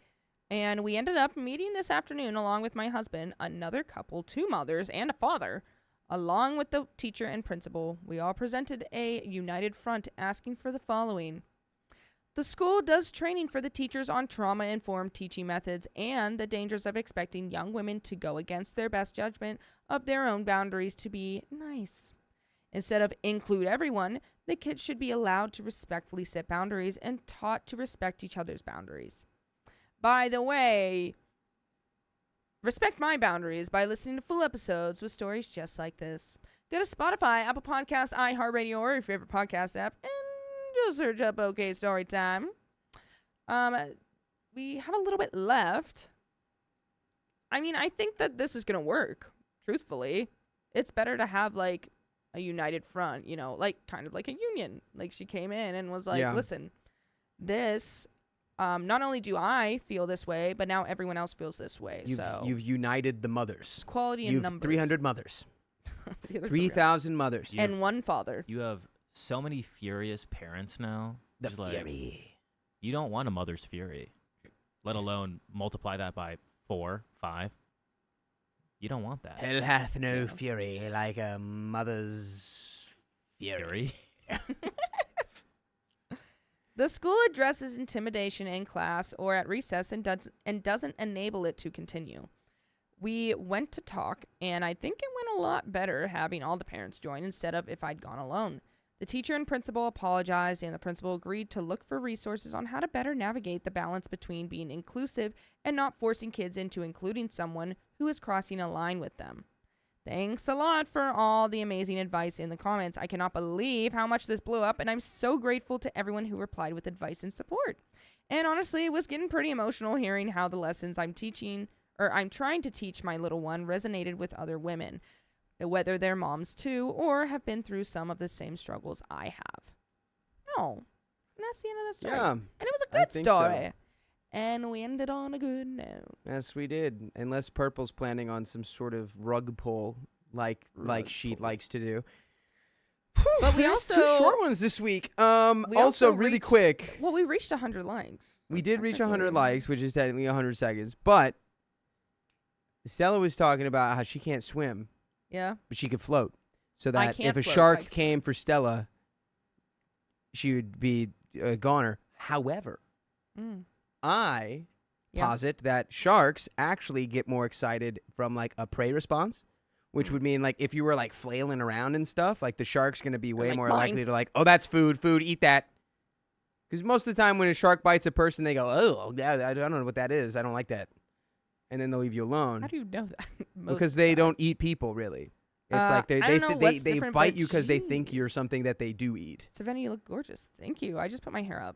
And we ended up meeting this afternoon along with my husband, another couple, 2 mothers, and a father, along with the teacher and principal. We all presented a united front asking for the following. The school does training for the teachers on trauma-informed teaching methods and the dangers of expecting young women to go against their best judgment of their own boundaries to be nice. Instead of include everyone, the kids should be allowed to respectfully set boundaries and taught to respect each other's boundaries. By the way, Respect my boundaries by listening to full episodes with stories just like this. Go to Spotify, Apple Podcasts, iHeartRadio, or your favorite podcast app, and just search up OK Storytime. We have a little bit left. I mean, I think that this is going to work, truthfully. It's better to have, like, a united front, you know, like, kind of like a union. Like, she came in and was like, listen, this, not only do I feel this way, but now everyone else feels this way. You've united the mothers. It's quality in numbers. 300 mothers. 3,000 mothers. And one father. You have so many furious parents now. The Just fury. You don't want a mother's fury, let alone multiply that by 4, 5. You don't want that. Hell hath no fury like a mother's fury. The school addresses intimidation in class or at recess and doesn't enable it to continue. We went to talk, and I think it went a lot better having all the parents join instead of if I'd gone alone. The teacher and principal apologized, and the principal agreed to look for resources on how to better navigate the balance between being inclusive and not forcing kids into including someone who is crossing a line with them. Thanks a lot for all the amazing advice in the comments. I cannot believe how much this blew up, and I'm so grateful to everyone who replied with advice and support. And honestly, it was getting pretty emotional hearing how the lessons I'm trying to teach my little one resonated with other women, whether they're moms too or have been through some of the same struggles I have. Oh, and that's the end of the story. Yeah, and it was a I good think story. so. And we ended on a good note. Yes, we did. Unless Purple's planning on some sort of rug pull like she likes to do. But we There's also 2 short ones this week. Also really reached- quick. Well, we reached 100 likes. We did reach 100 likes, which is technically 100 seconds. But Stella was talking about how she can't swim, Yeah. but she could float. So I that can't if a float, shark I can't. came for Stella, she would be a goner. However, I Yeah. posit that sharks actually get more excited from like a prey response, which would mean like if you were like flailing around and stuff, like the shark's going to be way like, more "Mine." likely to like, oh, that's food, eat that. Because most of the time when a shark bites a person, they go, oh, yeah, I don't know what that is. I don't like that. And then they'll leave you alone. How do you know that? Because they don't eat people, really. It's like I don't know what's they different, bite but you because they think you're jeez. something that they do eat. Savannah, you look gorgeous. Thank you. I just put my hair up.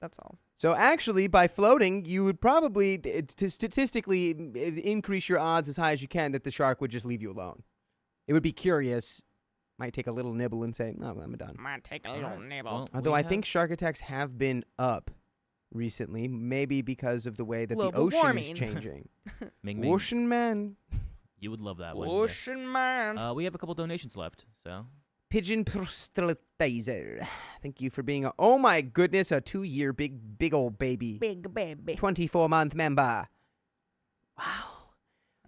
That's all. So actually, by floating, you would probably statistically increase your odds as high as you can that the shark would just leave you alone. It would be curious, might take a little nibble and say, "No, I'm done." Might take a little nibble. Although I think shark attacks have been up recently, maybe because of the way that the Global ocean warming. is changing. Ming Ming, Ocean man, you would love that one. Ocean man. We have a couple donations left, so pigeon proselytizer. Thank you for being oh my goodness, a 2-year big old baby. Big baby. 24-month member. Wow.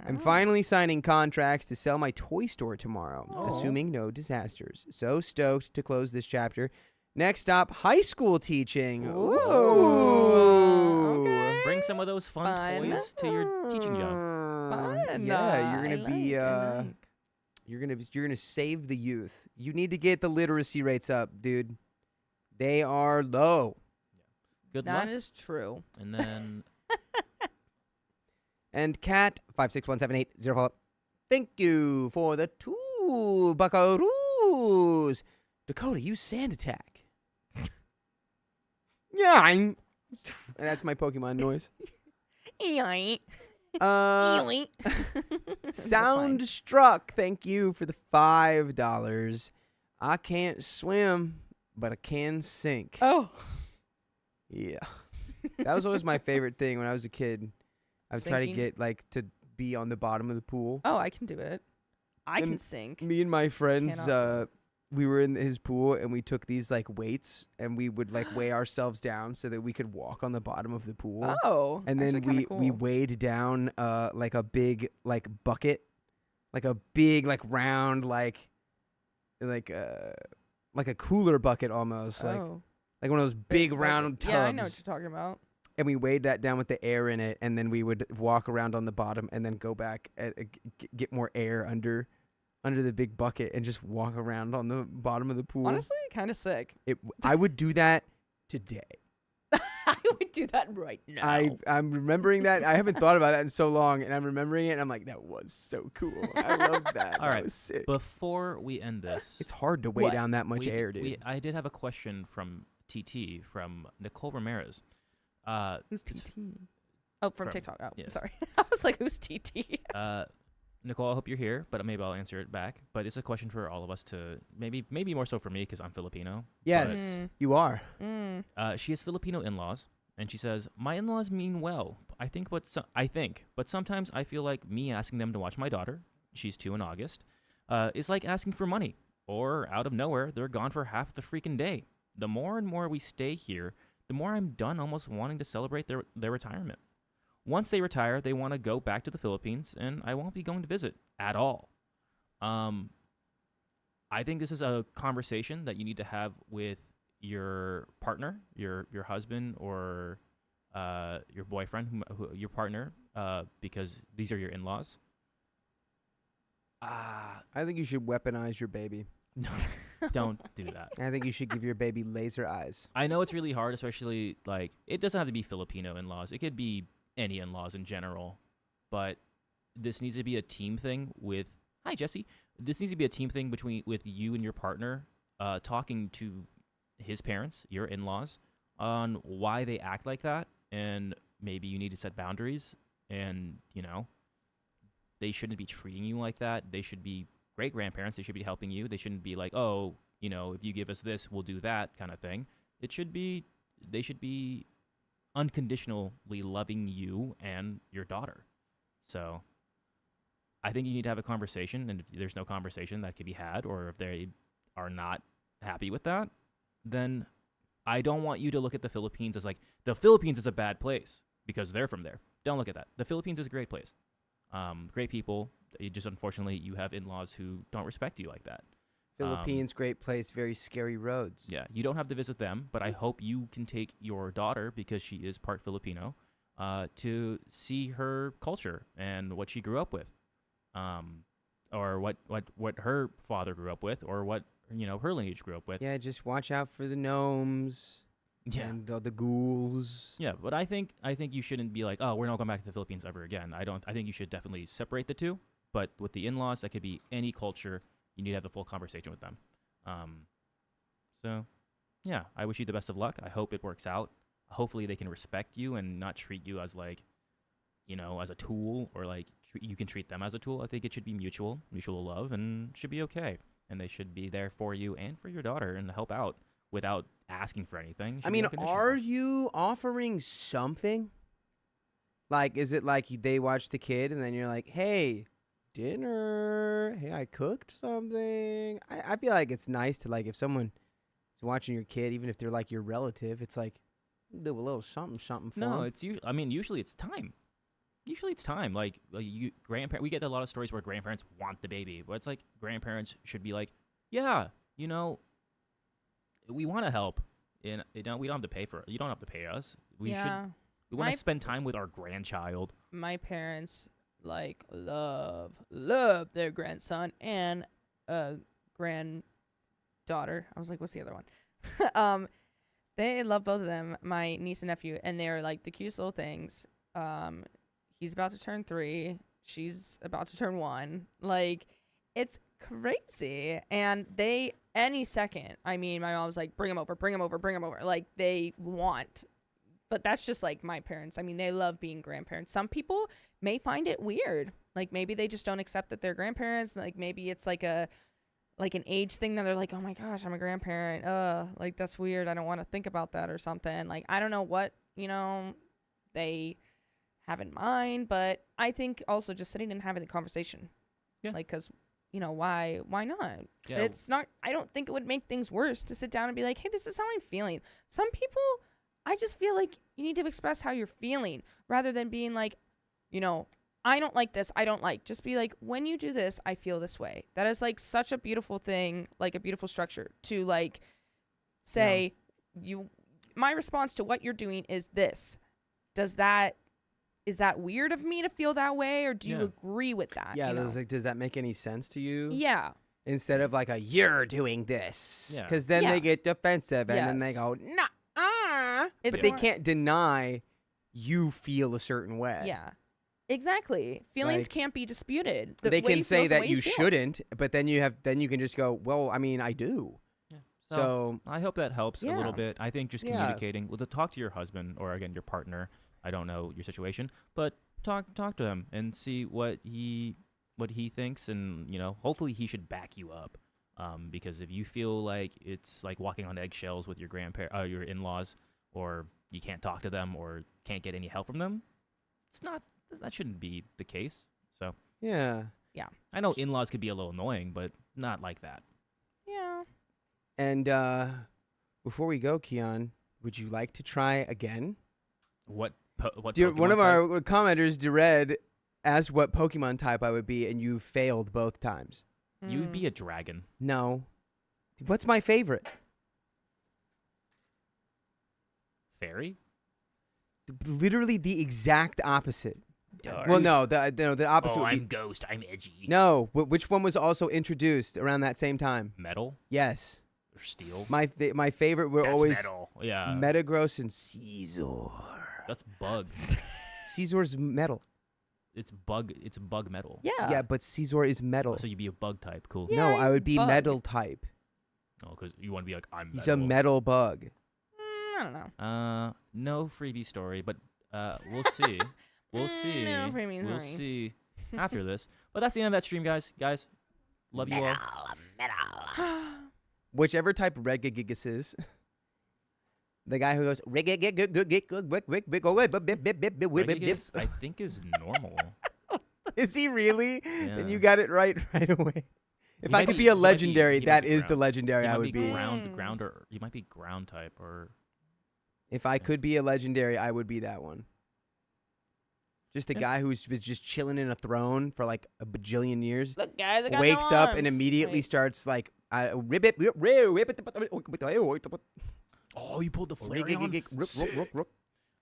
I'm finally signing contracts to sell my toy store tomorrow, assuming no disasters. So stoked to close this chapter. Next up, high school teaching. Ooh. Okay. bring some of those fun Fun. toys to your teaching job. Fun. Yeah, you're gonna I be like. you're gonna save the youth. You need to get the literacy rates up, dude. They are low. Good That luck. is true. And then And Cat 5617804. Thank you for the 2 buckaroos. Dakota, use Sand Attack. Yeah, and that's my Pokemon noise. Yoink. Uh, Yoink. That's Sound fine. Struck. Thank you for the $5. I can't swim, but I can sink. Oh. Yeah, that was always my favorite thing when I was a kid. I would try to Sinking? get like to be on the bottom of the pool. Oh, I can do it. I can And sink. Me and my friends, Cannot we were in his pool and we took these like weights and we would like weigh ourselves down so that we could walk on the bottom of the pool. Oh. And then actually kinda we cool. weighed down like a big like bucket, like a big like round like a cooler bucket almost, Oh. like one of those big bucket. round tubs. Yeah, I know what you're talking about. And we weighed that down with the air in it, and then we would walk around on the bottom and then go back and get more air under the big bucket and just walk around on the bottom of the pool. Honestly, kind of sick. I would do that today. I would do that right now. I'm remembering that. I haven't thought about that in so long, and I'm remembering it, and I'm like, that was so cool. I love that. All That right. was sick. Before we end this, It's hard to weigh down that much air, dude. I did have a question from TT, from Nicole Ramirez. Who's TT? Oh, from TikTok. Oh, yes. sorry. I was like, who's TT? Nicole, I hope you're here, but maybe I'll answer it back. But it's a question for all of us to maybe more so for me because I'm Filipino. Yes, you are. She has Filipino in-laws, and she says, "My in-laws mean well. I think, but sometimes I feel like me asking them to watch my daughter, she's 2 in August, is like asking for money. Or out of nowhere, they're gone for half the freaking day. The more and more we stay here, the more I'm done almost wanting to celebrate their retirement. Once they retire, they want to go back to the Philippines, and I won't be going to visit at all." I think this is a conversation that you need to have with your partner, your husband, or your boyfriend, your partner, because these are your in-laws. I think you should weaponize your baby. No, don't do that. I think you should give your baby laser eyes. I know it's really hard, especially like it doesn't have to be Filipino in-laws. It could be any in-laws in general, but this needs to be a team thing with. Hi, Jesse. This needs to be a team thing with you and your partner, talking to his parents, your in-laws, on why they act like that, and maybe you need to set boundaries. And they shouldn't be treating you like that. They should be great grandparents. They should be helping you. They shouldn't be like, oh, if you give us this, we'll do that kind of thing. They should be unconditionally loving you and your daughter. So I think you need to have a conversation, and if there's no conversation that can be had, or if they are not happy with that, then I don't want you to look at the Philippines as like, the Philippines is a bad place because they're from there. Don't look at that. The Philippines is a great place. Great people. Unfortunately, you have in-laws who don't respect you like that. Philippines, great place, very scary roads. Yeah, you don't have to visit them, but I hope you can take your daughter, because she is part Filipino, to see her culture and what she grew up with, or what her father grew up with, or what her lineage grew up with. Yeah, just watch out for the gnomes. Yeah. And the ghouls. Yeah, but I think you shouldn't be like, oh, we're not going back to the Philippines ever again. I think you should definitely separate the two. But with the in-laws, that could be any culture. You need to have a full conversation with them. So, yeah, I wish you the best of luck. I hope it works out. Hopefully they can respect you and not treat you as like, as a tool, or like you can treat them as a tool. I think it should be mutual love, and should be okay. And they should be there for you and for your daughter and help out without asking for anything. I mean, are you offering something? Like, is it like they watch the kid and then you're like, hey, dinner. Hey, I cooked something. I feel like it's nice to, like, if someone is watching your kid, even if they're like your relative, it's like, do a little something for No, them. it's usually it's time. Usually it's time. Like we get a lot of stories where grandparents want the baby, but it's like grandparents should be like, yeah, we want to help, and we don't have to pay for it. You don't have to pay us. We want to spend time with our grandchild. My parents love their grandson and granddaughter. I was like, what's the other one? They love both of them, my niece and nephew, and they're like the cutest little things. He's about to turn 3. She's about to turn 1. Like, it's crazy. And they, any second, I mean, my mom was like, bring him over. Like, they want. But that's just like my parents. I mean, they love being grandparents. Some people may find it weird. Like, maybe they just don't accept that they're grandparents. Like, maybe it's like an age thing that they're like, oh my gosh, I'm a grandparent. Like, that's weird. I don't want to think about that or something. Like, I don't know what, they have in mind, but I think also just sitting and having the conversation. Yeah. Like, cause why not? Yeah. It's not, I don't think it would make things worse to sit down and be like, hey, this is how I'm feeling. Some people, I just feel like you need to express how you're feeling rather than being like, I don't like this. I don't like. Just be like, when you do this, I feel this way. That is like such a beautiful thing, like a beautiful structure to like say my response to what you're doing is this. Is that weird of me to feel that way, or do you agree with that? Yeah, does that make any sense to you? Yeah. Instead of like you're doing this. Yeah. Because then they get defensive and then they go, nah. It's but they more- can't deny you feel a certain way. Yeah. Exactly. Feelings Like, can't be disputed. The They way can you say feel is the that way you feel. shouldn't, but then you can just go, well, I mean, I do. So I hope that helps a Yeah. little bit. I think just Yeah. communicating, well, to talk to your husband or again your partner. I don't know your situation, but talk to him and see what he thinks, and hopefully he should back you up. Because if you feel like it's like walking on eggshells with your your in-laws, or you can't talk to them or can't get any help from them, that shouldn't be the case. So yeah. I know in-laws could be a little annoying, but not like that. Yeah. And before we go, Keon, would you like to try again? What Dear, one Pokemon of type? our commenters, Dered, asked what Pokemon type I would be, and you failed both times. You would be a dragon. No. What's my favorite? Fairy? Literally the exact opposite. Dark. Well, no, the opposite. Oh, would be, I'm Ghost. I'm edgy. no, which one was also introduced around that same time? Metal Yes, or steel? my favorite were That's always metal. Yeah. Metagross and Caesar. That's bug. Caesar's metal. It's bug metal. Yeah. Yeah, but Caesar is metal. Oh, so you'd be a bug type. Cool. Yeah, no, I he's would be bug. metal type. Oh, because you want to be like, I'm He's metal. a metal bug. I don't know. No freebie story, but we'll see. We'll see. No freebie We'll story. see after this. But that's the end of that stream, guys. Guys, love you all. Whichever type Regigigas is. The guy who goes Regigigas, I think is normal. is he really? Then Yeah. you got it right away. If He I might could be- be a he might be- legendary, he might that be is the ground. legendary You I might would be. ground, or you might be ground type, or If I could be a legendary, I would be that one. Just a Yeah. guy who's was just chilling in a throne for like a bajillion years, Look, guys, I got wakes no up and arms. immediately Wait. starts like oh, you pulled the Flareon.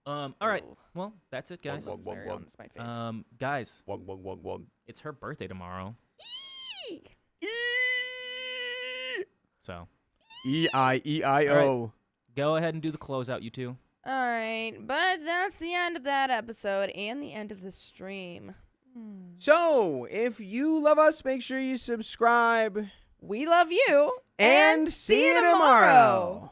All right. Oh. Well, that's it, guys. Flareon's my favorite. Guys, it's her birthday tomorrow, so E-I-E-I-O. go ahead and do the closeout, you two. All right, but that's the end of that episode and the end of the stream. So, if you love us, make sure you subscribe. We love you, And see you tomorrow.